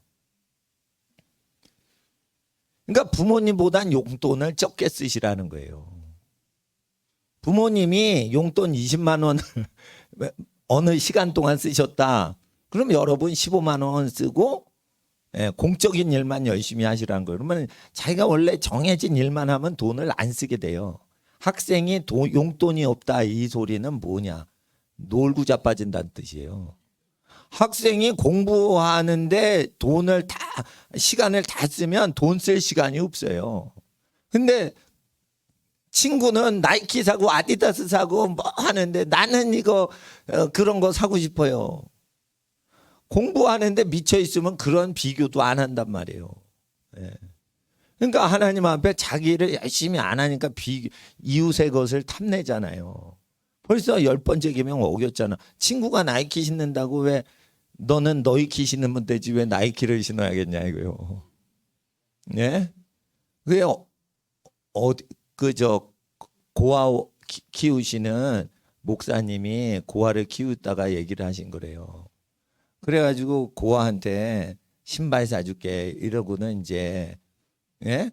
[SPEAKER 1] 그러니까 부모님보단 용돈을 적게 쓰시라는 거예요. 부모님이 용돈 20만 원을 어느 시간 동안 쓰셨다. 그럼 여러분 15만 원 쓰고 예, 공적인 일만 열심히 하시라는 거예요. 그러면 자기가 원래 정해진 일만 하면 돈을 안 쓰게 돼요. 학생이 용돈이 없다 이 소리는 뭐냐? 놀고 자빠진다는 뜻이에요. 학생이 공부하는데 돈을 다 시간을 다 쓰면 돈 쓸 시간이 없어요. 근데 친구는 나이키 사고 아디다스 사고 뭐 하는데 나는 이거 그런 거 사고 싶어요. 공부하는데 미쳐 있으면 그런 비교도 안 한단 말이에요. 예. 그러니까 하나님 앞에 자기를 열심히 안 하니까 이웃의 것을 탐내잖아요. 벌써 10번째 계명 어겼잖아. 친구가 나이키 신는다고 왜 너는 너이키 신으면 되지 왜 나이키를 신어야겠냐 이거요. 예? 그게 그저 고아 키우시는 목사님이 고아를 키우다가 얘기를 하신 거래요. 그래가지고 고아한테 신발 사줄게 이러고는 이제 예?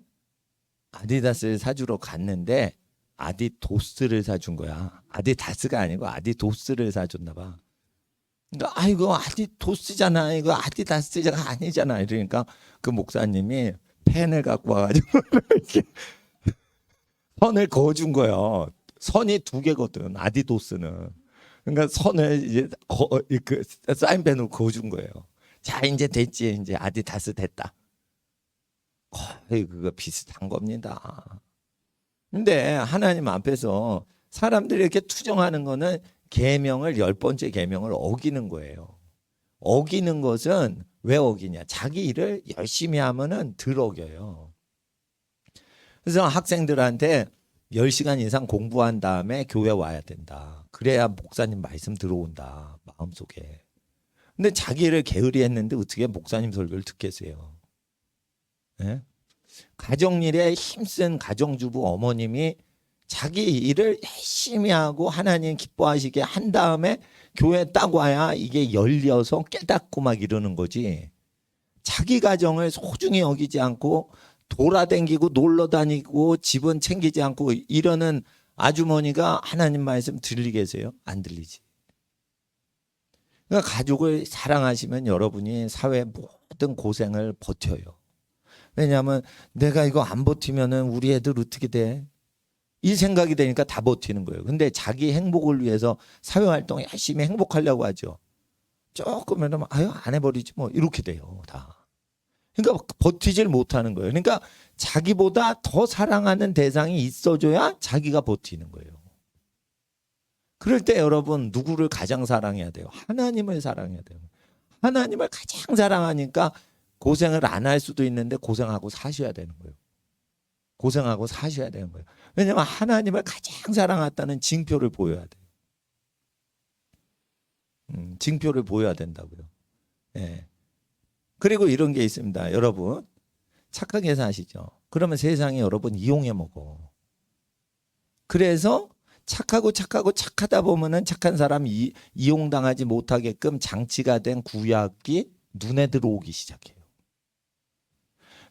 [SPEAKER 1] 아디다스를 사주러 갔는데 아디도스를 사준 거야. 아디다스가 아니고 아디도스를 사줬나 봐. 그러니까 이거 아디도스잖아. 이거 아디다스가 아니잖아. 이러니까 그 목사님이 펜을 갖고 와가지고 이렇게 선을 그어준 거예요. 선이 2개거든. 아디도스는. 그러니까 선을 이제 그 사인펜으로 그어준 거예요. 자 이제 됐지. 이제 아디다스 됐다. 거의 그거 비슷한 겁니다. 근데 하나님 앞에서 사람들이 이렇게 투정하는 거는 계명을 10번째 계명을 어기는 거예요. 어기는 것은 왜 어기냐? 자기 일을 열심히 하면은 덜 어겨요. 그래서 학생들한테 10시간 이상 공부한 다음에 교회 와야 된다. 그래야 목사님 말씀 들어온다. 마음속에. 근데 자기 일을 게으리 했는데 어떻게 목사님 설교를 듣겠어요? 네? 가정일에 힘쓴 가정주부 어머님이 자기 일을 열심히 하고 하나님 기뻐하시게 한 다음에 교회 딱 와야 이게 열려서 깨닫고 막 이러는 거지. 자기 가정을 소중히 여기지 않고 돌아다니고 놀러 다니고 집은 챙기지 않고 이러는 아주머니가 하나님 말씀 들리겠어요? 안 들리지. 그러니까 가족을 사랑하시면 여러분이 사회 모든 고생을 버텨요. 왜냐하면 내가 이거 안 버티면은 우리 애들 어떻게 돼? 이 생각이 되니까 다 버티는 거예요. 근데 자기 행복을 위해서 사회활동 열심히 행복하려고 하죠. 조금 이러면 안 해버리지 뭐 이렇게 돼요. 다. 그러니까 버티질 못하는 거예요. 그러니까 자기보다 더 사랑하는 대상이 있어줘야 자기가 버티는 거예요. 그럴 때 여러분 누구를 가장 사랑해야 돼요? 하나님을 사랑해야 돼요. 하나님을 가장 사랑하니까 고생을 안 할 수도 있는데 고생하고 사셔야 되는 거예요. 고생하고 사셔야 되는 거예요. 왜냐하면 하나님을 가장 사랑했다는 징표를 보여야 돼요. 징표를 보여야 된다고요. 예. 그리고 이런 게 있습니다. 여러분 착하게 사시죠. 그러면 세상이 여러분 이용해 먹어. 그래서 착하다 보면은 착한 사람이 이용당하지 못하게끔 장치가 된 구약이 눈에 들어오기 시작해요.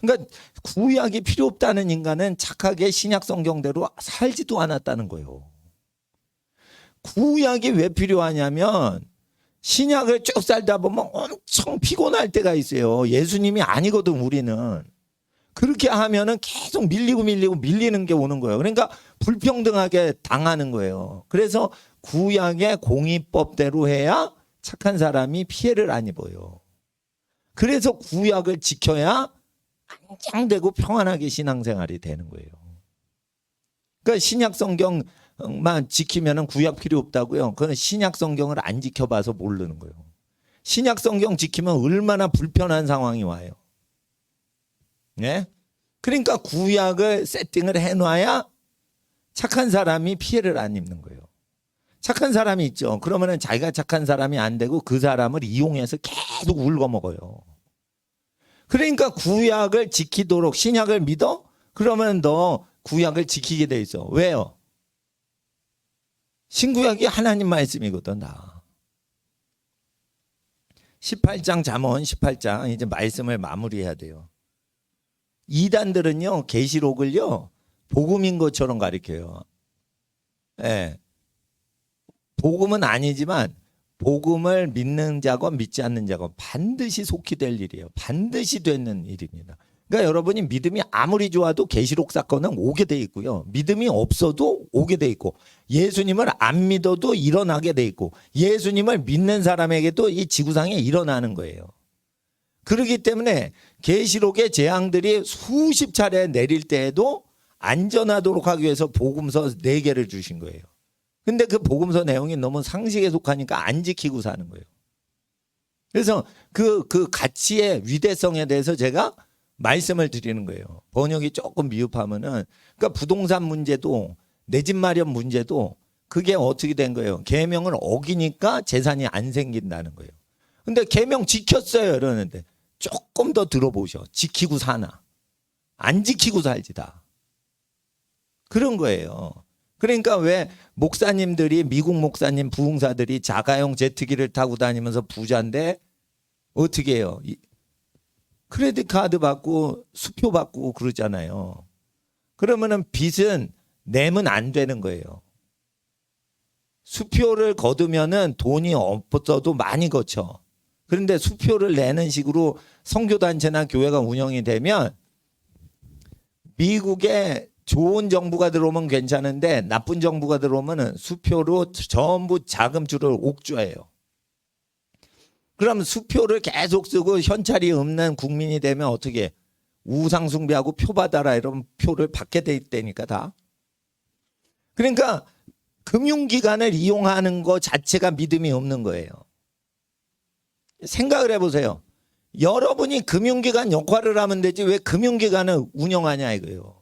[SPEAKER 1] 그러니까 구약이 필요 없다는 인간은 착하게 신약 성경대로 살지도 않았다는 거예요. 구약이 왜 필요하냐면 신약을 쭉 살다 보면 엄청 피곤할 때가 있어요. 예수님이 아니거든 우리는. 그렇게 하면은 계속 밀리는 게 오는 거예요. 그러니까 불평등하게 당하는 거예요. 그래서 구약의 공의법대로 해야 착한 사람이 피해를 안 입어요. 그래서 구약을 지켜야 안정되고 평안하게 신앙생활이 되는 거예요. 그러니까 신약 성경만 지키면은 구약 필요 없다고요. 그건 신약 성경을 안 지켜봐서 모르는 거예요. 신약 성경 지키면 얼마나 불편한 상황이 와요. 네? 그러니까 구약을 세팅을 해놔야 착한 사람이 피해를 안 입는 거예요. 착한 사람이 있죠. 그러면은 자기가 착한 사람이 안 되고 그 사람을 이용해서 계속 울거먹어요. 그러니까 구약을 지키도록 신약을 믿어? 그러면 너 구약을 지키게 돼 있어. 왜요? 신구약이 하나님 말씀이거든 다. 18장 잠언 18장 이제 말씀을 마무리해야 돼요. 이단들은요 계시록을요 복음인 것처럼 가르쳐요. 예. 복음은 아니지만 복음을 믿는 자건 믿지 않는 자건 반드시 속히 될 일이에요. 반드시 되는 일입니다. 그러니까 여러분이 믿음이 아무리 좋아도 계시록 사건은 오게 돼 있고요. 믿음이 없어도 오게 돼 있고, 예수님을 안 믿어도 일어나게 돼 있고, 예수님을 믿는 사람에게도 이 지구상에 일어나는 거예요. 그렇기 때문에 계시록의 재앙들이 수십 차례 내릴 때에도 안전하도록 하기 위해서 복음서 4개를 주신 거예요. 근데 그 복음서 내용이 너무 상식에 속하니까 안 지키고 사는 거예요. 그래서 그 가치의 위대성에 대해서 제가 말씀을 드리는 거예요. 번역이 조금 미흡하면은, 그러니까 부동산 문제도 내 집 마련 문제도 그게 어떻게 된 거예요? 계명을 어기니까 재산이 안 생긴다는 거예요. 근데 계명 지켰어요 이러는데 조금 더 들어보셔. 지키고 사나? 안 지키고 살지 다. 그런 거예요. 그러니까 왜 목사님들이, 미국 목사님 부흥사들이 자가용 제트기를 타고 다니면서 부자인데 어떻게 해요? 크레딧 카드 받고 수표 받고 그러잖아요. 그러면은 빚은 내면 안 되는 거예요. 수표를 거두면은 돈이 없어도 많이 거쳐. 그런데 수표를 내는 식으로 선교단체나 교회가 운영이 되면 미국에 좋은 정부가 들어오면 괜찮은데 나쁜 정부가 들어오면 수표로 전부 자금줄을 옥죄해요. 그럼 수표를 계속 쓰고 현찰이 없는 국민이 되면 어떻게, 우상숭배하고 표 받아라 이런 표를 받게 돼 있다니까 다. 그러니까 금융기관을 이용하는 것 자체가 믿음이 없는 거예요. 생각을 해보세요. 여러분이 금융기관 역할을 하면 되지 왜 금융기관을 운영하냐 이거예요.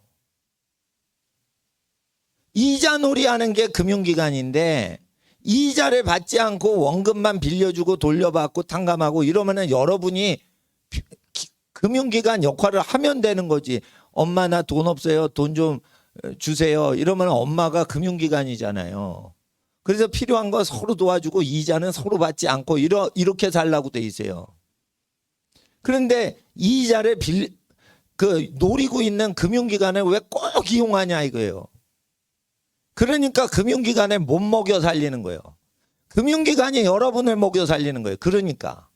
[SPEAKER 1] 이자놀이 하는 게 금융기관인데 이자를 받지 않고 원금만 빌려주고 돌려받고 탕감하고 이러면은 여러분이 금융기관 역할을 하면 되는 거지. 엄마 나 돈 없어요. 돈 좀 주세요. 이러면 엄마가 금융기관이잖아요. 그래서 필요한 거 서로 도와주고 이자는 서로 받지 않고 이렇게 살라고 돼 있어요. 그런데 이자를 노리고 있는 금융기관을 왜 꼭 이용하냐 이거예요. 그러니까 금융기관에 못 먹여 살리는 거예요. 금융기관이 여러분을 먹여 살리는 거예요. 그러니까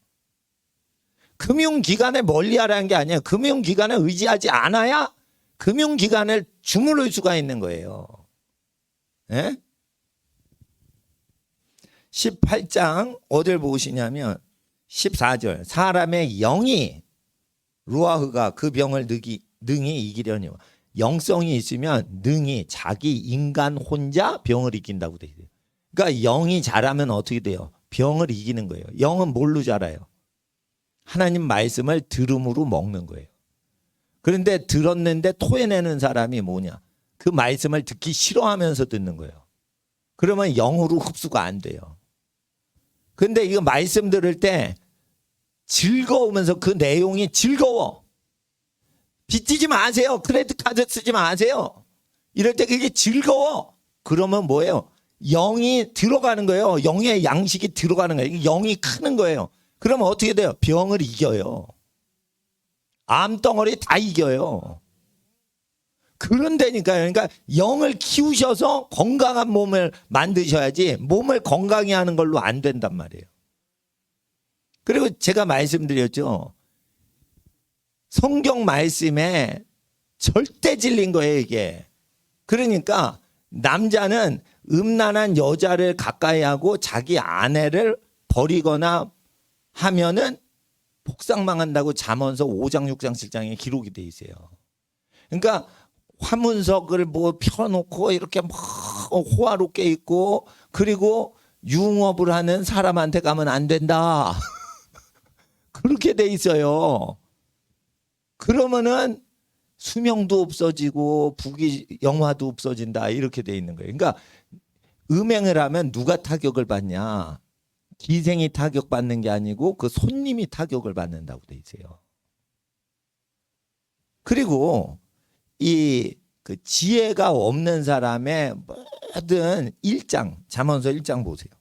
[SPEAKER 1] 금융기관에 멀리하라는 게 아니에요. 금융기관에 의지하지 않아야 금융기관을 주물을 수가 있는 거예요. 예? 18장 어딜 보시냐면 14절, 사람의 영이 루아흐가 그 병을 능히 이기려니와, 영성이 있으면 능히 자기 인간 혼자 병을 이긴다고 돼 있어요. 그러니까 영이 자라면 어떻게 돼요? 병을 이기는 거예요. 영은 뭘로 자라요? 하나님 말씀을 들음으로 먹는 거예요. 그런데 들었는데 토해내는 사람이 뭐냐? 그 말씀을 듣기 싫어하면서 듣는 거예요. 그러면 영으로 흡수가 안 돼요. 근데 이거 말씀 들을 때 즐거우면서 그 내용이 즐거워. 빚지지 마세요. 크레딧 카드 쓰지 마세요. 이럴 때 그게 즐거워. 그러면 뭐예요? 영이 들어가는 거예요. 영의 양식이 들어가는 거예요. 영이 크는 거예요. 그러면 어떻게 돼요? 병을 이겨요. 암덩어리 다 이겨요. 그런다니까요. 그러니까 영을 키우셔서 건강한 몸을 만드셔야지 몸을 건강히 하는 걸로 안 된단 말이에요. 그리고 제가 말씀드렸죠. 성경 말씀에 절대 진리인 거예요, 이게. 그러니까 남자는 음란한 여자를 가까이 하고 자기 아내를 버리거나 하면은 복상망한다고 잠언서 5장, 6장, 7장에 기록이 돼 있어요. 그러니까 화문석을 뭐 펴놓고 이렇게 막 호화롭게 있고, 그리고 융업을 하는 사람한테 가면 안 된다. 그렇게 돼 있어요. 그러면은 수명도 없어지고 영화도 없어진다 이렇게 돼 있는 거예요. 그러니까 음행을 하면 누가 타격을 받냐? 기생이 타격받는 게 아니고 그 손님이 타격을 받는다고 돼 있어요. 그리고 그 지혜가 없는 사람의 모든 1장, 잠언서 1장 보세요.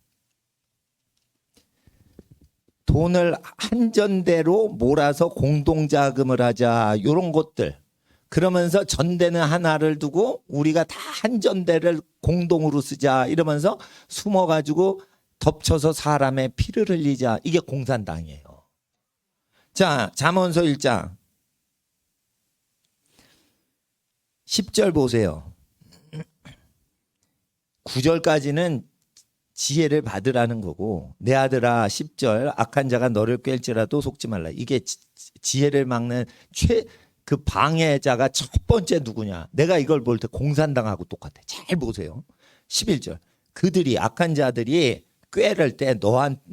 [SPEAKER 1] 돈을 한전대로 몰아서 공동자금을 하자, 이런 것들. 그러면서 전대는 하나를 두고 우리가 다 한전대를 공동으로 쓰자 이러면서 숨어가지고 덮쳐서 사람의 피를 흘리자. 이게 공산당이에요. 자, 잠언서 1장 10절 보세요. 9절까지는 지혜를 받으라는 거고, 내 아들아 10절 악한 자가 너를 꿰일지라도 속지 말라. 이게 지혜를 막는 그 방해자가 첫 번째 누구냐? 내가 이걸 볼 때 공산당하고 똑같아. 잘 보세요. 11절 그들이 악한 자들이 꿰를 때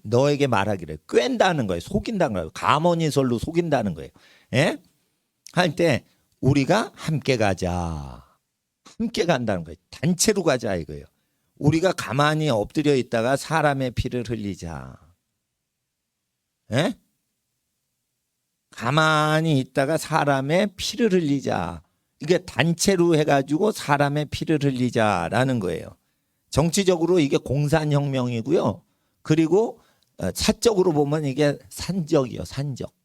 [SPEAKER 1] 너에게 말하기를, 꿰다는 거예요. 속인다는 거예요. 가모니설로 속인다는 거예요. 예? 할 때 우리가 함께 가자. 함께 간다는 거예요. 단체로 가자 이거예요. 우리가 가만히 엎드려 있다가 사람의 피를 흘리자. 예? 가만히 있다가 사람의 피를 흘리자. 이게 단체로 해가지고 사람의 피를 흘리자라는 거예요. 정치적으로 이게 공산혁명이고요. 그리고 사적으로 보면 이게 산적이요. 산적.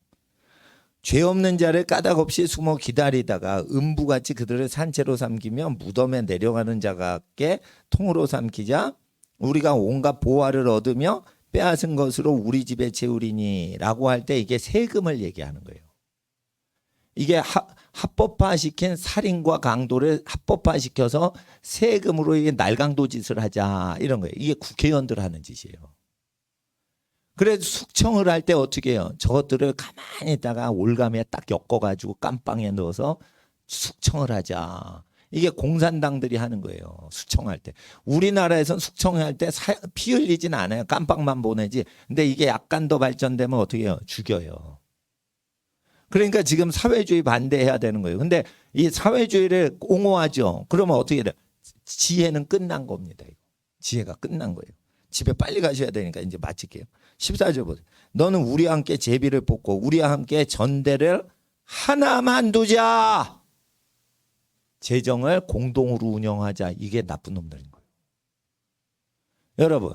[SPEAKER 1] 죄 없는 자를 까닭 없이 숨어 기다리다가 음부같이 그들을 산채로 삼키며 무덤에 내려가는 자같게 통으로 삼키자. 우리가 온갖 보화를 얻으며 빼앗은 것으로 우리 집에 채우리니 라고 할 때 이게 세금을 얘기하는 거예요. 이게 합법화시킨 살인과 강도를 합법화시켜서 세금으로 이게 날강도 짓을 하자 이런 거예요. 이게 국회의원들 하는 짓이에요. 그래서 숙청을 할 때 어떻게 해요? 저것들을 가만히 있다가 올가미에 딱 엮어가지고 깜빵에 넣어서 숙청을 하자. 이게 공산당들이 하는 거예요. 숙청할 때. 우리나라에선 숙청할 때 피 흘리진 않아요. 깜빵만 보내지. 근데 이게 약간 더 발전되면 어떻게 해요? 죽여요. 그러니까 지금 사회주의 반대해야 되는 거예요. 근데 이 사회주의를 옹호하죠. 그러면 어떻게 돼요? 지혜는 끝난 겁니다. 지혜가 끝난 거예요. 집에 빨리 가셔야 되니까 이제 마칠게요. 14절 보세요. 너는 우리와 함께 제비를 뽑고 우리와 함께 전대를 하나만 두자. 재정을 공동으로 운영하자. 이게 나쁜 놈들인 거예요. 여러분,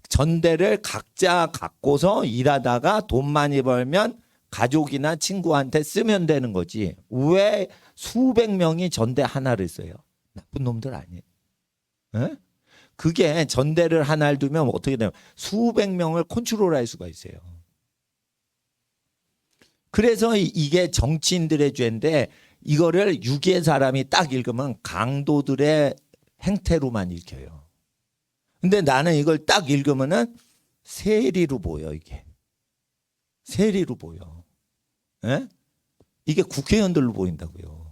[SPEAKER 1] 전대를 각자 갖고서 일하다가 돈 많이 벌면 가족이나 친구한테 쓰면 되는 거지. 왜 수백 명이 전대 하나를 써요? 나쁜 놈들 아니에요. 에? 그게 전대를 하나를 두면 어떻게 되면 수백 명을 컨트롤할 수가 있어요. 그래서 이게 정치인들의 죄인데 이거를 유기의 사람이 딱 읽으면 강도들의 행태로만 읽혀요. 근데 나는 이걸 딱 읽으면은 세리로 보여 이게. 세리로 보여. 에? 이게 국회의원들로 보인다고요.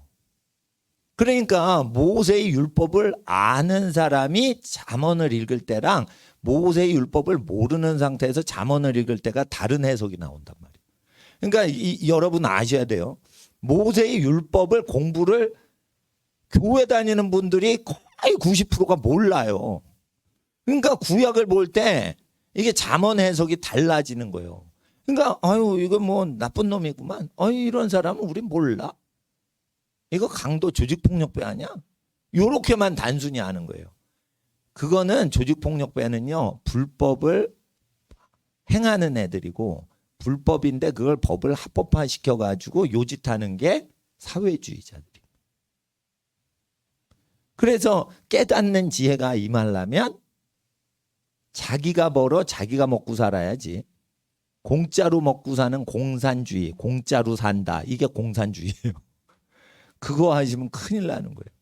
[SPEAKER 1] 그러니까 모세의 율법을 아는 사람이 잠언을 읽을 때랑 모세의 율법을 모르는 상태에서 잠언을 읽을 때가 다른 해석이 나온단 말이에요. 그러니까 여러분 아셔야 돼요. 모세의 율법을 공부를 교회 다니는 분들이 거의 90%가 몰라요. 그러니까 구약을 볼 때 이게 잠언 해석이 달라지는 거예요. 그러니까 아유 이거 뭐 나쁜 놈이구만. 이런 사람은 우리 몰라. 이거 강도 조직폭력배 아니야? 요렇게만 단순히 아는 거예요. 그거는 조직폭력배는요. 불법을 행하는 애들이고 불법인데 그걸 법을 합법화시켜가지고 요짓하는 게 사회주의자들이에요. 그래서 깨닫는 지혜가 임하려면 자기가 벌어 자기가 먹고 살아야지. 공짜로 먹고 사는 공산주의, 공짜로 산다. 이게 공산주의예요. 그거 하시면 큰일 나는 거예요.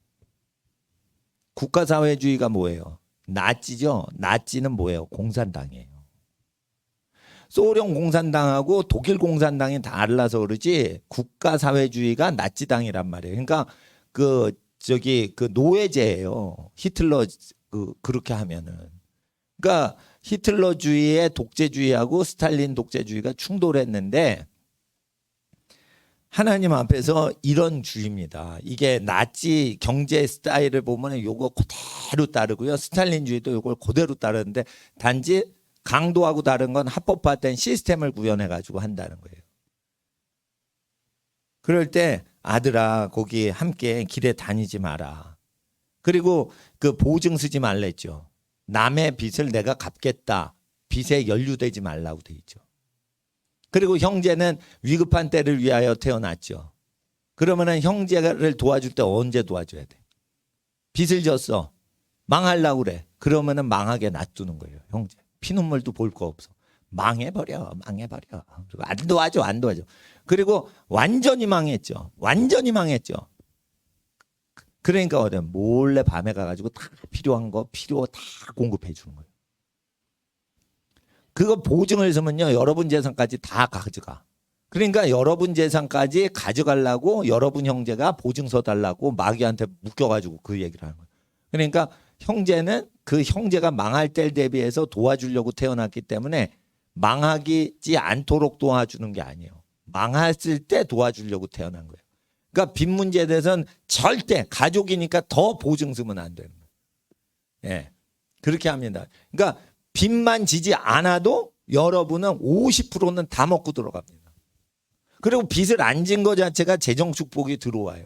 [SPEAKER 1] 국가사회주의가 뭐예요? 나치죠? 나치는 뭐예요? 공산당이에요. 소련 공산당하고 독일 공산당이 달라서 그러지 국가사회주의가 나치당이란 말이에요. 그러니까 그 노예제예요. 히틀러 그렇게 하면은. 그러니까 히틀러주의의 독재주의하고 스탈린 독재주의가 충돌했는데 하나님 앞에서 이런 주의입니다. 이게 나치 경제 스타일을 보면 요거 그대로 따르고요. 스탈린주의도 요걸 그대로 따르는데 단지 강도하고 다른 건 합법화된 시스템을 구현해 가지고 한다는 거예요. 그럴 때 아들아 거기 함께 길에 다니지 마라. 그리고 그 보증 쓰지 말랬죠. 남의 빚을 내가 갚겠다. 빚에 연루되지 말라고 돼 있죠. 그리고 형제는 위급한 때를 위하여 태어났죠. 그러면은 형제를 도와줄 때 언제 도와줘야 돼? 빚을 졌어. 망하려고 그래. 그러면은 망하게 놔두는 거예요. 형제. 피눈물도 볼 거 없어. 망해버려. 그리고 안 도와줘. 그리고 완전히 망했죠. 그러니까 몰래 밤에 가가지고 다 필요한 거 다 공급해 주는 거예요. 그거 보증을 서면요, 여러분 재산까지 다 가져가. 그러니까 여러분 재산까지 가져가려고 여러분 형제가 보증서 달라고 마귀한테 묶여가지고 그 얘기를 하는 거예요. 그러니까 형제는 그 형제가 망할 때를 대비해서 도와주려고 태어났기 때문에 망하지 않도록 도와주는 게 아니에요. 망했을 때 도와주려고 태어난 거예요. 그러니까 빚 문제에 대해서는 절대 가족이니까 더 보증 서면 안 되는 거예요. 예, 그렇게 합니다. 그러니까 빚만 지지 않아도 여러분은 50%는 다 먹고 들어갑니다. 그리고 빚을 안 진 거 자체가 재정 축복이 들어와요.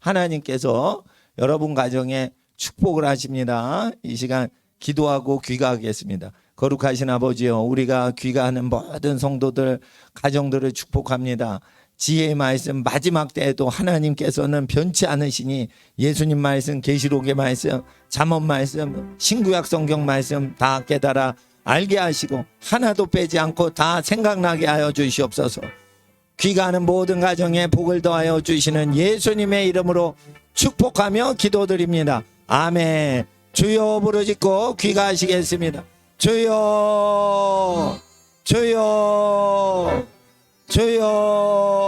[SPEAKER 1] 하나님께서 여러분 가정에 축복을 하십니다. 이 시간 기도하고 귀가하겠습니다. 거룩하신 아버지요, 우리가 귀가하는 모든 성도들 가정들을 축복합니다. 지혜의 말씀 마지막 때에도 하나님께서는 변치 않으시니 예수님 말씀, 계시록의 말씀, 잠언 말씀, 신구약 성경 말씀 다 깨달아 알게 하시고 하나도 빼지 않고 다 생각나게 하여 주시옵소서. 귀가하는 모든 가정에 복을 더하여 주시는 예수님의 이름으로 축복하며 기도드립니다. 아멘. 주여 부르짖고 귀가하시겠습니다. 주여, 주여, 주여.